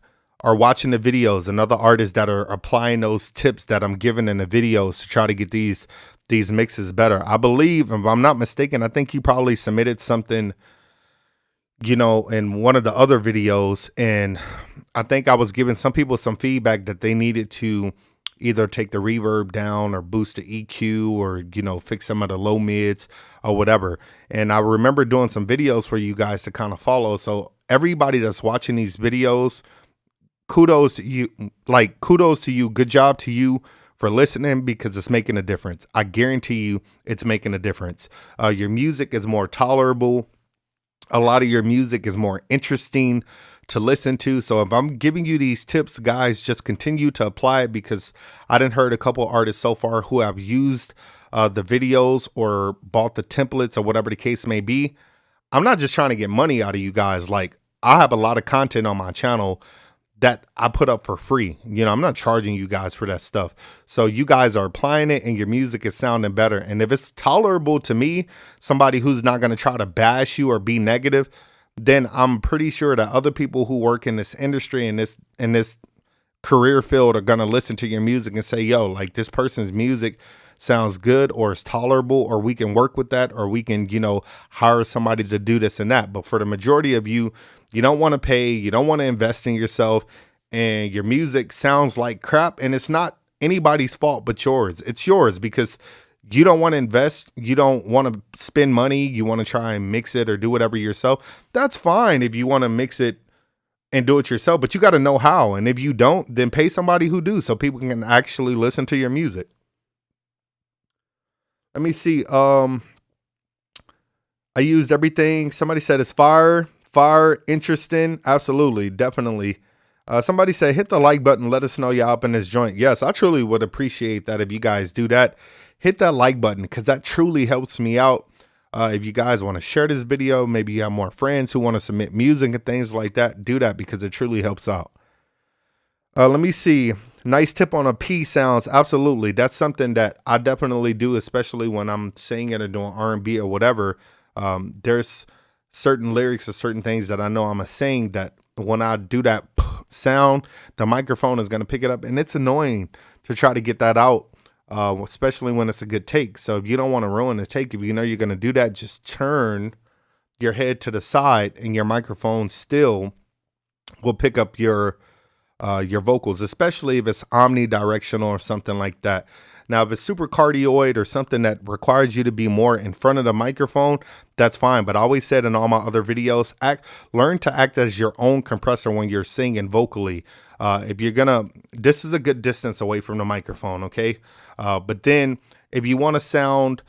are watching the videos, another artist that are applying those tips that I'm giving in the videos to try to get these mixes better. I believe, if I'm not mistaken, I think he probably submitted something, you know, in one of the other videos, and I think I was giving some people some feedback that they needed to either take the reverb down or boost the EQ or, you know, fix some of the low mids or whatever. And I remember doing some videos for you guys to kind of follow. So everybody that's watching these videos, kudos to you. Like, kudos to you. Good job to you for listening, because it's making a difference. I guarantee you it's making a difference. Your music is more tolerable. A lot of your music is more interesting to listen to. So if I'm giving you these tips, guys, just continue to apply it, because I done heard a couple artists so far who have used the videos or bought the templates or whatever the case may be. I'm not just trying to get money out of you guys. Like, I have a lot of content on my channel that I put up for free. You know, I'm not charging you guys for that stuff. So you guys are applying it and your music is sounding better. And if it's tolerable to me, somebody who's not going to try to bash you or be negative, then I'm pretty sure that other people who work in this industry and this career field are going to listen to your music and say, yo, like, this person's music sounds good, or is tolerable, or we can work with that, or we can, you know, hire somebody to do this and that. But for the majority of you, you don't want to pay, you don't want to invest in yourself, and your music sounds like crap, and it's not anybody's fault but yours. It's yours because you don't want to invest, you don't want to spend money, you want to try and mix it or do whatever yourself. That's fine if you want to mix it and do it yourself, but you got to know how. And if you don't, then pay somebody who do, so people can actually listen to your music. Let me see. I used everything. Somebody said it's fire, interesting. Absolutely, definitely. Somebody said hit the like button. Let us know y'all up in this joint. Yes, I truly would appreciate that if you guys do that. Hit that like button, because that truly helps me out. If you guys want to share this video, maybe you have more friends who want to submit music and things like that, do that, because it truly helps out. Let me see. Nice tip on a P sounds. Absolutely. That's something that I definitely do, especially when I'm singing or doing R&B or whatever. There's certain lyrics or certain things that I know I'm saying that when I do that sound, the microphone is going to pick it up, and it's annoying to try to get that out, especially when it's a good take. So if you don't want to ruin the take, if you know you're going to do that, just turn your head to the side and your microphone still will pick up your vocals, especially if it's omnidirectional or something like that. Now, if it's super cardioid or something that requires you to be more in front of the microphone, that's fine. But I always said in all my other videos, learn to act as your own compressor when you're singing vocally. If you're gonna, this is a good distance away from the microphone, okay? But then if you want to sound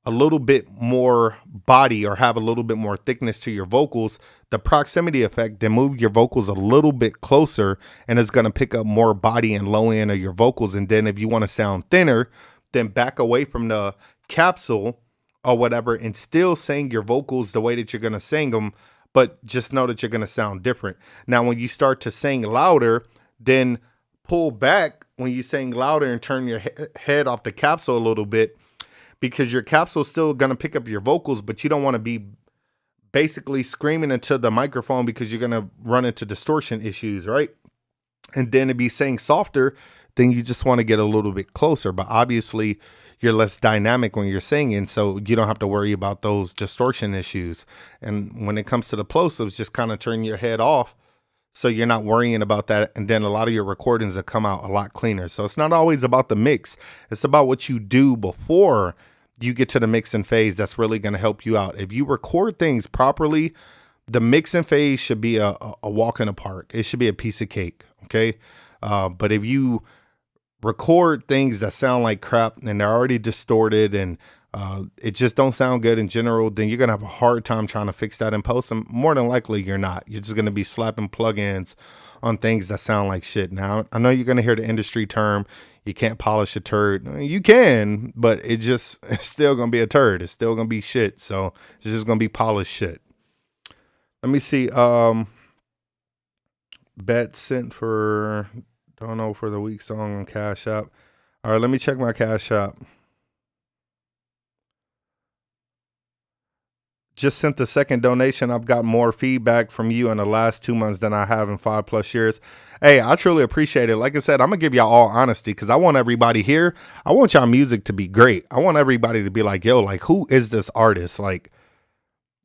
a little bit more body or have a little bit more thickness to your vocals, the proximity effect, then move your vocals a little bit closer, and it's going to pick up more body and low end of your vocals. And then if you want to sound thinner, then back away from the capsule or whatever and still sing your vocals the way that you're going to sing them, but just know that you're going to sound different. Now, when you start to sing louder, then pull back when you sing louder and turn your head off the capsule a little bit, because your capsule is still going to pick up your vocals, but you don't want to be basically screaming into the microphone because you're going to run into distortion issues, right? And then to be saying softer, then you just want to get a little bit closer. But obviously, you're less dynamic when you're singing, so you don't have to worry about those distortion issues. And when it comes to the plosives, just kind of turn your head off so you're not worrying about that. And then a lot of your recordings will come out a lot cleaner. So it's not always about the mix. It's about what you do before you get to the mixing phase that's really going to help you out. If you record things properly, the mixing phase should be a walk in the park. It should be a piece of cake, okay? But if you record things that sound like crap and they're already distorted and it just don't sound good in general, then you're going to have a hard time trying to fix that in post. And more than likely you're not. You're just going to be slapping plugins on things that sound like shit. Now, I know you're going to hear the industry term, you can't polish a turd. You can, but it's still going to be a turd. It's still going to be shit. So it's just going to be polished shit. Let me see. Bet sent for, don't know, for the week song on Cash App. All right, let me check my Cash App. Just sent the second donation. I've got more feedback from you in the last 2 months than I have in 5+ years. Hey, I truly appreciate it. Like I said, I'm going to give y'all all honesty because I want everybody here. I want y'all music to be great. I want everybody to be like, yo, like, who is this artist? Like,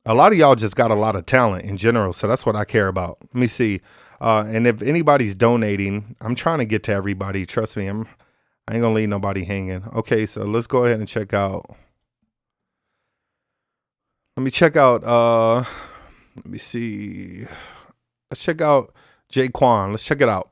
a lot of y'all just got a lot of talent in general. So that's what I care about. Let me see. And if anybody's donating, I'm trying to get to everybody. Trust me, I ain't going to leave nobody hanging. Okay, so let's go ahead and check out. Let me check out, let me see. Let's check out Jaquan. Let's check it out.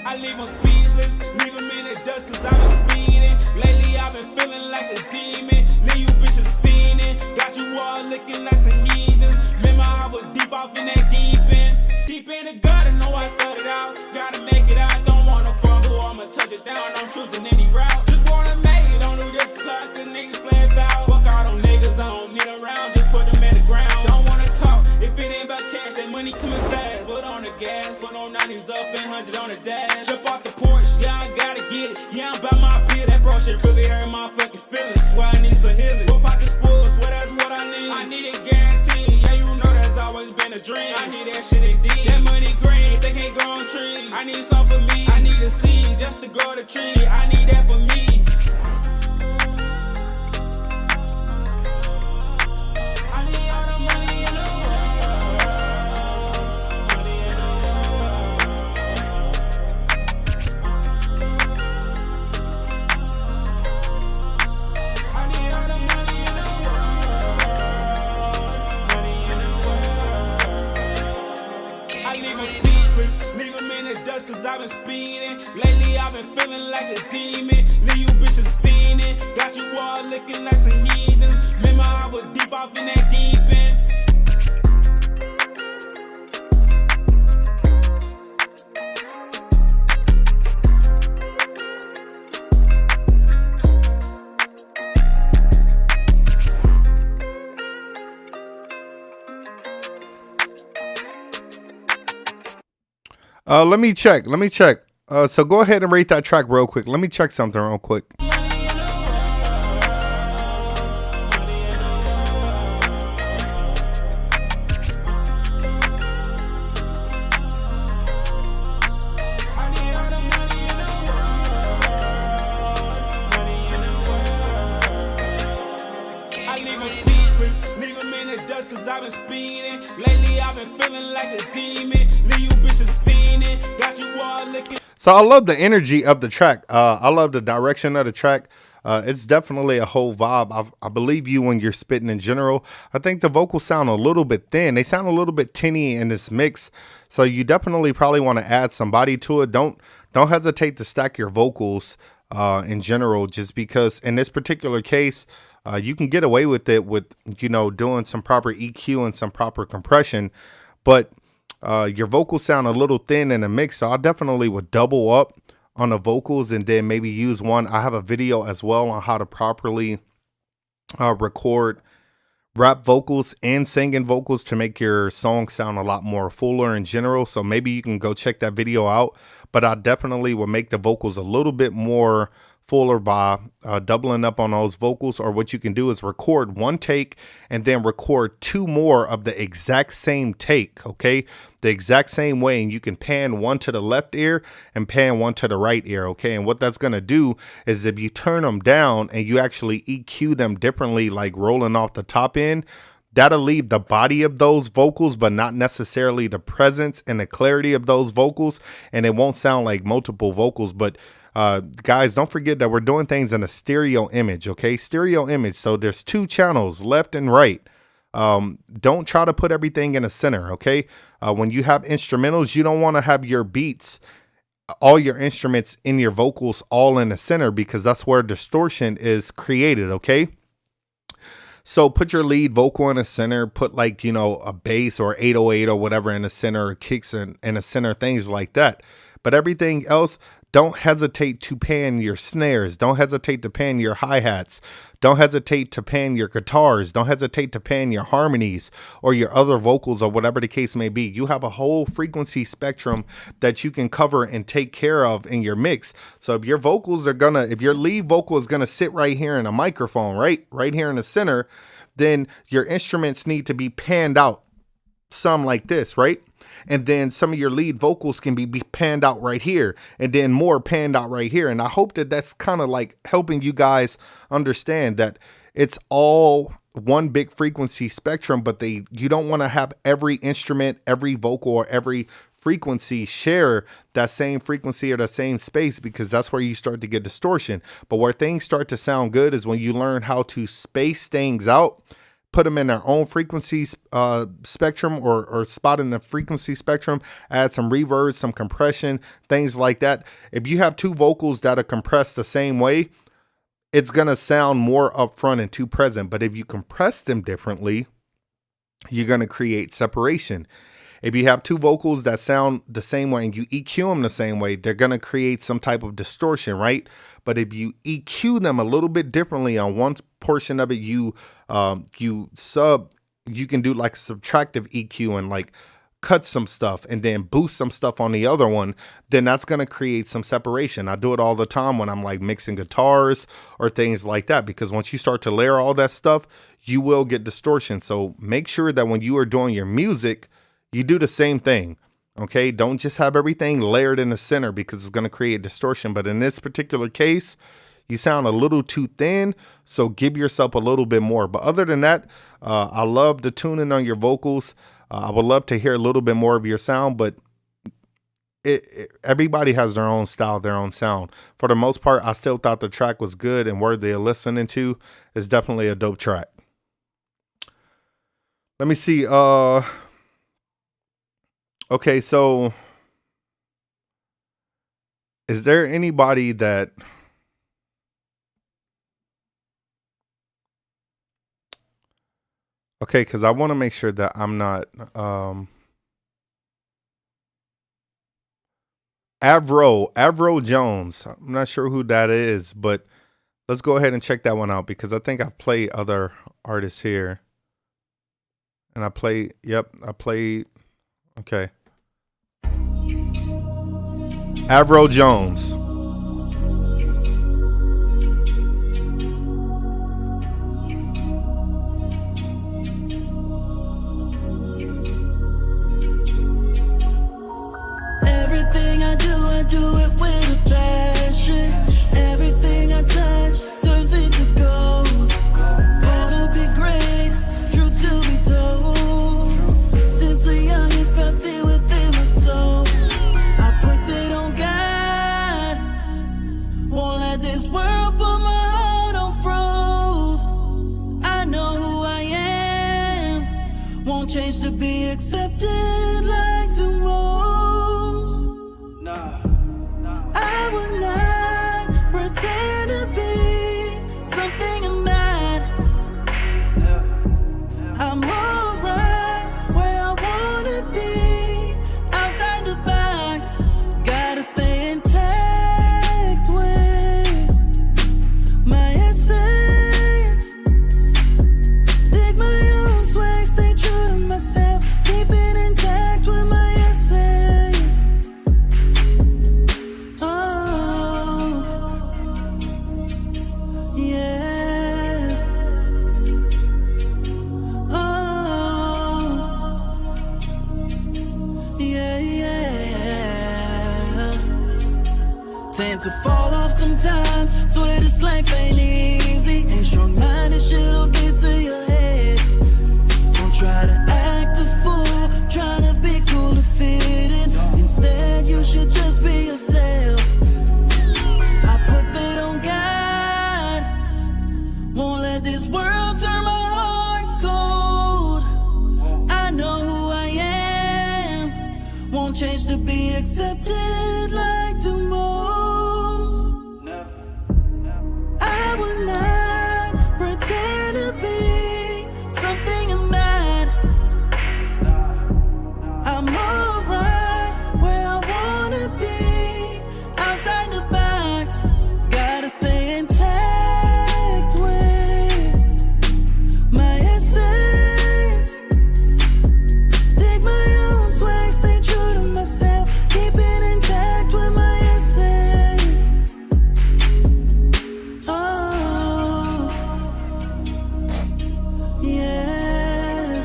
I leave them speechless, leave them in the dust cause I've been speeding. Lately I've been feeling like a demon. Leave you bitches fiending. Got you all looking like some heathens. Remember I was deep off in that deep end. Deep in the gutter, know I thought it out. Gotta make it out, don't wanna fumble. I'ma touch it down, I'm choosing any route. Just wanna make it, don't do this clock, the niggas playing foul. Fuck all them niggas, I don't need around, just put them in the ground. Don't wanna talk, if it ain't about cash, that money coming fast. Put on the gas, put on 90s up and 100 on the dash. Jump off the porch, yeah, I gotta get it. Yeah, I'm about my bill, that bro shit really hurt my fucking feelings. Swear I need some healing. 4 pockets full, swear that's what I need. I need it guaranteed, yeah, you know that's always been a dream. I need that shit indeed. That money green, they can't grow on trees. I need some for me, I need a seed just to grow the tree. I need that for me. I need all the money in the cause I've been speeding. Lately I've been feeling like a demon. Leave you bitches fiending. Got you all looking like some heathens. Remember I was deep off in that deep end. Let me check. So go ahead and rate that track real quick. Let me check something real quick. Cause I've been speeding. Lately I've been feeling like a demon. Leave you bitches fiending. Got you all looking. So I love the energy of the track. I love the direction of the track. It's definitely a whole vibe. I believe you when you're spitting in general. I think the vocals sound a little bit thin. They sound a little bit tinny in this mix. So you definitely probably want to add some body to it. Don't hesitate to stack your vocals in general, just because in this particular case, you can get away with it with, doing some proper EQ and some proper compression, but your vocals sound a little thin in the mix. So I definitely would double up on the vocals and then maybe use one. I have a video as well on how to properly record rap vocals and singing vocals to make your song sound a lot more fuller in general. So maybe you can go check that video out, but I definitely will make the vocals a little bit more fuller by doubling up on those vocals. Or what you can do is record one take and then record 2 more of the exact same take, okay, the exact same way, and you can pan one to the left ear and pan one to the right ear, okay. And what that's going to do is if you turn them down and you actually EQ them differently, like rolling off the top end, that'll leave the body of those vocals but not necessarily the presence and the clarity of those vocals, and it won't sound like multiple vocals. But guys, don't forget that we're doing things in a stereo image, okay? Stereo image. So there's 2 channels, left and right. Don't try to put everything in a center, okay? When you have instrumentals, you don't want to have your beats, all your instruments in your vocals all in the center, because that's where distortion is created, okay? So put your lead vocal in the center, put like, you know, a bass or 808 or whatever in the center, or kicks in the center, things like that. But everything else, don't hesitate to pan your snares. Don't hesitate to pan your hi-hats. Don't hesitate to pan your guitars. Don't hesitate to pan your harmonies or your other vocals or whatever the case may be. You have a whole frequency spectrum that you can cover and take care of in your mix. So if your vocals are gonna, if your lead vocal is gonna sit right here in a microphone, right here in the center, then your instruments need to be panned out some like this, right? And then some of your lead vocals can be panned out right here, and then more panned out right here. And I hope that that's kind of like helping you guys understand that it's all one big frequency spectrum, but you don't want to have every instrument, every vocal, or every frequency share that same frequency or the same space, because that's where you start to get distortion. But where things start to sound good is when you learn how to space things out, put them in their own frequency spectrum, or spot in the frequency spectrum, add some reverb, some compression, things like that. If you have two vocals that are compressed the same way, it's going to sound more upfront and too present. But if you compress them differently, you're going to create separation. If you have two vocals that sound the same way and you EQ them the same way, they're going to create some type of distortion, right? But if you EQ them a little bit differently on one portion of it, you can do like subtractive EQ and like cut some stuff and then boost some stuff on the other one, then that's going to create some separation. I do it all the time when I'm like mixing guitars or things like that, because once you start to layer all that stuff, you will get distortion. So make sure that when you are doing your music, you do the same thing. Okay, don't just have everything layered in the center, because it's going to create distortion. But in this particular case, you sound a little too thin, so give yourself a little bit more. But other than that, I love the tuning on your vocals. I would love to hear a little bit more of your sound, but everybody has their own style, their own sound. For the most part, I still thought the track was good and worthy of listening to. It's definitely a dope track. Let me see. Okay, so is there anybody that okay, because I want to make sure that I'm not Avro Jones. I'm not sure who that is, but let's go ahead and check that one out, because I think I've played other artists here. And I played, okay. Avro Jones. Everything I do it with a passion. Everything I touch turns into gold. Gonna be great, true to be told. Since a young and felt it within my soul. I put that on God. Won't let this world put my heart on froze. I know who I am. Won't change to be accepted like the most. I will not pretend to be something I'm not. I'm alright where I wanna be. Outside the box, gotta stay intact with my essence. Dig my own swag, stay true to myself. Keep it intact with my essence. Oh, yeah. Oh, yeah. Tend to fall off sometimes, swear this life ain't easy. Ain't strong-minded, shit'll get to your head. Don't try to act a fool, trying to be cool to fit in. Instead, you should just be yourself. I put that on God. Won't let this world turn my heart cold. accepted like the most. I will not pretend to be something I'm not. I'm alright where I wanna be, outside the box. Gotta stay intact with my essence. Take my own swag, stay true to myself. Keep it intact with my essence. Oh, yeah.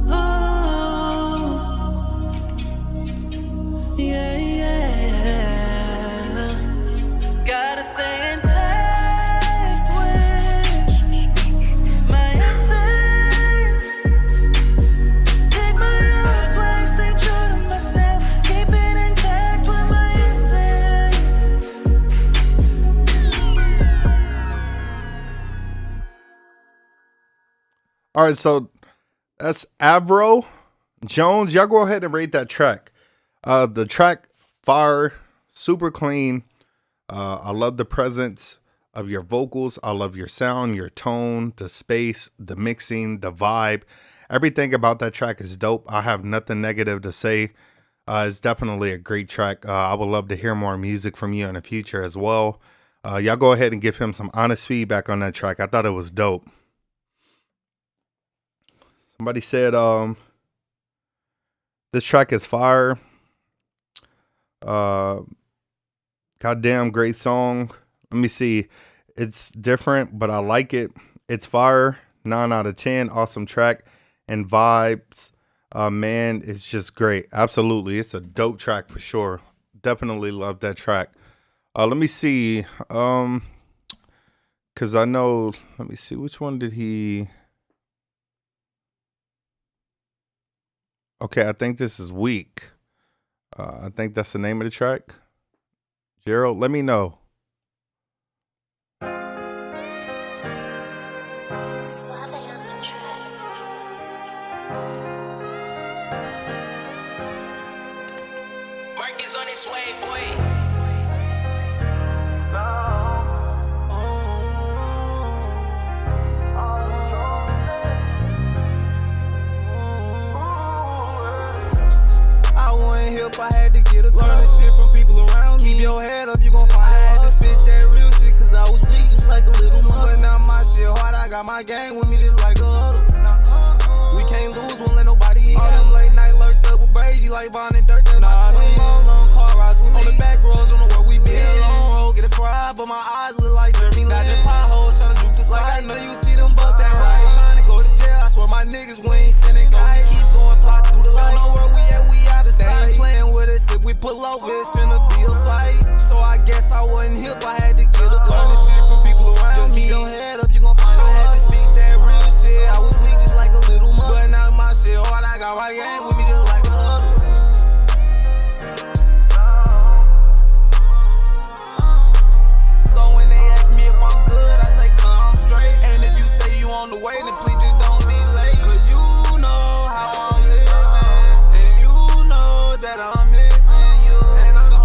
Oh, yeah, yeah. Gotta stay intact with my essence. Take my own swag, stay true to myself. Keep it intact with my essence. All right, so that's Avro Jones. Y'all go ahead and rate that track. The track, fire, super clean. I love the presence of your vocals. I love your sound, your tone, the space, the mixing, the vibe. Everything about that track is dope. I have nothing negative to say. It's definitely a great track. I would love to hear more music from you in the future as well. Y'all go ahead and give him some honest feedback on that track. I thought it was dope. Somebody said this track is fire. Goddamn great song. Let me see. It's different, but I like it. It's fire. 9 out of 10. Awesome track and vibes. Man, it's just great. Absolutely. It's a dope track for sure. Definitely love that track. Let me see. Cause I know, let me see, which one did he? Okay, I think this is Weak. I think that's the name of the track. Gerald, let me know. Mark is on his way, boy. I wasn't hip, I had to get a learn this shit from people around me. Keep your head up, you gon' find I had to spit that real shit, cause I was weak, just like a little muscle. But now my shit hard, I got my gang with me, just like a huddle. We can't lose, won't let nobody in. All them late night lurked up with Brady, like Bond and Dirt. Nah, them long car rides with me. On the back roads, don't know where we been. Long road, get it fried, but my eyes look like Jeremy Lin. Got them potholes, tryna juke just like I know you see them buck that right. Tryna go to jail, I swear my niggas, we ain't sinning. So we keep going, fly through the lights. Don't know where we at, we out of sight. They ain't playing with us, if we pull over, it's finna be a fight. So I guess I wasn't hip, I had to get a learn this shit from people around me. Just keep your head up, you gon' find I had to speak that real shit. I was weak just like a little muscle. But now my shit hard, I got my gang with me just like a huddle. So when they ask me if I'm good, I say come straight. And if you say you on the way, then please just don't be late. Cause you know how I'm living, and you know that I'm missing you. And I'm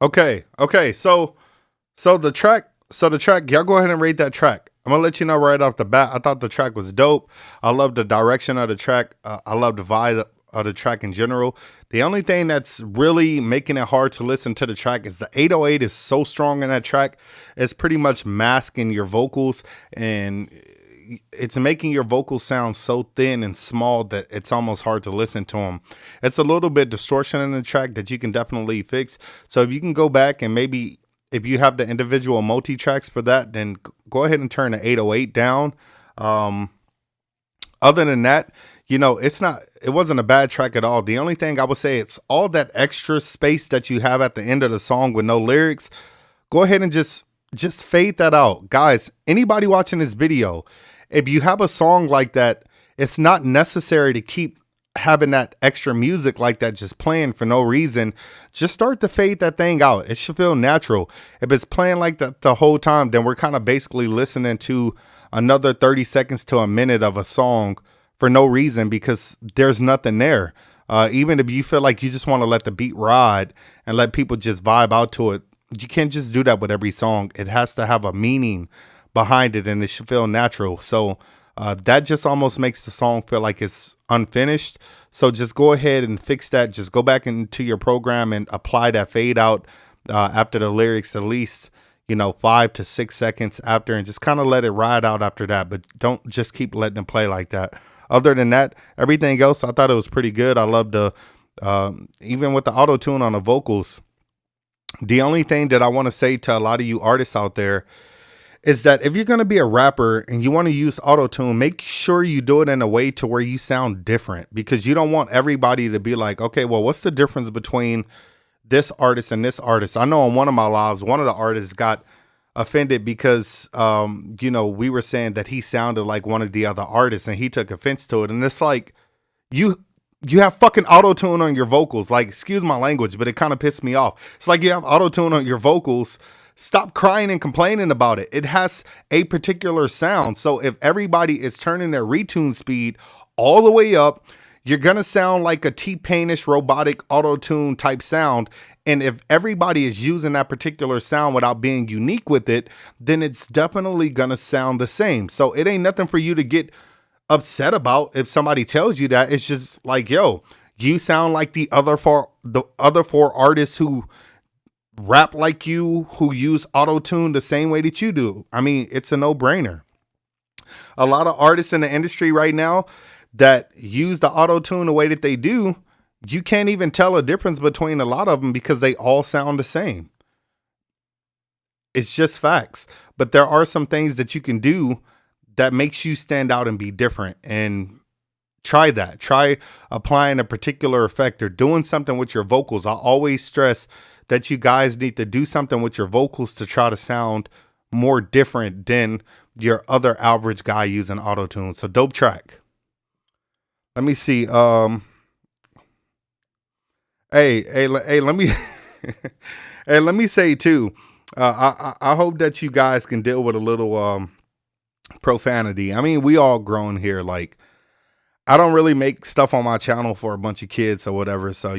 Okay, so the track, y'all go ahead and rate that track. I'm gonna let you know right off the bat. I thought the track was dope. I love the direction of the track. I love the vibe of the track in general. The only thing that's really making it hard to listen to the track is the 808 is so strong in that track. It's pretty much masking your vocals, and it's making your vocals sound so thin and small that it's almost hard to listen to them. It's a little bit distortion in the track that you can definitely fix. So if you can go back and maybe if you have the individual multi tracks for that, then go ahead and turn the 808 down. Other than that, you know, it wasn't a bad track at all. The only thing I would say, it's all that extra space that you have at the end of the song with no lyrics. Go ahead and just fade that out. Guys, anybody watching this video, if you have a song like that, it's not necessary to keep having that extra music like that just playing for no reason. Just start to fade that thing out. It should feel natural. If it's playing like that the whole time, then we're kind of basically listening to another 30 seconds to a minute of a song for no reason, because there's nothing there. Even if you feel like you just want to let the beat ride and let people just vibe out to it, you can't just do that with every song. It has to have a meaning behind it, and it should feel natural. So that just almost makes the song feel like it's unfinished. So just go ahead and fix that. Just go back into your program and apply that fade out after the lyrics, at least, 5 to 6 seconds after, and just kind of let it ride out after that. But don't just keep letting them play like that. Other than that, everything else, I thought it was pretty good. I love the, even with the auto tune on the vocals. The only thing that I want to say to a lot of you artists out there is that if you're going to be a rapper and you want to use auto-tune, make sure you do it in a way to where you sound different, because you don't want everybody to be like, okay, well, what's the difference between this artist and this artist? I know on one of my lives, one of the artists got offended because, we were saying that he sounded like one of the other artists, and he took offense to it. And it's like, you have fucking auto-tune on your vocals. Like, excuse my language, but it kind of pissed me off. It's like you have auto-tune on your vocals. Stop crying and complaining about it. It has a particular sound. So if everybody is turning their retune speed all the way up, you're going to sound like a T-Painish robotic auto-tune type sound. And if everybody is using that particular sound without being unique with it, then it's definitely going to sound the same. So it ain't nothing for you to get upset about if somebody tells you that. It's just like, yo, you sound like the other four artists who rap like you, who use auto-tune the same way that you do. I mean, it's a no-brainer. A lot of artists in the industry right now that use the auto-tune the way that they do, you can't even tell a difference between a lot of them because they all sound the same. It's just facts. But there are some things that you can do that makes you stand out and be different, and try that. Try applying a particular effect or doing something with your vocals. I always stress that you guys need to do something with your vocals to try to sound more different than your other average guy using auto-tune. So dope track. Let me see. Hey, let me let me say too. I hope that you guys can deal with a little profanity. I mean, we all grown here. Like, I don't really make stuff on my channel for a bunch of kids or whatever. So,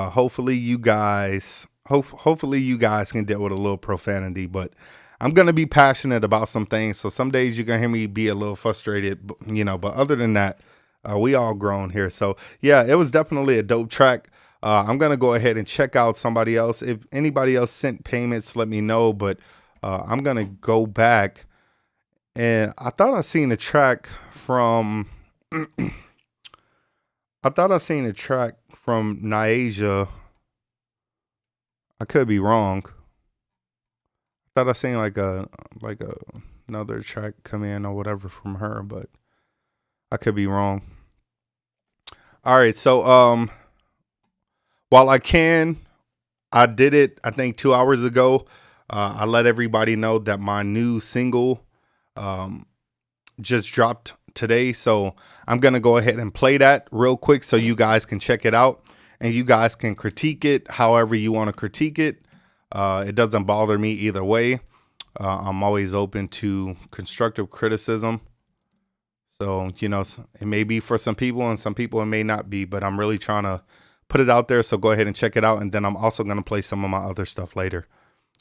hopefully you guys can deal with a little profanity, but I'm going to be passionate about some things. So some days you're going to hear me be a little frustrated, but other than that, we all grown here. So yeah, it was definitely a dope track. I'm going to go ahead and check out somebody else. If anybody else sent payments, let me know, but I'm going to go back, and I thought I seen a track from Niaja. I could be wrong. I thought I seen another track come in or whatever from her, but I could be wrong. All right, so while I did it, I think 2 hours ago. I let everybody know that my new single just dropped today, so I'm gonna go ahead and play that real quick so you guys can check it out. And you guys can critique it however you want to critique it. It doesn't bother me either way. I'm always open to constructive criticism. So, you know, it may be for some people and some people it may not be, but I'm really trying to put it out there. So go ahead and check it out. And then I'm also going to play some of my other stuff later.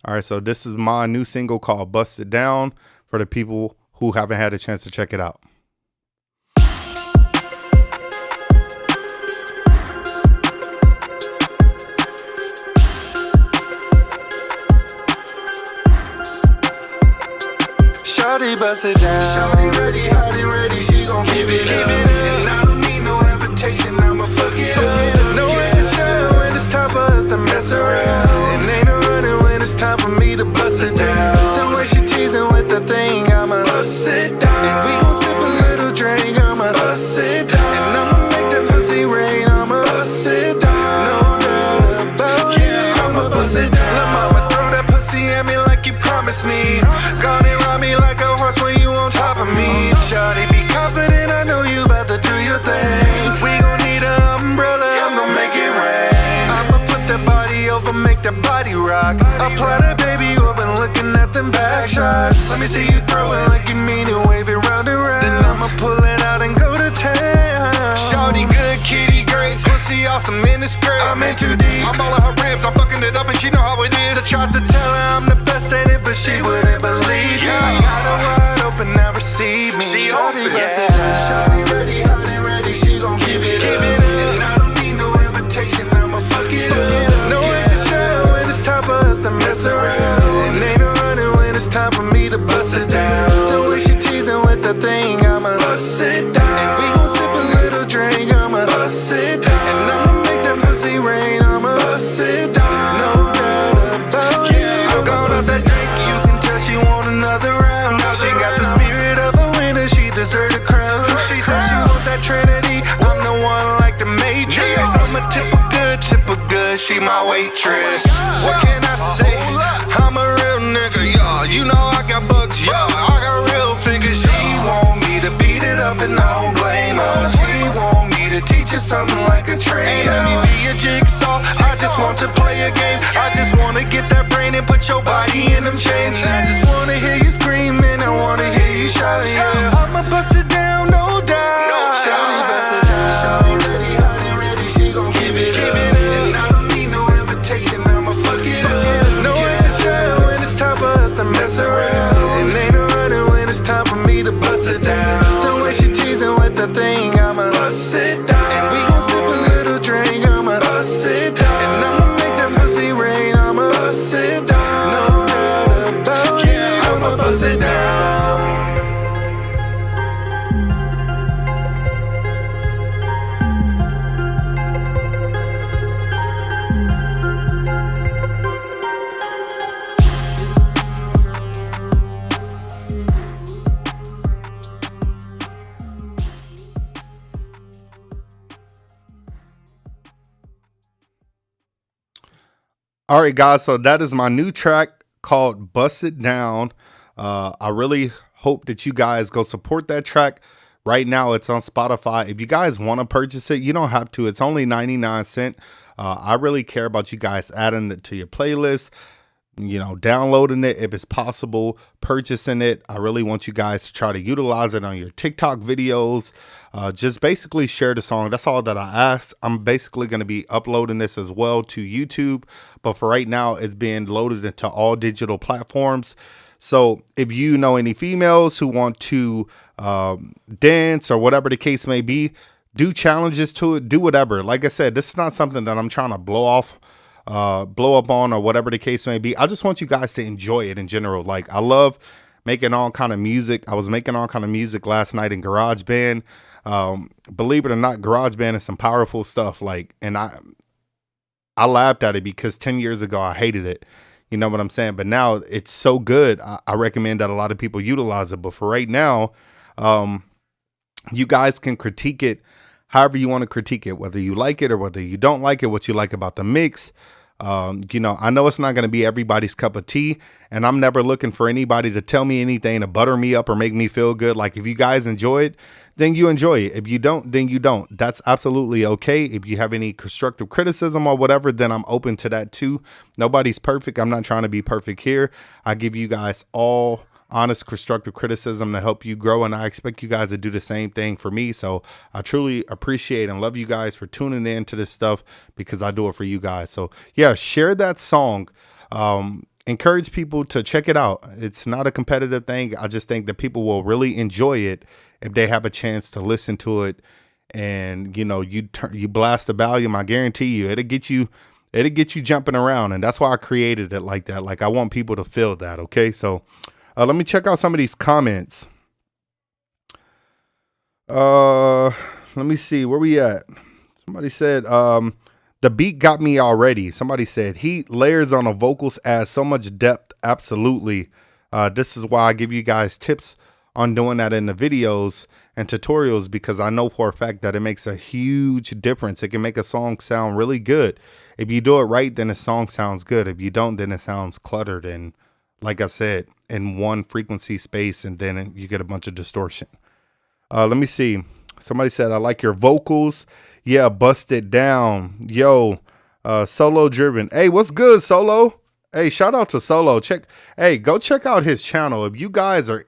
All right. So this is my new single called Bust It Down for the people who haven't had a chance to check it out. Shawty bust it down. Shawty ready, hot and ready, she gon' give it up. And I don't need no invitation, I'ma fuck it up. No invitation when it's time for us to mess around. And ain't no running when it's time for me to bust it down. The way she teasing with the thing, I'ma bust it down. And we gon' sip a little drink, I'ma bust it down. And I'ma make that pussy rain, I'ma bust it down. No doubt about it, I'ma bust it down. Lil' mama, throw that pussy at me like you promised me. Gonna ride me like a horse when you on top of me. Shawty, be confident, I know you about to do your thing. We gon' need an umbrella, I'm gon' make it rain. I'ma flip that body over, make that body rock. Apply that baby, you been looking at them back shots. Let me see you throw it like you mean it, wave it round and round. Then I'ma pull it out and go to town. Shawty good, kitty great, pussy awesome and it's great. I'm in too deep, I'm all of her ribs, I'm fucking it up and she know how it is. I tried to tell her I'm the best at it, but she wouldn't believe me. I got her wide open, now receive me. She Shawty bust it down. Shawty ready, hot and ready, she gon' give it up. And I don't need no invitation, I'ma fuck it up. No invitation when it's time for us to mess around. And ain't no running when it's time for me to bust it down. The way she teasing with the thing, I'ma bust it down. And we gon' sip a little drink, I'ma bust it down. And I'ma make that pussy rain, I'ma bust it down. No doubt about it, I'm gonna that drink, you can tell she want another round. Now she got the spirit of a winner, she deserve a crown. She said she want that Trinity, I'm the one like the Matrix. I'm a tip of good, she my waitress. What can I say? I'm a real nigga, y'all. You know I got bucks, y'all. I got real figures. She want me to beat it up and I don't blame her. She want me to teach her something like a trainer. Ain't let me be a jigsaw, I just want to play a game. I just wanna get that brain and put your body in them chains. I just wanna hear you screaming, I wanna hear you shouting. I'ma bust it down, no doubt. Shawty bust it down. Shawty ready, hot and ready, she gon' give it up. And I don't need no invitation, I'ma fuck it up. No invitation when it's time for us to mess around. And ain't no running when it's time for me to bust it down. The way she teasing with the thing, I'ma bust it down. And we gon' sip a little drink, I'ma bust it down. And I'ma make that pussy rain, I'ma bust it down. No doubt about it, I'ma bust it down. All right, guys. So that is my new track called Bust It Down. I really hope that you guys go support that track. Right now, it's on Spotify. If you guys want to purchase it, you don't have to. It's only 99 cents. I really care about you guys adding it to your playlist, you know, downloading it if it's possible, purchasing it. I really want you guys to try to utilize it on your TikTok videos. Just basically share the song. That's all that I ask. I'm basically going to be uploading this as well to YouTube, but for right now, it's being loaded into all digital platforms. So if you know any females who want to dance or whatever the case may be, do challenges to it, do whatever. Like I said, this is not something that I'm trying to blow up on or whatever the case may be. I just want you guys to enjoy it in general. Like, I love making all kind of music. I was making all kind of music last night in GarageBand. Believe it or not, GarageBand is some powerful stuff. Like, and I laughed at it because 10 years ago I hated it. You know what I'm saying? But now it's so good. I recommend that a lot of people utilize it. But for right now, you guys can critique it however you want to critique it, whether you like it or whether you don't like it, what you like about the mix. You know, I know it's not going to be everybody's cup of tea, and I'm never looking for anybody to tell me anything to butter me up or make me feel good. Like, if you guys enjoy it, then you enjoy it. If you don't, then you don't. That's absolutely okay. If you have any constructive criticism or whatever, then I'm open to that too. Nobody's perfect. I'm not trying to be perfect here. I give you guys all honest, constructive criticism to help you grow. And I expect you guys to do the same thing for me. So I truly appreciate and love you guys for tuning in to this stuff, because I do it for you guys. So yeah, share that song. Encourage people to check it out. It's not a competitive thing. I just think that people will really enjoy it if they have a chance to listen to it. And you know, you blast the volume. I guarantee you, it'll get you jumping around. And that's why I created it like that. Like, I want people to feel that. Okay, so let me check out some of these comments. Let me see, where we at? Somebody said the beat got me already. Somebody said heat layers on the vocals adds so much depth. Absolutely. This is why I give you guys tips on doing that in the videos and tutorials, because I know for a fact that it makes a huge difference. It can make a song sound really good. If you do it right, then a song sounds good. If you don't, then it sounds cluttered and, like I said, in one frequency space, and then you get a bunch of distortion. Let me see. Somebody said, I like your vocals. Yeah, bust it down. Yo, Solo Driven. Hey, what's good, Solo? Hey, shout out to Solo. Go check out his channel. If you guys are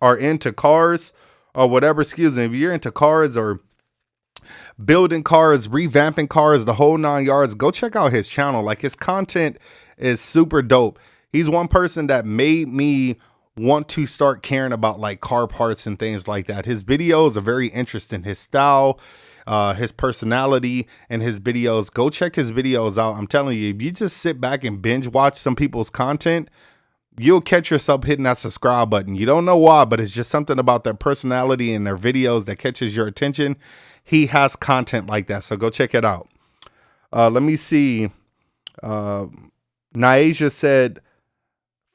are into cars or whatever, excuse me, if you're into cars or building cars, revamping cars, the whole 9 yards, go check out his channel. Like, his content is super dope. He's one person that made me want to start caring about like car parts and things like that. His videos are very interesting. His style, his personality, and his videos. Go check his videos out. I'm telling you, if you just sit back and binge watch some people's content, you'll catch yourself hitting that subscribe button. You don't know why, but it's just something about their personality and their videos that catches your attention. He has content like that, so go check it out. Let me see. Naisha said,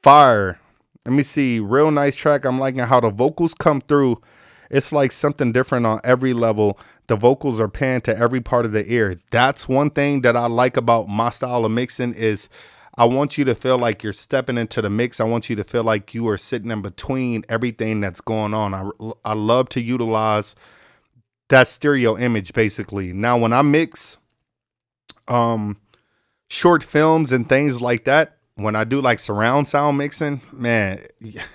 fire. Let me see. Real nice track. I'm liking how the vocals come through. It's like something different on every level. The vocals are panned to every part of the ear. That's one thing that I like about my style of mixing is I want you to feel like you're stepping into the mix. I want you to feel like you are sitting in between everything that's going on. I love to utilize that stereo image, basically. Now, when I mix short films and things like that, when I do like surround sound mixing, man,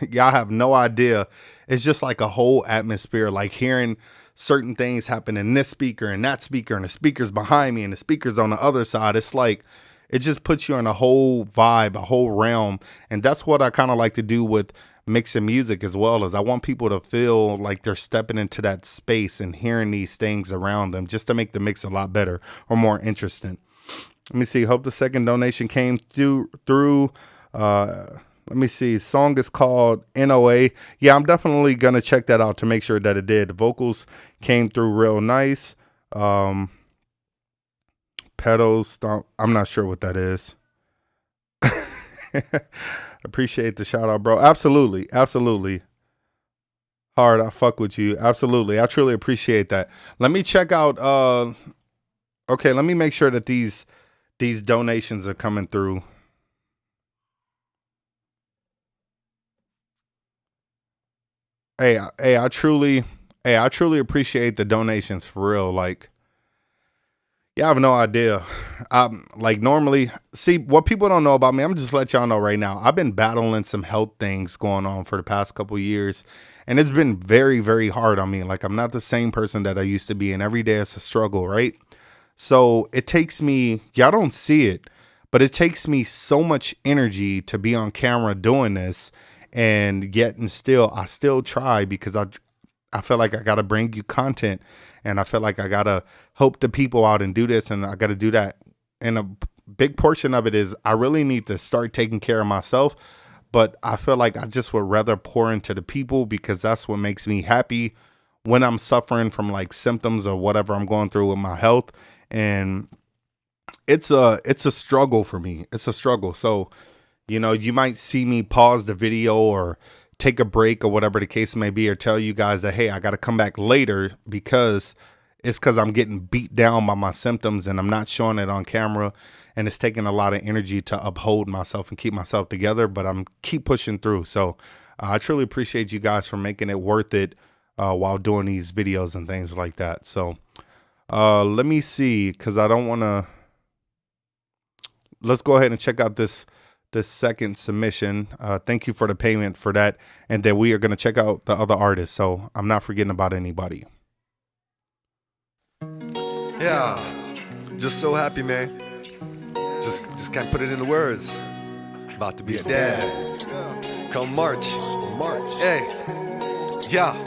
y'all have no idea. It's just like a whole atmosphere, like hearing certain things happen in this speaker and that speaker and the speakers behind me and the speakers on the other side. It's like, it just puts you in a whole vibe, a whole realm. And that's what I kind of like to do with mixing music as well, as I want people to feel like they're stepping into that space and hearing these things around them, just to make the mix a lot better or more interesting. Let me see. Hope the second donation came through. Let me see. Song is called NOA. Yeah, I'm definitely going to check that out to make sure that it did. The vocals came through real nice. Pedals stomp. I'm not sure what that is. Appreciate the shout out, bro. Absolutely. Absolutely. Hard. I fuck with you. Absolutely. I truly appreciate that. Let me check out. Okay. Let me make sure that these donations are coming through. Hey, I truly appreciate the donations for real. Like, yeah, I have no idea. Like, normally, see, what people don't know about me, I'm just let y'all know right now. I've been battling some health things going on for the past couple of years, and it's been very, very hard on me. Like, I'm not the same person that I used to be, and every day it's a struggle, right? So it takes me, y'all don't see it, but it takes me so much energy to be on camera doing this, and yet and still, I still try, because I feel like I got to bring you content, and I feel like I got to help the people out and do this, and I got to do that. And a big portion of it is I really need to start taking care of myself, but I feel like I just would rather pour into the people, because that's what makes me happy when I'm suffering from like symptoms or whatever I'm going through with my health. And it's a struggle for me. It's a struggle. So, you know, you might see me pause the video or take a break or whatever the case may be, or tell you guys that, hey, I got to come back later because I'm getting beat down by my symptoms and I'm not showing it on camera. And it's taking a lot of energy to uphold myself and keep myself together, but I'm keep pushing through. So I truly appreciate you guys for making it worth it while doing these videos and things like that. So let me see, because I don't want to. Let's go ahead and check out this this second submission. Thank you for the payment for that. And then we are going to check out the other artists. So I'm not forgetting about anybody. Yeah, just so happy, man. Just can't put it into words. About to be a dad. Come March. Hey, yeah.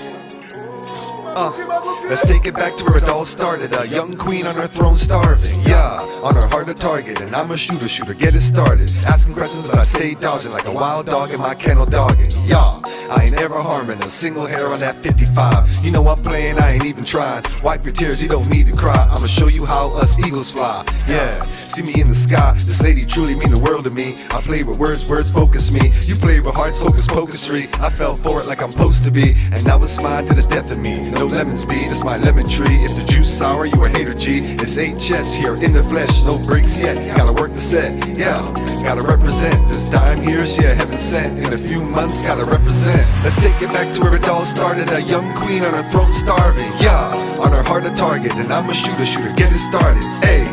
Let's take it back to where it all started. A young queen on her throne starving. Yeah, on her heart a target. And I'm a shooter, get it started. Asking questions, but I stay dodging like a wild dog in my kennel dogging. Yeah, I ain't ever harming a single hair on that 55. You know I'm playing, I ain't even trying. Wipe your tears, you don't need to cry. I'ma show you how us eagles fly. Yeah, see me in the sky. This lady truly mean the world to me. I play with words focus me. You play with hearts, hocus pocusry. I fell for it like I'm supposed to be. And now it's mine to the death of me. No lemons be, it's my lemon tree. If the juice sour, you a hater G. It's HS here in the flesh, no breaks yet. Gotta work the set, yeah. Gotta represent. This dime here, she a heaven sent. In a few months, gotta represent. Let's take it back to where it all started. A young queen on her throne starving, yeah. On her heart a target, and I'm a shooter, get it started. Hey,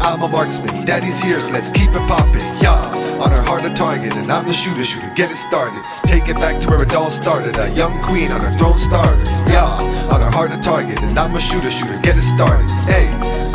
I'm a marksman, daddy's here, so let's keep it poppin', yeah. On her heart a target, and I'm the shooter, get it started. Take it back to where it all started. A young queen on her throne starving, yeah. On her heart a target, and I'm a shooter, get it started. Hey,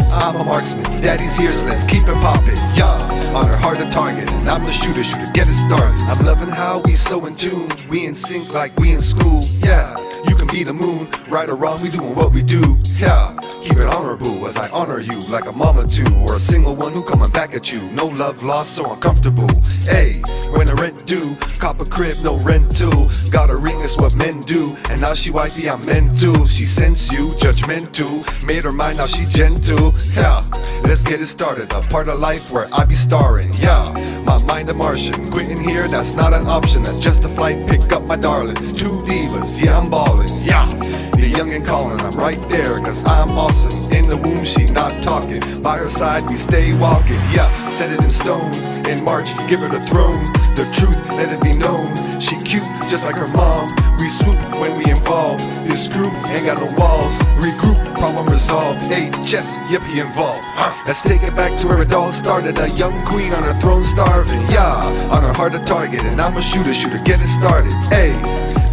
I'm a marksman, daddy's here, so let's keep it poppin', yeah. On her heart a target, and I'm the shooter, get it started. I'm loving how we so in tune, we in sync like we in school, yeah. You can be the moon, right or wrong, we doing what we do, yeah. Keep it honorable as I honor you like a mama too, or a single one who coming back at you. No love lost, so uncomfortable. Hey, when the rent due, cop a crib, no rental. Got a ring, is what men do, and now she wifey, I'm mental. She sends you judgmental, made her mind, now she gentle. Yeah, let's get it started. A part of life where I be starring. Yeah, my mind a Martian, quitting here, that's not an option. That's just a flight, pick up my darling. Two divas, yeah, I'm ballin'. Yeah, the young and calling, I'm right there, cause I'm awesome. In the womb, she not talking. By her side, we stay walking. Yeah, set it in stone. In March, give her the throne. The truth, let it be known. She cute, just like her mom. We swoop when we involved. This group ain't got no walls. Regroup, problem resolved. HS, yippee involved. Let's take it back to where it all started. A young queen on her throne starving. Yeah, on her heart a target, and I'm a shooter, get it started. Hey,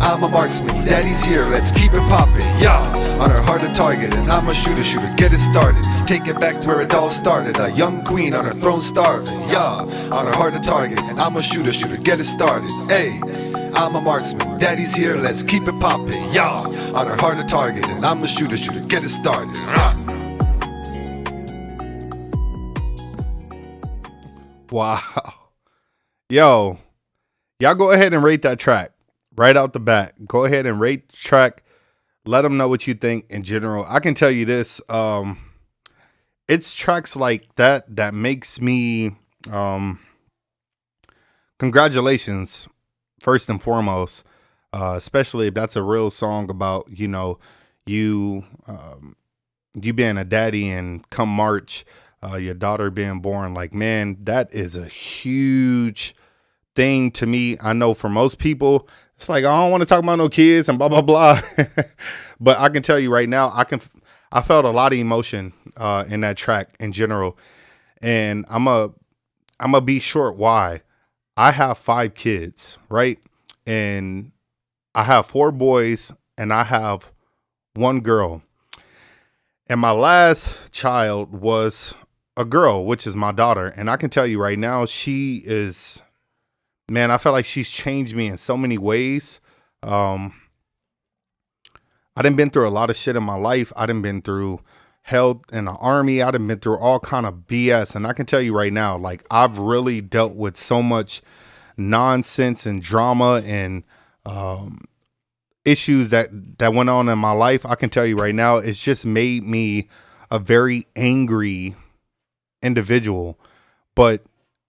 I'm a marksman, daddy's here, let's keep it poppin', yeah. On her heart a target, and I'm a shooter, get it started. Take it back to where it all started. A young queen on her throne starving, yeah. On her heart a target, and I'm a shooter, get it started. Hey, I'm a marksman, daddy's here, let's keep it poppin', yeah. On her heart a target, and I'm a shooter, get it started. Wow. Yo, y'all go ahead and rate that track. Right out the bat, go ahead and rate the track. Let them know what you think in general. I can tell you this. It's tracks like that makes me, congratulations, first and foremost, especially if that's a real song about, you know, you being a daddy and come March, your daughter being born. Like, man, that is a huge thing to me. I know for most people, it's like, I don't want to talk about no kids and blah, blah, blah. But I can tell you right now, I felt a lot of emotion in that track in general. And I'm a be short why. I have 5 kids, right? And I have 4 boys and I have 1 girl. And my last child was a girl, which is my daughter. And I can tell you right now, she is... Man, I feel like she's changed me in so many ways. I done been through a lot of shit in my life. I done been through hell in the army. I done been through all kind of BS. And I can tell you right now, like, I've really dealt with so much nonsense and drama and issues that went on in my life. I can tell you right now, it's just made me a very angry individual. But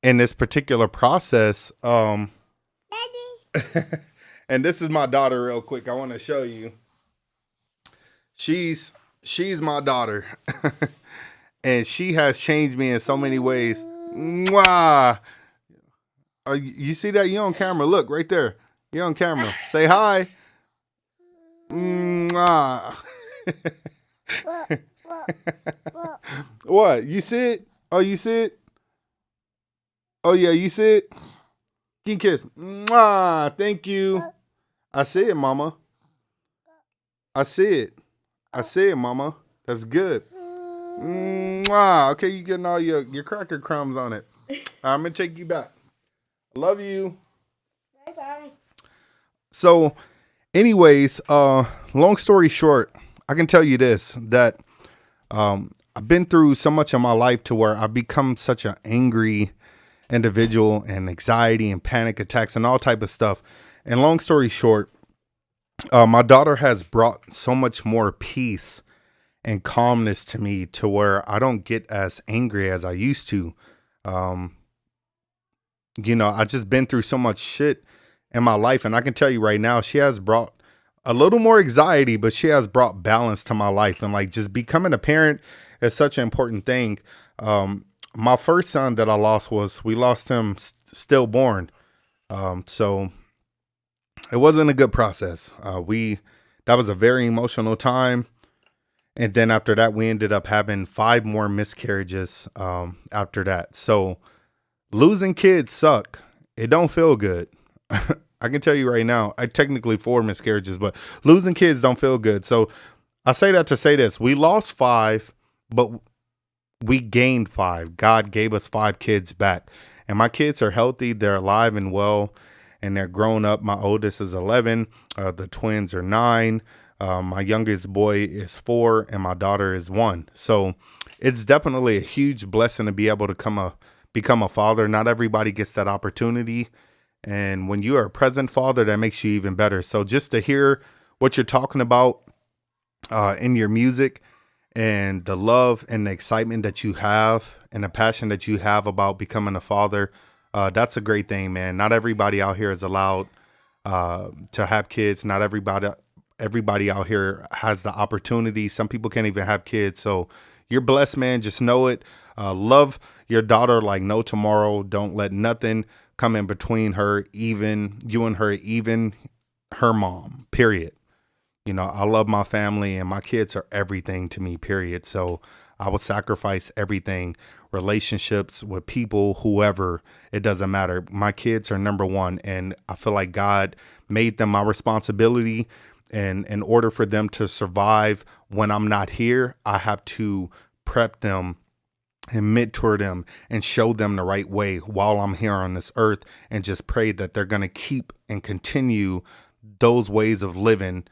in this particular process, and this is my daughter real quick. I want to show you. She's my daughter. And she has changed me in so many ways. Mwah! You see that? You on camera. Look right there. You're on camera. Say hi. Mwah. What? You see it? Oh, you see it? Oh, yeah, you see it? Give me a kiss. Mwah. Thank you. I see it, mama. I see it. I see it, mama. That's good. Mwah. Okay, you getting all your cracker crumbs on it. I'm going to take you back. Love you. Bye-bye. So, anyways, long story short, I can tell you this, that I've been through so much in my life to where I've become such an angry individual, and anxiety and panic attacks and all type of stuff. And long story short, my daughter has brought so much more peace and calmness to me to where I don't get as angry as I used to. I just been through so much shit in my life, and I can tell you right now, she has brought a little more anxiety, but she has brought balance to my life. And like, just becoming a parent is such an important thing. My first son that I lost we lost him stillborn. So it wasn't a good process. That was a very emotional time. And then after that, we ended up having 5 more miscarriages, after that. So losing kids suck. It don't feel good. I can tell you right now, I technically 4 miscarriages, but losing kids don't feel good. So I say that to say this, we lost 5, but we gained 5. God gave us 5 kids back, and my kids are healthy. They're alive and well, and they're grown up. My oldest is 11. The twins are 9. My youngest boy is 4, and my daughter is 1. So it's definitely a huge blessing to be able to become a father. Not everybody gets that opportunity. And when you are a present father, that makes you even better. So just to hear what you're talking about in your music, and the love and the excitement that you have and the passion that you have about becoming a father, that's a great thing, man. Not everybody out here is allowed to have kids. Not everybody out here has the opportunity. Some people can't even have kids. So you're blessed, man. Just know it. Love your daughter like no tomorrow. Don't let nothing come in between her, even you and her, even her mom, period. I love my family, and my kids are everything to me, period. So I would sacrifice everything, relationships with people, whoever, it doesn't matter. My kids are number one, and I feel like God made them my responsibility. And in order for them to survive when I'm not here, I have to prep them and mentor them and show them the right way while I'm here on this earth, and just pray that they're going to keep and continue those ways of living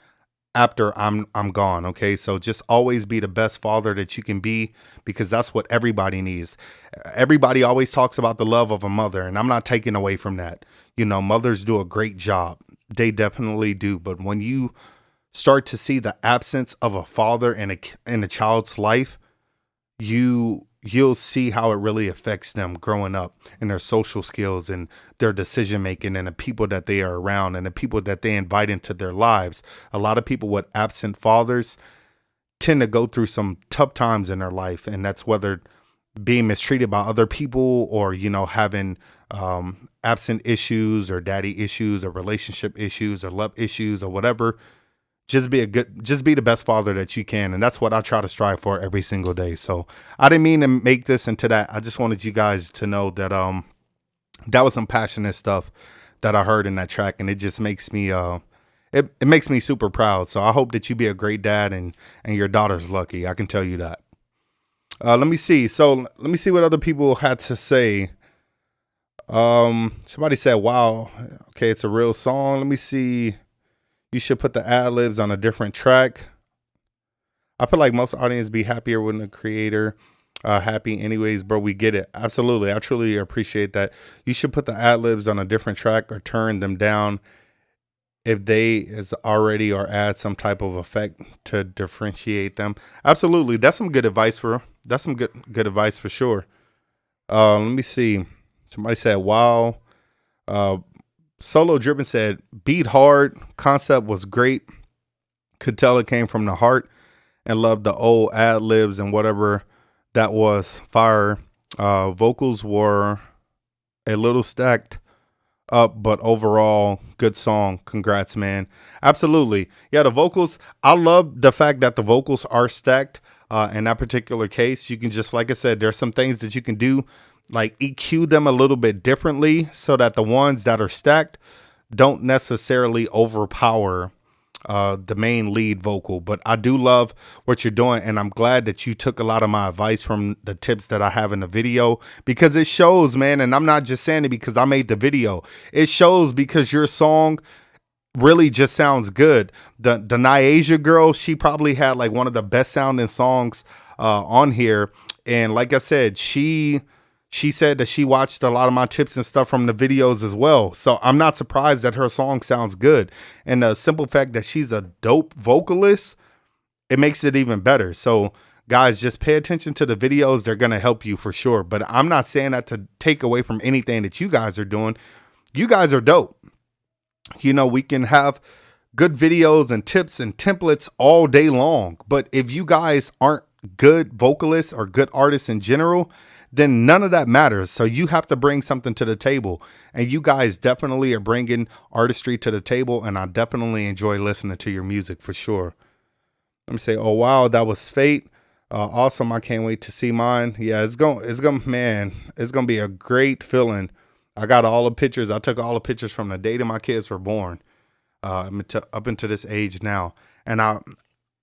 after I'm gone. Okay. So just always be the best father that you can be, because that's what everybody needs. Everybody always talks about the love of a mother, and I'm not taking away from that. Mothers do a great job. They definitely do. But when you start to see the absence of a father in a child's life, you'll see how it really affects them growing up, and their social skills and their decision making, and the people that they are around, and the people that they invite into their lives. A lot of people with absent fathers tend to go through some tough times in their life, and that's whether being mistreated by other people, or having absent issues, or daddy issues, or relationship issues, or love issues, or whatever. Just be the best father that you can. And that's what I try to strive for every single day. So I didn't mean to make this into that. I just wanted you guys to know that, that was some passionate stuff that I heard in that track. And it just makes me, it makes me super proud. So I hope that you be a great dad, and your daughter's lucky. I can tell you that. Let me see. So let me see what other people had to say. Somebody said, wow, okay, it's a real song. Let me see. You should put the ad-libs on a different track. I feel like most audience be happier when the creator happy anyways, bro. We get it. Absolutely. I truly appreciate that. You should put the ad-libs on a different track, or turn them down if they is already, or add some type of effect to differentiate them. Absolutely. That's some good advice for advice for sure. Let me see. Somebody said, wow. Solo Driven said, beat hard. Concept was great. Could tell it came from the heart, and loved the old ad libs and whatever that was. Fire. Vocals were a little stacked up, but overall good song. Congrats, man. Absolutely. Yeah, the vocals. I love the fact that the vocals are stacked. In that particular case, you can just, like I said, there's some things that you can do. like EQ them a little bit differently so that the ones that are stacked don't necessarily overpower the main lead vocal. But I do love what you're doing, and I'm glad that you took a lot of my advice from the tips that I have in the video, because it shows, man. And I'm not just saying it because I made the video. It shows because your song really just sounds good. The Niasia girl, she probably had like one of the best sounding songs on here. And like I said, she said that she watched a lot of my tips and stuff from the videos as well. So I'm not surprised that her song sounds good. And the simple fact that she's a dope vocalist, it makes it even better. So guys, just pay attention to the videos. They're going to help you for sure. But I'm not saying that to take away from anything that you guys are doing. You guys are dope. You know, we can have good videos and tips and templates all day long. But if you guys aren't good vocalists or good artists in general, then none of that matters. So you have to bring something to the table, and you guys definitely are bringing artistry to the table. And I definitely enjoy listening to your music for sure. Let me say, oh, wow, that was Fate. Awesome. I can't wait to see mine. Yeah, it's going to be a great feeling. I got all the pictures. I took all the pictures from the day that my kids were born, up into this age now. And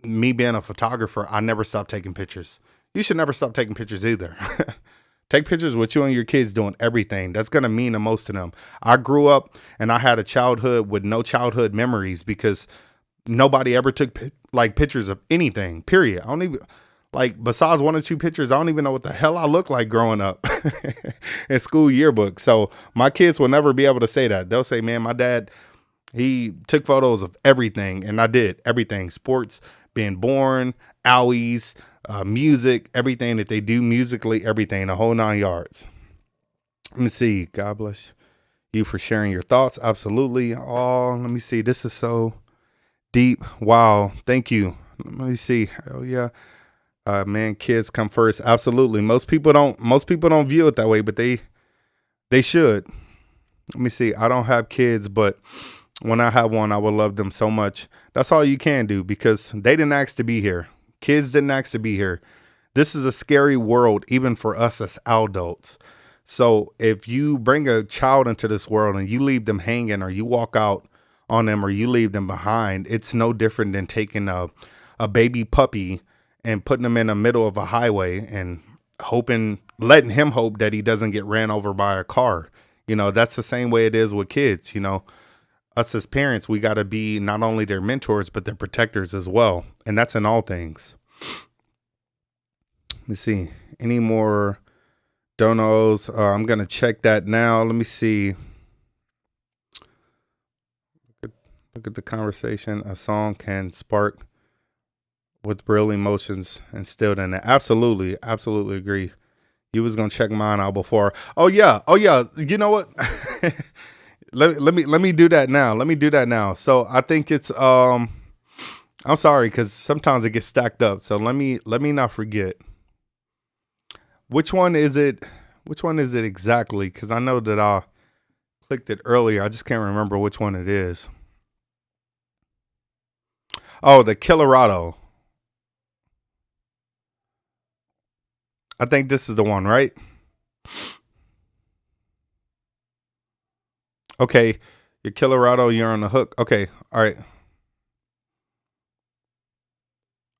me being a photographer, I never stopped taking pictures. You should never stop taking pictures either. Take pictures with you and your kids doing everything. That's going to mean the most to them. I grew up and I had a childhood with no childhood memories because nobody ever took like pictures of anything, period. I don't even, like, besides 1 or 2 pictures, I don't even know what the hell I look like growing up in school yearbook. So my kids will never be able to say that. They'll say, man, my dad, he took photos of everything. And I did everything. Sports, being born, owies, music, everything that they do musically, everything, the whole 9 yards. Let me see. God bless you for sharing your thoughts. Absolutely. Oh, let me see. This is so deep. Wow. Thank you. Let me see. Oh yeah. Man, kids come first. Absolutely. Most people don't view it that way, but they should. Let me see. I don't have kids, but when I have one, I will love them so much. That's all you can do, because they didn't ask to be here. Kids didn't ask to be here. This is a scary world, even for us as adults. So if you bring a child into this world and you leave them hanging, or you walk out on them, or you leave them behind, it's no different than taking a baby puppy and putting him in the middle of a highway and letting him hope that he doesn't get ran over by a car. You know, that's the same way it is with kids. You know, us as parents, we got to be not only their mentors, but their protectors as well. And that's in all things. Let me see. Any more donos? I'm going to check that now. Let me see. Look at the conversation. A song can spark with real emotions instilled in it. Absolutely. Absolutely agree. You was going to check mine out before. Oh yeah. You know what? let me do that now. Let me do that now. So I think it's, I'm sorry, because sometimes it gets stacked up. So let me not forget. Which one is it? Which one is it exactly? Because I know that I clicked it earlier. I just can't remember which one it is. Oh, the Killerado. I think this is the one, right? Okay. Your Killerado, you're on the hook. Okay. All right.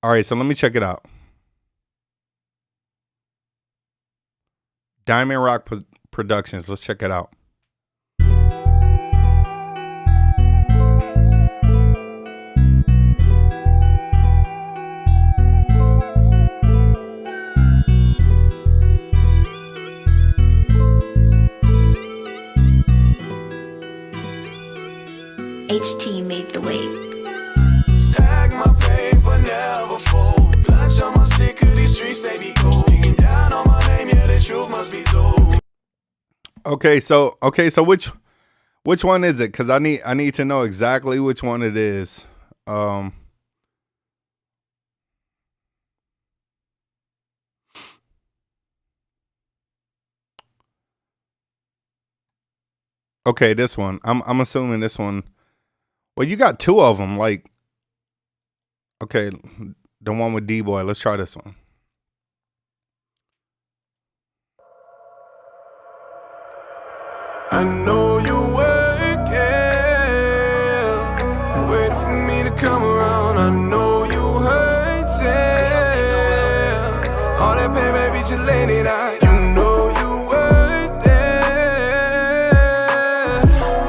All right. So let me check it out. Diamond Rock Productions. Let's check it out. HT made the wave. Stack my paper, never fold. Clutch on my stick, 'cause these streets they be cold. Speaking down on my name, yeah, the truth must be told. Okay, so which one is it? Because I need to know exactly which one it is. Okay, this one. I'm assuming this one. Well, you got 2 of them. Like, okay, the one with D-Boy. Let's try this one. I know you work, yeah. Waiting for me to come around. I know you hurt, yeah. All that pain, baby, just let it out. You know you work, yeah.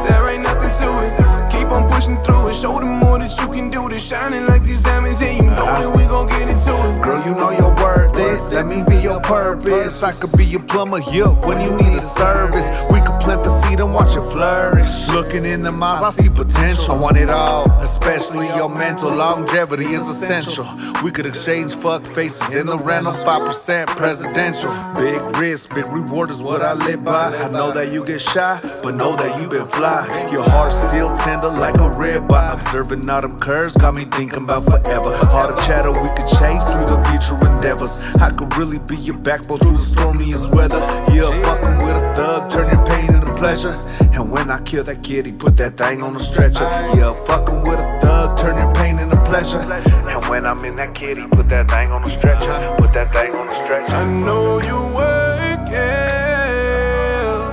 There ain't nothing to it. Keep on pushing through it. Show them more that you can do. This shining like these diamonds, and you know that we gon' get into it. Girl, you know you're worth it. Let me be your purpose. I could be your plumber, yup, when you need a service. We could plant the seed and watch it flourish. Looking in the eyes, I see potential. I want it all, especially your mental. Longevity is essential. We could exchange fuck faces in the random 5% presidential. Big risk, big reward is what I live by. I know that you get shy, but know that you been fly. Your heart's still tender like a ribeye. Observing all them curves got me thinking about forever. All the chatter we could chase through the future endeavors. I could really be your backbone through the stormiest weather. Yeah, fucking with a thug, turn your pain into pleasure. And when I kill that kitty, put that thing on a stretcher. Yeah, fucking with a thug, turn your pain into pleasure. And when I'm in that kitty, put that thing on a stretcher. Put that thing on a stretcher. I know you work, yeah.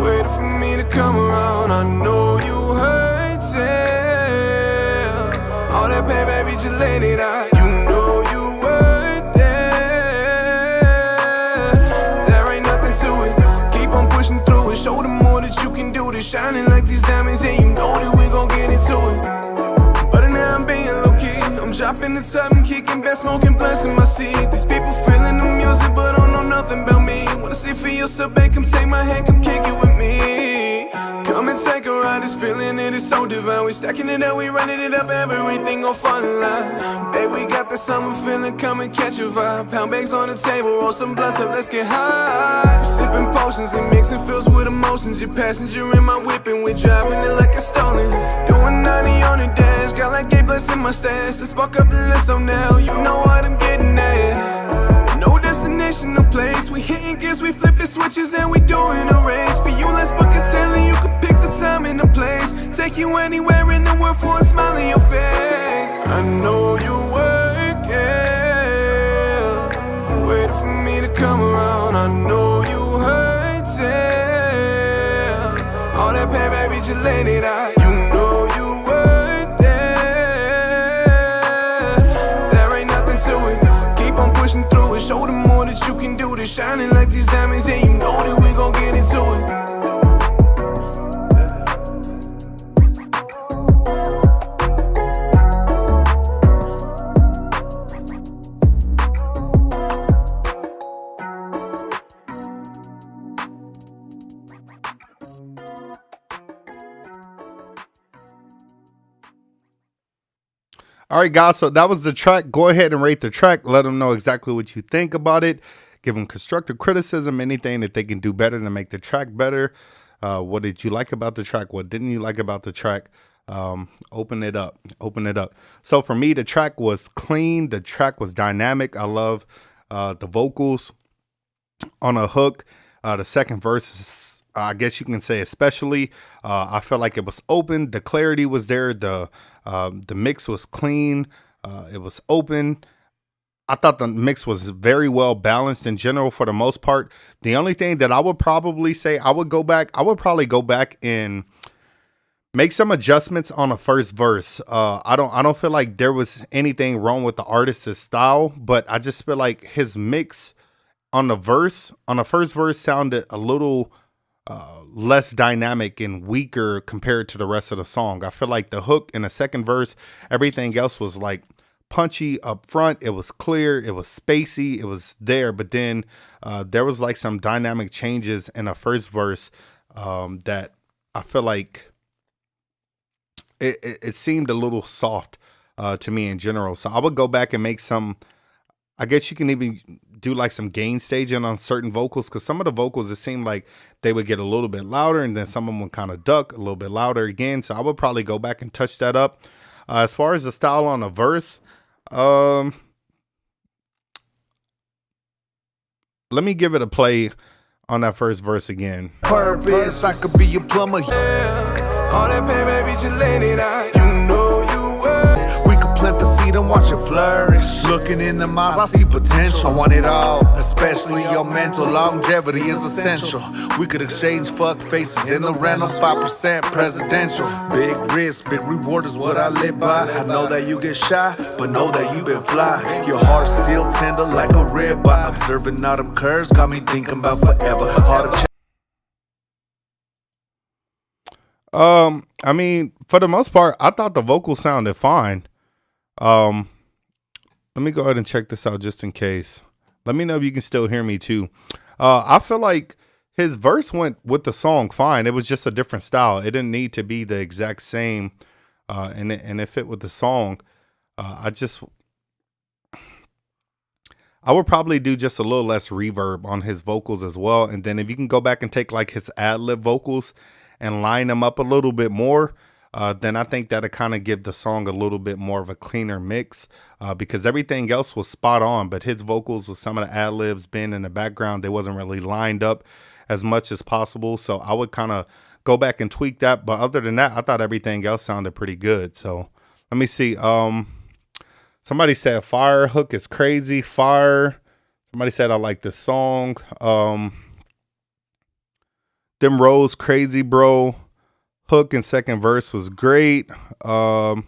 Waiting for me to come around. I know you hurt, yeah. All that pain, baby, just let it out. You know you work, yeah. There ain't nothing to it. Keep on pushing through it. Show them more that you can do. This shining like these diamonds, and you know that we gon' get into it. But now I'm being low-key. I'm dropping the top and kicking back, smoking blunts in my seat. These people feeling the music, but don't know nothing about me. Wanna see for yourself, babe, come take my hand, come kick it with me. Come and take a ride, this feeling, it is so divine. We stacking it up, we running it up, everything gon' fall in line. Babe, we got the summer feeling, come and catch a vibe. Pound bags on the table, roll some blunts up, let's get high. We sipping potions and mixing feels with emotions. Your passenger in my whip and we driving it like it's stolen. Doing 90 on the dash, got like gay blunts in my stash. Let's spark up the list so now you know what I'm getting at. No destination, no place. We hitting gears, we flipping switches, and we doing a race. For you, let's book a tail and you can pick the time and the place. Take you anywhere in the world for a smile on your face. I know you work, yeah. Waiting for me to come around. I know you hurt, yeah. All that pain, baby, just let it out. You know you work, yeah. There ain't nothing to it. Keep on pushing through it. Show them more that you can do. This shining like these diamonds, and you know that we gon' get into it. All right, guys, so that was the track. Go ahead and rate the track. Let them know exactly what you think about it. Give them constructive criticism, anything that they can do better to make the track better. What did you like about the track? What didn't you like about the track? Open it up. Open it up. So for me, the track was clean. The track was dynamic. I love the vocals on a hook. The second verse, I guess you can say especially, I felt like it was open. The clarity was there. The mix was clean. It was open. I thought the mix was very well balanced in general for the most part. The only thing that I would probably say, I would probably go back and make some adjustments on the first verse. I don't feel like there was anything wrong with the artist's style, but I just feel like his mix on the first verse sounded a little less dynamic and weaker compared to the rest of the song. I feel like the hook in the second verse, everything else was like punchy up front. It was clear. It was spacey. It was there. But then there was like some dynamic changes in the first verse that I feel like it seemed a little soft to me in general. So I would go back and make some, I guess you can even do like some gain staging on certain vocals, because some of the vocals, it seemed like they would get a little bit louder and then some of them would kind of duck a little bit louder again. So I would probably go back and touch that up. As far as the style on a verse, let me give it a play on that first verse again. Purpose, I could be your plumber. All that pain, baby, just let it out. You know you was. We could plant the seed and watch it flourish. Looking in the eyes, I see potential. I want it all, especially your mental. Longevity is essential. We could exchange fuck faces in the rental, 5% presidential. Big risk, big reward is what I live by. I know that you get shy, but know that you been fly. Your heart's still tender like a ribeye. Observing all them curves got me thinking about forever. Hard to check. I mean, for the most part, I thought the vocals sounded fine. Let me go ahead and check this out just in case. Let me know if you can still hear me too. I feel like his verse went with the song fine. It was just a different style. It didn't need to be the exact same, and it fit with the song. I would probably do just a little less reverb on his vocals as well. And then if you can go back and take like his ad-lib vocals and line them up a little bit more, then I think that'll kind of give the song a little bit more of a cleaner mix, because everything else was spot on, but his vocals with some of the ad-libs being in the background, they wasn't really lined up as much as possible. So I would kind of go back and tweak that. But other than that, I thought everything else sounded pretty good. So let me see. Somebody said Fire hook is crazy. Fire. Somebody said I like this song. Them Rose crazy, bro. Hook and second verse was great. Let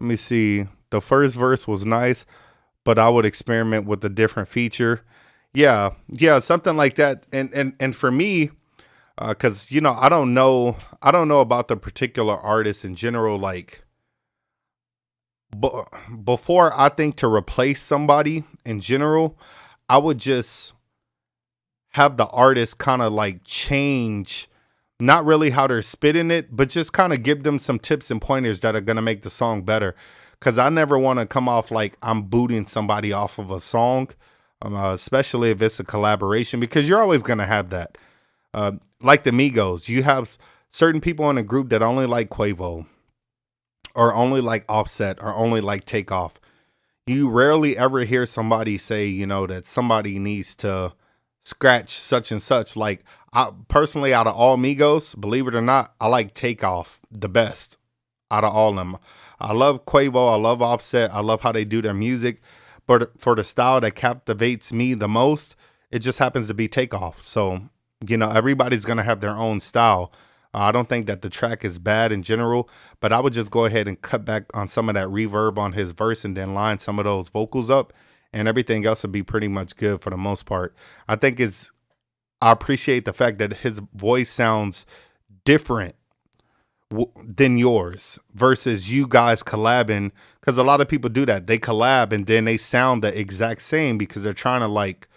me see. The first verse was nice, but I would experiment with a different feature. Yeah, something like that. And for me, because you know, I don't know about the particular artist in general, like. But before I think to replace somebody in general, I would just have the artist kind of like change, not really how they're spitting it, but just kind of give them some tips and pointers that are going to make the song better. Because I never want to come off like I'm booting somebody off of a song, especially if it's a collaboration, because you're always going to have that. Like the Migos, you have certain people in a group that only like Quavo, or only like Offset, or only like Takeoff. You rarely ever hear somebody say, you know, that somebody needs to scratch such and such. Like, I personally, out of all Migos, believe it or not, I like Takeoff the best out of all of them. I love Quavo, I love Offset, I love how they do their music, but for the style that captivates me the most, it just happens to be Takeoff. So, you know, everybody's gonna have their own style. I don't think that the track is bad in general, but I would just go ahead and cut back on some of that reverb on his verse and then line some of those vocals up, and everything else would be pretty much good for the most part. I appreciate the fact that his voice sounds different than yours versus you guys collabing, because a lot of people do that. They collab and then they sound the exact same because they're trying to like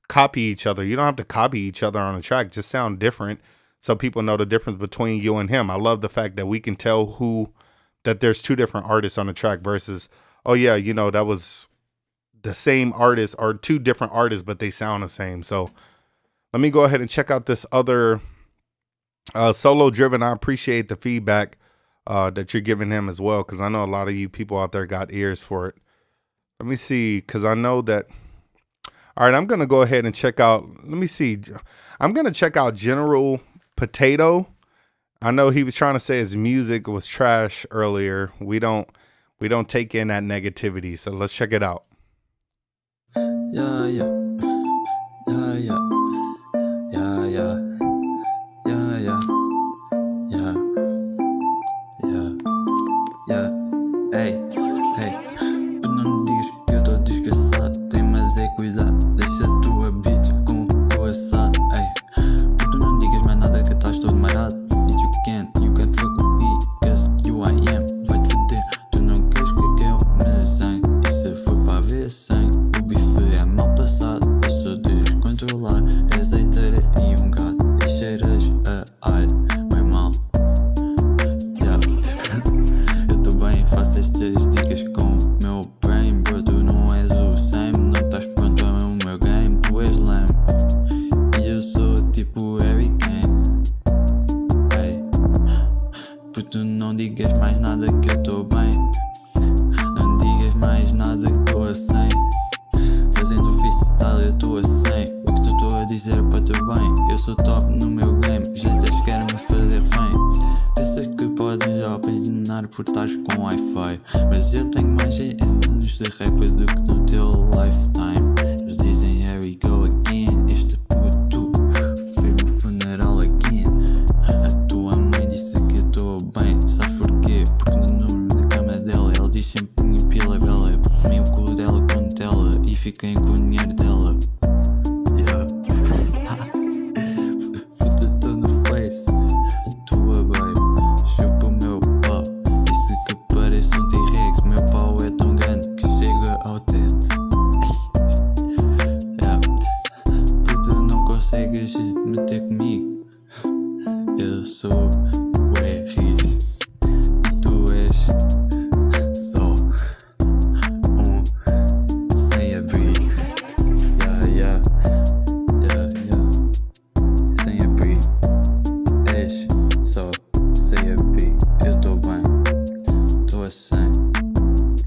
copy each other. You don't have to copy each other on a track, just sound different so people know the difference between you and him. I love the fact that we can tell that there's two different artists on the track versus, oh yeah, you know, that was the same artist or two different artists, but they sound the same. So let me go ahead and check out this other Solo Driven. I appreciate the feedback that you're giving him as well, because I know a lot of you people out there got ears for it. Let me see, because I know that. All right, I'm going to go ahead and check out. Let me see. I'm going to check out General Potato. I know he was trying to say his music was trash earlier. We don't take in that negativity. So let's check it out. Yeah. Hey. Tu não digas que eu tô desgraçado, tem mas é cuidado, deixa a tua bitch com o teu assado. Ei, tu não digas mais nada que estás todo marado. You can fuck with me, cause you I am. Vai te foder, tu não queres que eu me sangue. E se for para ver sangue, o bife é mal passado. Eu sou descontrolado, azeiteira e um gato. E cheiras a alho, bem mal. Eu tô bem, faço estas dicas com o meu brain. Bro, tu não és o same, não estás pronto ao meu game. Tu és lame, e eu sou tipo Harry Kane. Hey, puto, não digas mais nada que eu tô bem. Não digas mais nada que tô a 100. Fazendo freestyle eu tô a 100. O que tu tô a dizer é para teu bem. Eu sou top no meu game, os haters querem me fazer refém. Pensas que podes já opinar por estás com Wi-Fi, mas eu tenho mais GM que no teu lifetime. Eles dizem here we go again. Este puto fez meu funeral again. A tua mãe disse que eu estou bem. Sabes porquê? Porque no número na cama dela ela diz sempre que minha pila é bela. Comei o cu dela com Nutella e fiquei com o dinheiro dela. Yeah. Foda-te no face. A tua babe chupa o meu pau. Disse que pareço um T-Rex. Meu pau é tão grande que chega ao teto. Yeah. Puta, não consegues meter comigo. Eu sou bué rijo e tu és só sem abrigo. Yeah, yeah, yeah. Sem abrigo. És só sem abrigo. Eu tô bem, tô assim.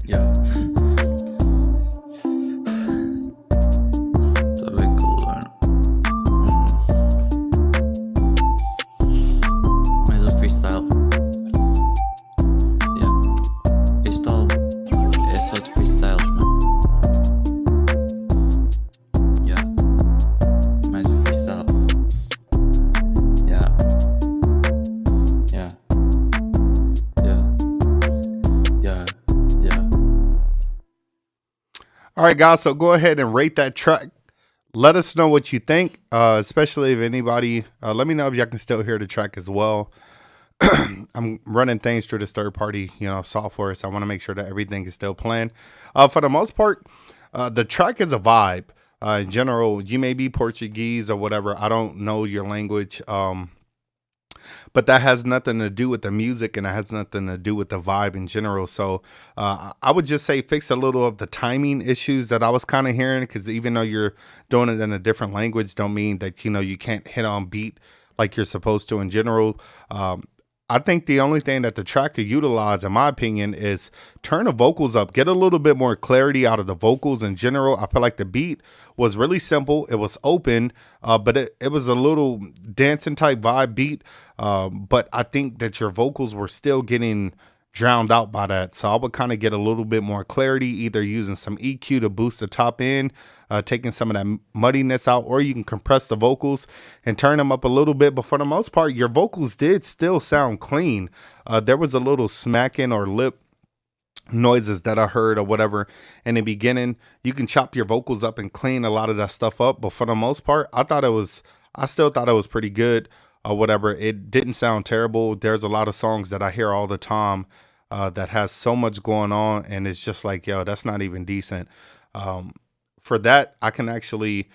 Yeah. Sabe que learn. Mais um freestyle. Yeah. Este álbum é só de freestyles, mano. Yeah. Mais um freestyle. Yeah. Yeah. Yeah. Yeah. Yeah. All right, guys. So go ahead and rate that track. Let us know what you think, especially if anybody. Let me know if y'all can still hear the track as well. I'm running things through this third party, software, so I want to make sure that everything is still playing. For the most part, the track is a vibe. In general, you may be Portuguese or whatever. I don't know your language. But that has nothing to do with the music, and it has nothing to do with the vibe in general. So I would just say fix a little of the timing issues that I was kind of hearing, because even though you're doing it in a different language, don't mean that, you can't hit on beat like you're supposed to in general. I think the only thing that the track could utilize, in my opinion, is turn the vocals up, get a little bit more clarity out of the vocals in general. I feel like the beat was really simple. It was open, but it was a little dancing type vibe beat. But I think that your vocals were still getting drowned out by that. So I would kind of get a little bit more clarity, either using some EQ to boost the top end, taking some of that muddiness out, or you can compress the vocals and turn them up a little bit. But for the most part, your vocals did still sound clean. There was a little smacking or lip noises that I heard or whatever in the beginning. You can chop your vocals up and clean a lot of that stuff up. But for the most part, I still thought it was pretty good or whatever. It didn't sound terrible. There's a lot of songs that I hear all the time that has so much going on, and it's just like, yo, that's not even decent. For that, I can actually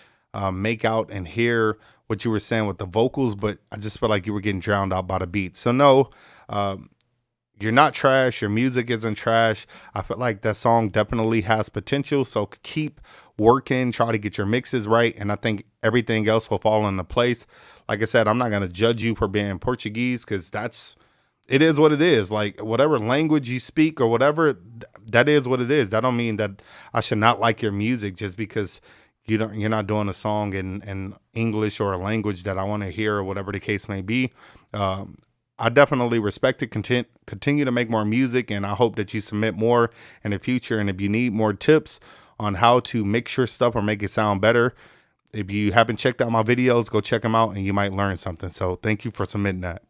make out and hear what you were saying with the vocals, but I just felt like you were getting drowned out by the beat. So no, you're not trash. Your music isn't trash. I feel like that song definitely has potential. So keep working, try to get your mixes right, and I think everything else will fall into place. Like I said, I'm not going to judge you for being Portuguese, because it is what it is. Like, whatever language you speak or whatever, that is what it is. That don't mean that I should not like your music just because you're not doing a song in English or a language that I want to hear, or whatever the case may be. I definitely respect it. Continue to make more music, and I hope that you submit more in the future. And if you need more tips on how to mix your stuff or make it sound better, if you haven't checked out my videos, go check them out and you might learn something. So thank you for submitting that.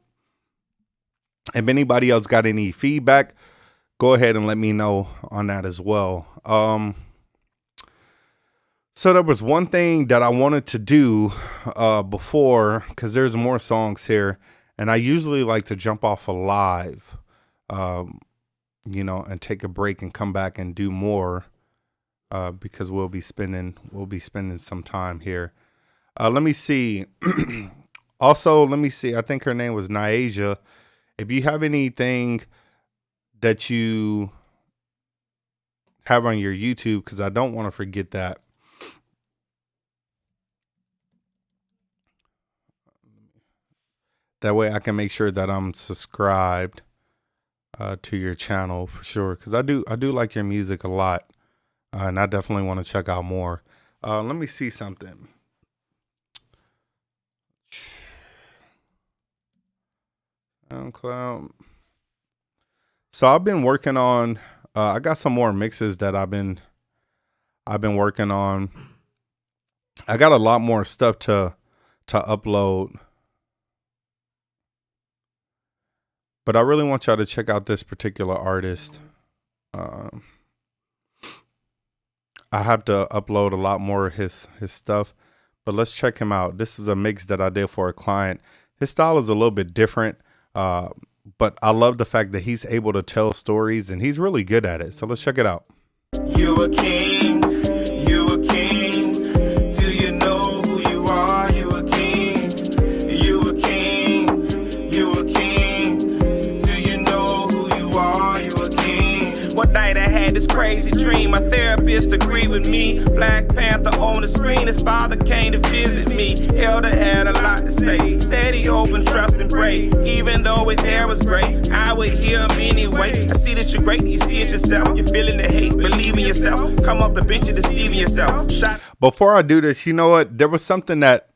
If anybody else got any feedback, go ahead and let me know on that as well. So there was one thing that I wanted to do before, because there's more songs here, and I usually like to jump off a live, and take a break and come back and do more. Because we'll be spending some time here. Let me see. Also, let me see. I think her name was Niaja. If you have anything that you have on your YouTube, because I don't want to forget that. That way I can make sure that I'm subscribed to your channel for sure. Because I do like your music a lot. And I definitely want to check out more. Let me see something. SoundCloud. So I've been working on, I got some more mixes that I've been I've been working on. I got a lot more stuff to upload. But I really want y'all to check out this particular artist. I have to upload a lot more of his stuff, but let's check him out. This is a mix that I did for a client. His style is a little bit different, but I love the fact that he's able to tell stories and he's really good at it. So let's check it out. You a king, you a king. Do you know who you are? You a king, you a king, you a king. Do you know who you are? You a king. One night I had this crazy dream. My therapist agreed with me. Black Panther on the screen. His father came to visit me. Elder had a lot to say. Said he opened, trust, and pray. Even though his hair was gray, I would hear him anyway. I see that you're great, you see it yourself. You're feeling the hate, believe in yourself. Come off the bench, you're deceiving yourself. Before I do this, you know what? There was something that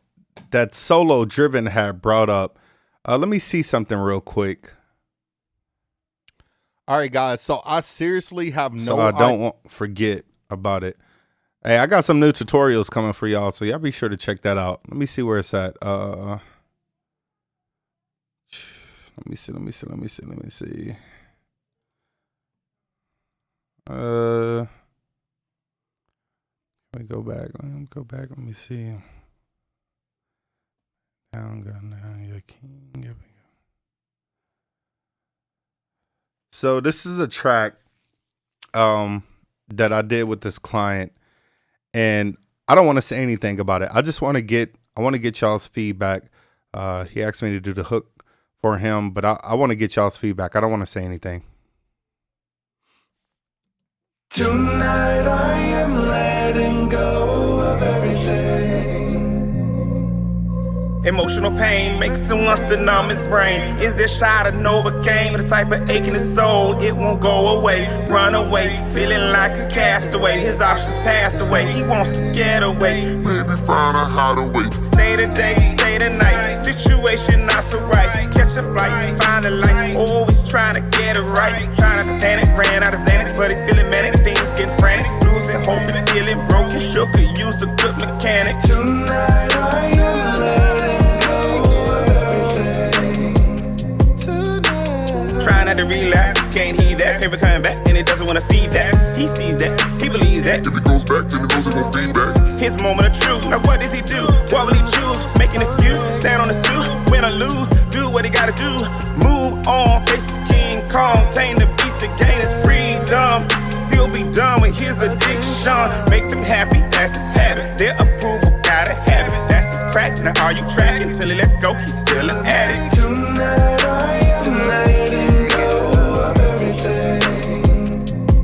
Solo Driven had brought up. Let me see something real quick. All right, guys. So I seriously have no. So I don't forget about it. Hey, I got some new tutorials coming for y'all, so y'all be sure to check that out. Let me see where it's at. Let me see. Let me see. Let me go back. Let me see. Down, you're king. Here we go. So this is a track that I did with this client, and I don't want to say anything about it. I just want to get y'all's feedback. He asked me to do the hook for him, but I want to get y'all's feedback. I don't want to say anything. Tonight I am letting go of everything. Emotional pain makes him wants to numb his brain. Is this shot of Novocaine with a type of ache in his soul? It won't go away. Run away, feeling like a castaway. His options passed away. He wants to get away. Maybe find a hideaway. Stay the day, stay the night. Situation not so right. Catch a flight, find a light. Always trying to get it right. Trying to panic, ran out of Xanax, but he's feeling manic. Things get frantic, losing hope and feeling broken. Sure could use a good mechanic. Tonight I am letting go of everything. Tonight. Trying not to relapse, can't hear that. Paper coming back, and it doesn't want to feed that. He sees that, he believes that. If he goes back, then he knows it won't be back. His moment of truth. Now what does he do? What will he choose? Make an excuse, stand on his two, win or lose, do what he gotta do. Move on, face his King Kong, tame the beast to gain his freedom. He'll be done with his addiction. Make them happy, that's his habit. Their approval, gotta have it. That's his crack. Now are you tracking? Till he lets go, he's still an addict. Tonight I am letting go of everything.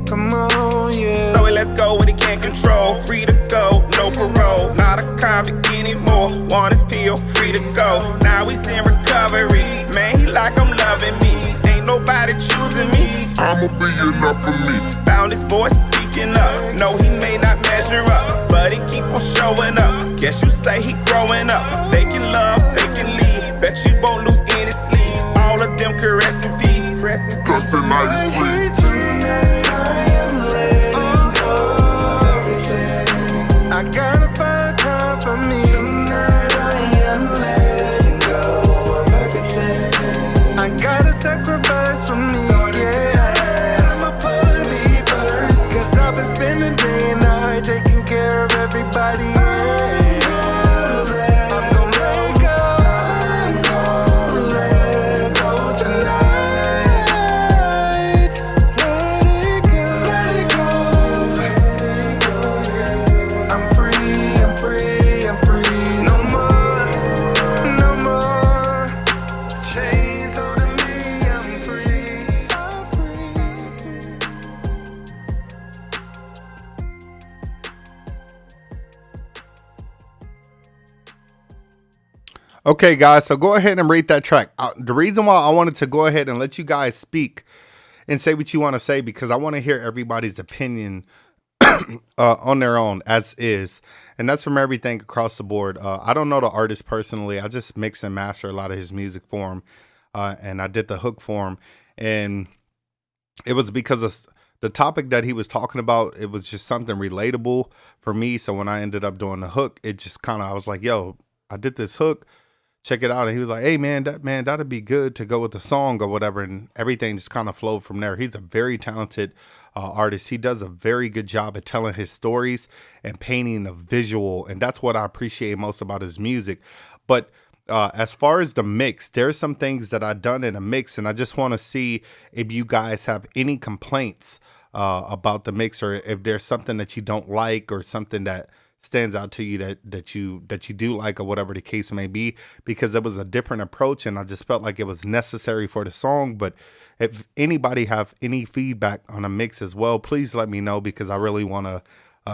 Come on, yeah. So he lets go what he can't control. Free to go, no parole. Not a convict anymore. Want his pill, free to go. Now he's in recovery. Man, he like I'm loving me. Ain't nobody choosing me. I'ma be enough for me. Found his voice speaking up. No, he may not measure up, but he keep on showing up. Guess you say he growing up. They can love, they can lead. Bet you won't lose any sleep. All of them can rest in peace. Cause the night is free. Tonight I am letting go of everything. I gotta find time for me. Tonight I am letting go of everything. I gotta sacrifice for me. Taking care of everybody else. I'm gonna let go. I'm gonna let go tonight. Let it go. Let it go. Let it go, yeah. I'm free. I'm free. I'm free. No more. No more. Chains holding me. I'm free. I'm free. Okay, guys, so go ahead and rate that track. The reason why I wanted to go ahead and let you guys speak and say what you want to say, because I want to hear everybody's opinion on their own as is. And that's from everything across the board. I don't know the artist personally. I just mix and master a lot of his music for him. And I did the hook for him. And it was because of the topic that he was talking about, it was just something relatable for me. So when I ended up doing the hook, it just kind of, I was like, yo, I did this hook, check it out. And he was like, hey man, that'd be good to go with the song or whatever. And everything just kind of flowed from there. He's a very talented artist. He does a very good job at telling his stories and painting a visual. And that's what I appreciate most about his music. But as far as the mix, there's some things that I've done in a mix, and I just want to see if you guys have any complaints about the mix, or if there's something that you don't like, or something that stands out to you that you do like, or whatever the case may be, because it was a different approach, and I just felt like it was necessary for the song. But if anybody have any feedback on a mix as well, please let me know, because I really want to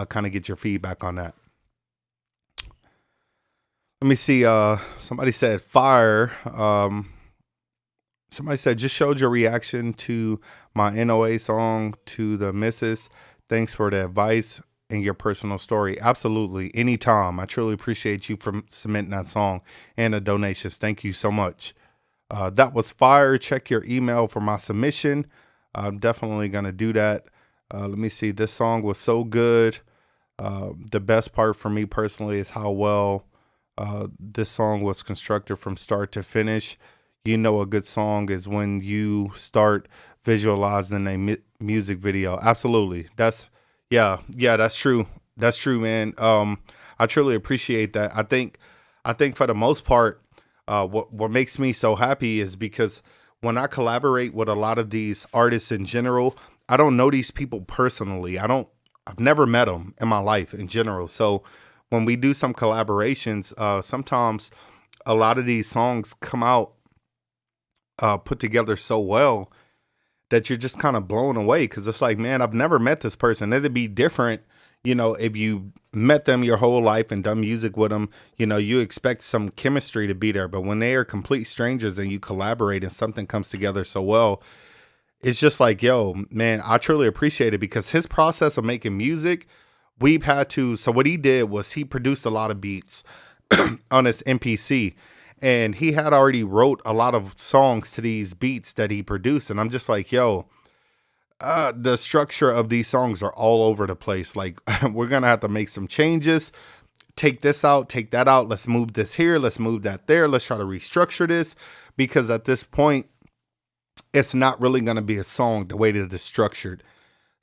kind of get your feedback on that. Let me see. Somebody said fire. Somebody said just showed your reaction to my NOA song to the missus. Thanks for the advice and your personal story. Absolutely. Anytime. I truly appreciate you for submitting that song and the donations. Thank you so much. That was fire. Check your email for my submission. I'm definitely going to do that. Let me see. This song was so good. The best part for me personally is how well this song was constructed from start to finish. You know, a good song is when you start visualizing a music video. Absolutely. That's true. That's true, man. I truly appreciate that. I think for the most part, what makes me so happy is because when I collaborate with a lot of these artists in general, I don't know these people personally. I've never met them in my life in general. So when we do some collaborations, sometimes a lot of these songs come out put together so well that you're just kind of blown away, because it's like, man, I've never met this person. It'd be different, you know, if you met them your whole life and done music with them, you know, you expect some chemistry to be there. But when they are complete strangers and you collaborate and something comes together so well, it's just like, yo, man, I truly appreciate it, because his process of making music, so what he did was he produced a lot of beats on his MPC, and he had already wrote a lot of songs to these beats that he produced. And I'm just like, yo, the structure of these songs are all over the place. Like, we're going to have to make some changes, take this out, take that out. Let's move this here. Let's move that there. Let's try to restructure this, because at this point, it's not really going to be a song the way that it's structured.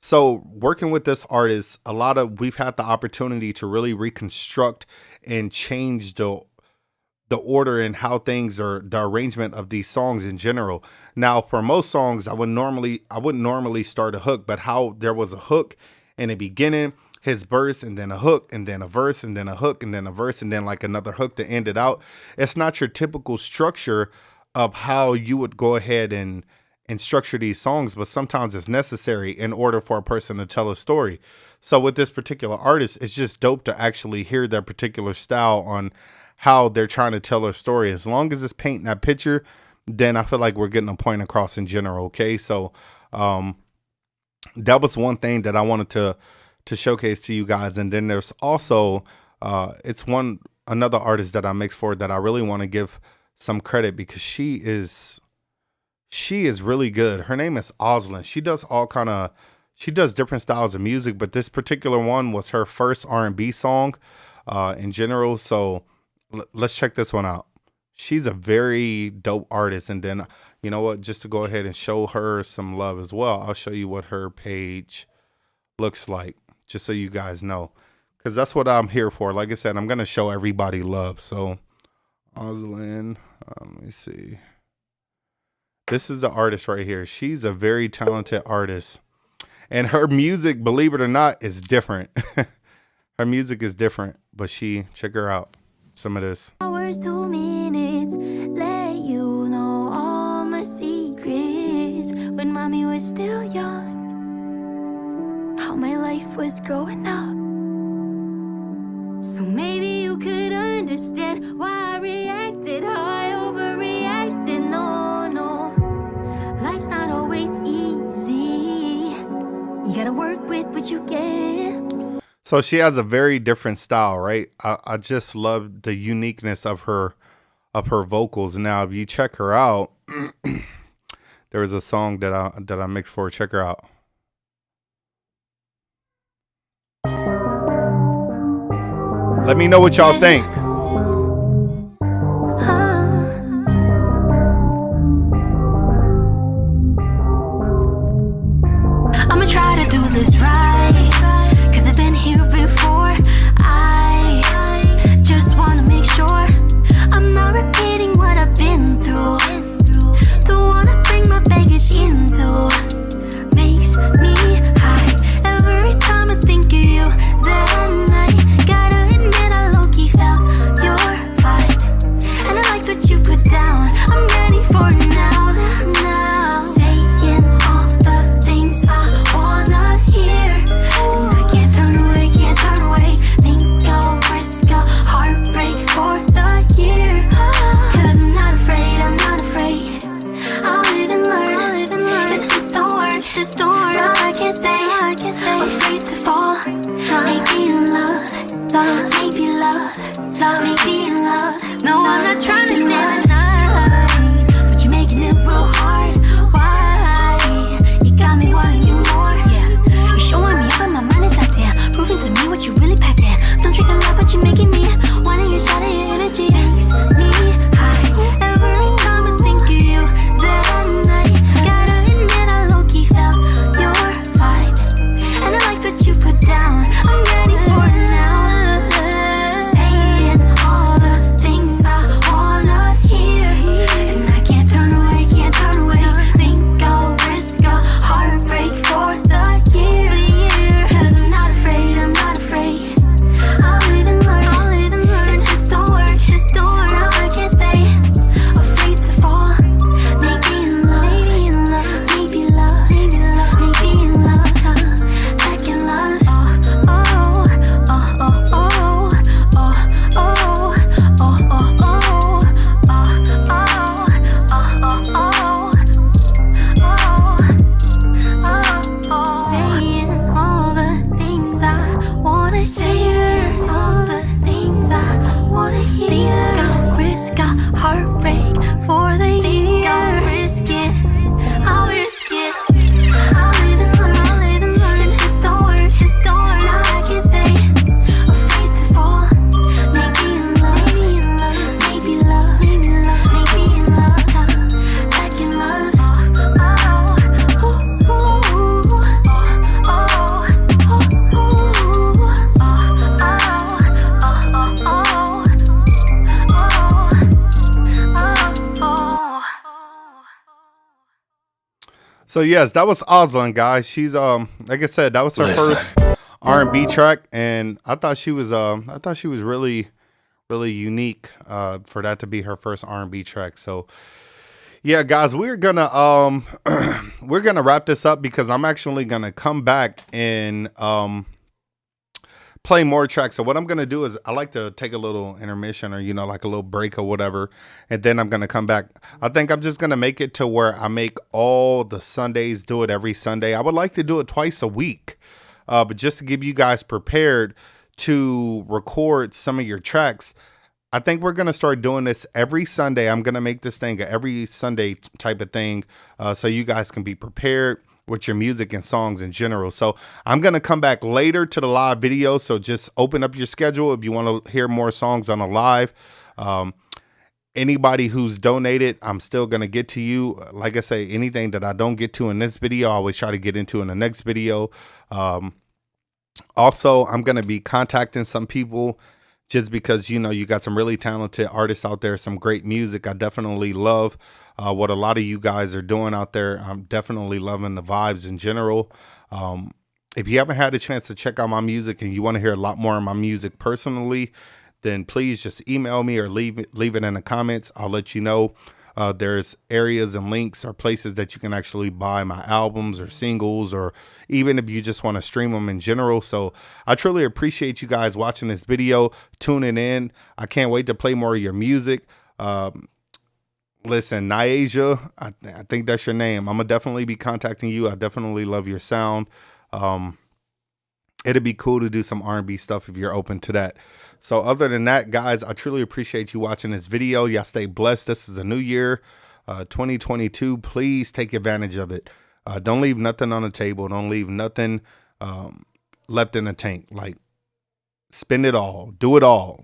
So working with this artist, we've had the opportunity to really reconstruct and change the order and how things are, the arrangement of these songs in general. Now, for most songs, I wouldn't normally start a hook, but how there was a hook in the beginning, his verse, and then a hook, and then a verse, and then a hook, and then a verse, and then like another hook to end it out. It's not your typical structure of how you would go ahead and structure these songs, but sometimes it's necessary in order for a person to tell a story. So with this particular artist, it's just dope to actually hear their particular style on how they're trying to tell a story. As long as it's painting that picture, then I feel like we're getting a point across in general. Okay. So, that was one thing that I wanted to showcase to you guys. And then there's also, it's another artist that I mixed for that I really want to give some credit, because she is really good. Her name is Oslin. She does different styles of music, but this particular one was her first R&B song in general. So let's check this one out. She's a very dope artist. And then, you know what, just to go ahead and show her some love as well, I'll show you what her page looks like, just so you guys know, because that's what I'm here for. Like I said, I'm going to show everybody love. So Oslin, let me see. This is the artist right here. She's a very talented artist, and her music, believe it or not, is different. Her music is different, but check her out. Some of this. Hours, 2 minutes, let you know all my secrets. When mommy was still young, how my life was growing up. So maybe you could understand why I reacted, how I overreacted. No, life's not always easy. You gotta work with what you get. So she has a very different style, right? I just love the uniqueness of her vocals. Now, if you check her out, there was a song that I mixed for her. Check her out. Let me know what y'all think. I'ma try to do this right, 'cause I've been here before. I just wanna make sure I'm not repeating what I've been through. Don't wanna bring my baggage into. Makes me high every time I think of you. That night, gotta admit I low-key felt your vibe, and I liked what you put down. I'm ready for it now, now. Saying all the things I wanna hear, and I can't turn away, can't turn away. Think I'll risk a heartbreak for the year, 'cause I'm not afraid, I'm not afraid. I'll live and learn, I'll live and learn. If this don't work, this don't work, no, I can't stay, I can't stay. Afraid to fall, maybe in love, love, maybe love, love, maybe in love. No, I'm not trying to stand the night, but you're making it real hard. Why? You got me wanting you more. Yeah, you're showing me, but my mind is locked in. Proving to me what you really packed in. Don't drink a lot, but you're making me wanting your shot of your energy. Makes me high every time I think of you. That night, gotta admit I low-key felt your vibe, and I liked what you put down. I'm ready for it now. Saying all the things I wanna hear, and I can't turn away, can't turn away. Think I'll risk a heartbreak for the year, 'cause I'm not afraid, I'm not afraid. I'll live and learn, I'll live and learn. If this don't work, this don't work, no, I can't stay. Afraid to fall, maybe in love, maybe in love, maybe love, maybe love, maybe in love, back in love. Oh, oh, oh, oh, oh, oh, oh, oh, oh, saying all the things I wanna say, all the things I wanna hear. I'll risk a heartbreak for the year. I'll risk it, I'll risk it. I'll live and learn, I'll live and learn. If this don't work, this don't work, no, I can't stay. Afraid to fall, maybe in love, maybe in love, maybe love, maybe love, maybe in love, back in love. So yes, that was Ozlin, guys. She's like I said, that was her first R&B track, and I thought she was really unique for that to be her first R&B track. So yeah, guys, we're gonna wrap this up because I'm actually gonna come back and play more tracks. So what I'm gonna do is I like to take a little intermission, or like a little break or whatever, and then I'm gonna come back. I think I'm just gonna make it to where I make all the Sundays, do it every Sunday. I would like to do it twice a week, but just to give you guys prepared to record some of your tracks, I think we're gonna start doing this every Sunday. I'm gonna make this thing a every Sunday type of thing, so you guys can be prepared with your music and songs in general. So I'm going to come back later to the live video. So just open up your schedule if you want to hear more songs on a live. Anybody who's donated, I'm still going to get to you. Like I say, anything that I don't get to in this video, I always try to get into in the next video. Also, I'm going to be contacting some people just because, you got some really talented artists out there, some great music. I definitely love what a lot of you guys are doing out there. I'm definitely loving the vibes in general. If you haven't had a chance to check out my music and you want to hear a lot more of my music personally, then please just email me or leave it in the comments. I'll let you know. There's areas and links or places that you can actually buy my albums or singles, or even if you just want to stream them in general. So I truly appreciate you guys watching this video, tuning in. I can't wait to play more of your music. Listen, Nyasia, I think that's your name. I'm going to definitely be contacting you. I definitely love your sound. It'd be cool to do some R&B stuff if you're open to that. So other than that, guys, I truly appreciate you watching this video. Y'all stay blessed. This is a new year, 2022. Please take advantage of it. Don't leave nothing on the table. Don't leave nothing left in the tank. Like, spend spend it all, do it all.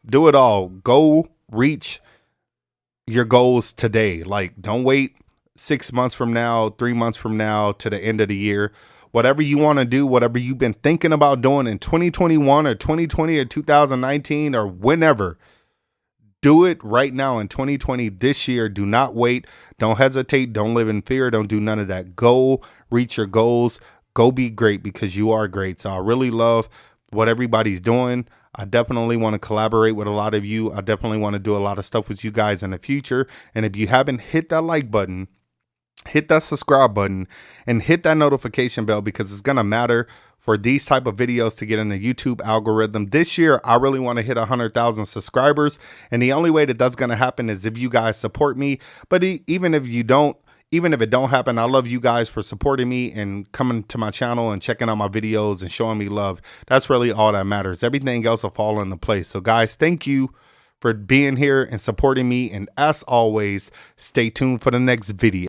Do it all. Go reach your goals today. Like, don't wait 6 months from now, 3 months from now to the end of the year. Whatever you want to do, whatever you've been thinking about doing in 2021 or 2020 or 2019 or whenever, do it right now in 2020 this year. Do not wait. Don't hesitate. Don't live in fear. Don't do none of that. Go reach your goals. Go be great, because you are great. So I really love what everybody's doing. I definitely want to collaborate with a lot of you. I definitely want to do a lot of stuff with you guys in the future. And if you haven't hit that like button, hit that subscribe button and hit that notification bell, because it's going to matter for these type of videos to get in the YouTube algorithm. This year, I really want to hit 100,000 subscribers. And the only way that that's going to happen is if you guys support me. But even if you don't, even if it don't happen, I love you guys for supporting me and coming to my channel and checking out my videos and showing me love. That's really all that matters. Everything else will fall into place. So guys, thank you for being here and supporting me. And as always, stay tuned for the next video.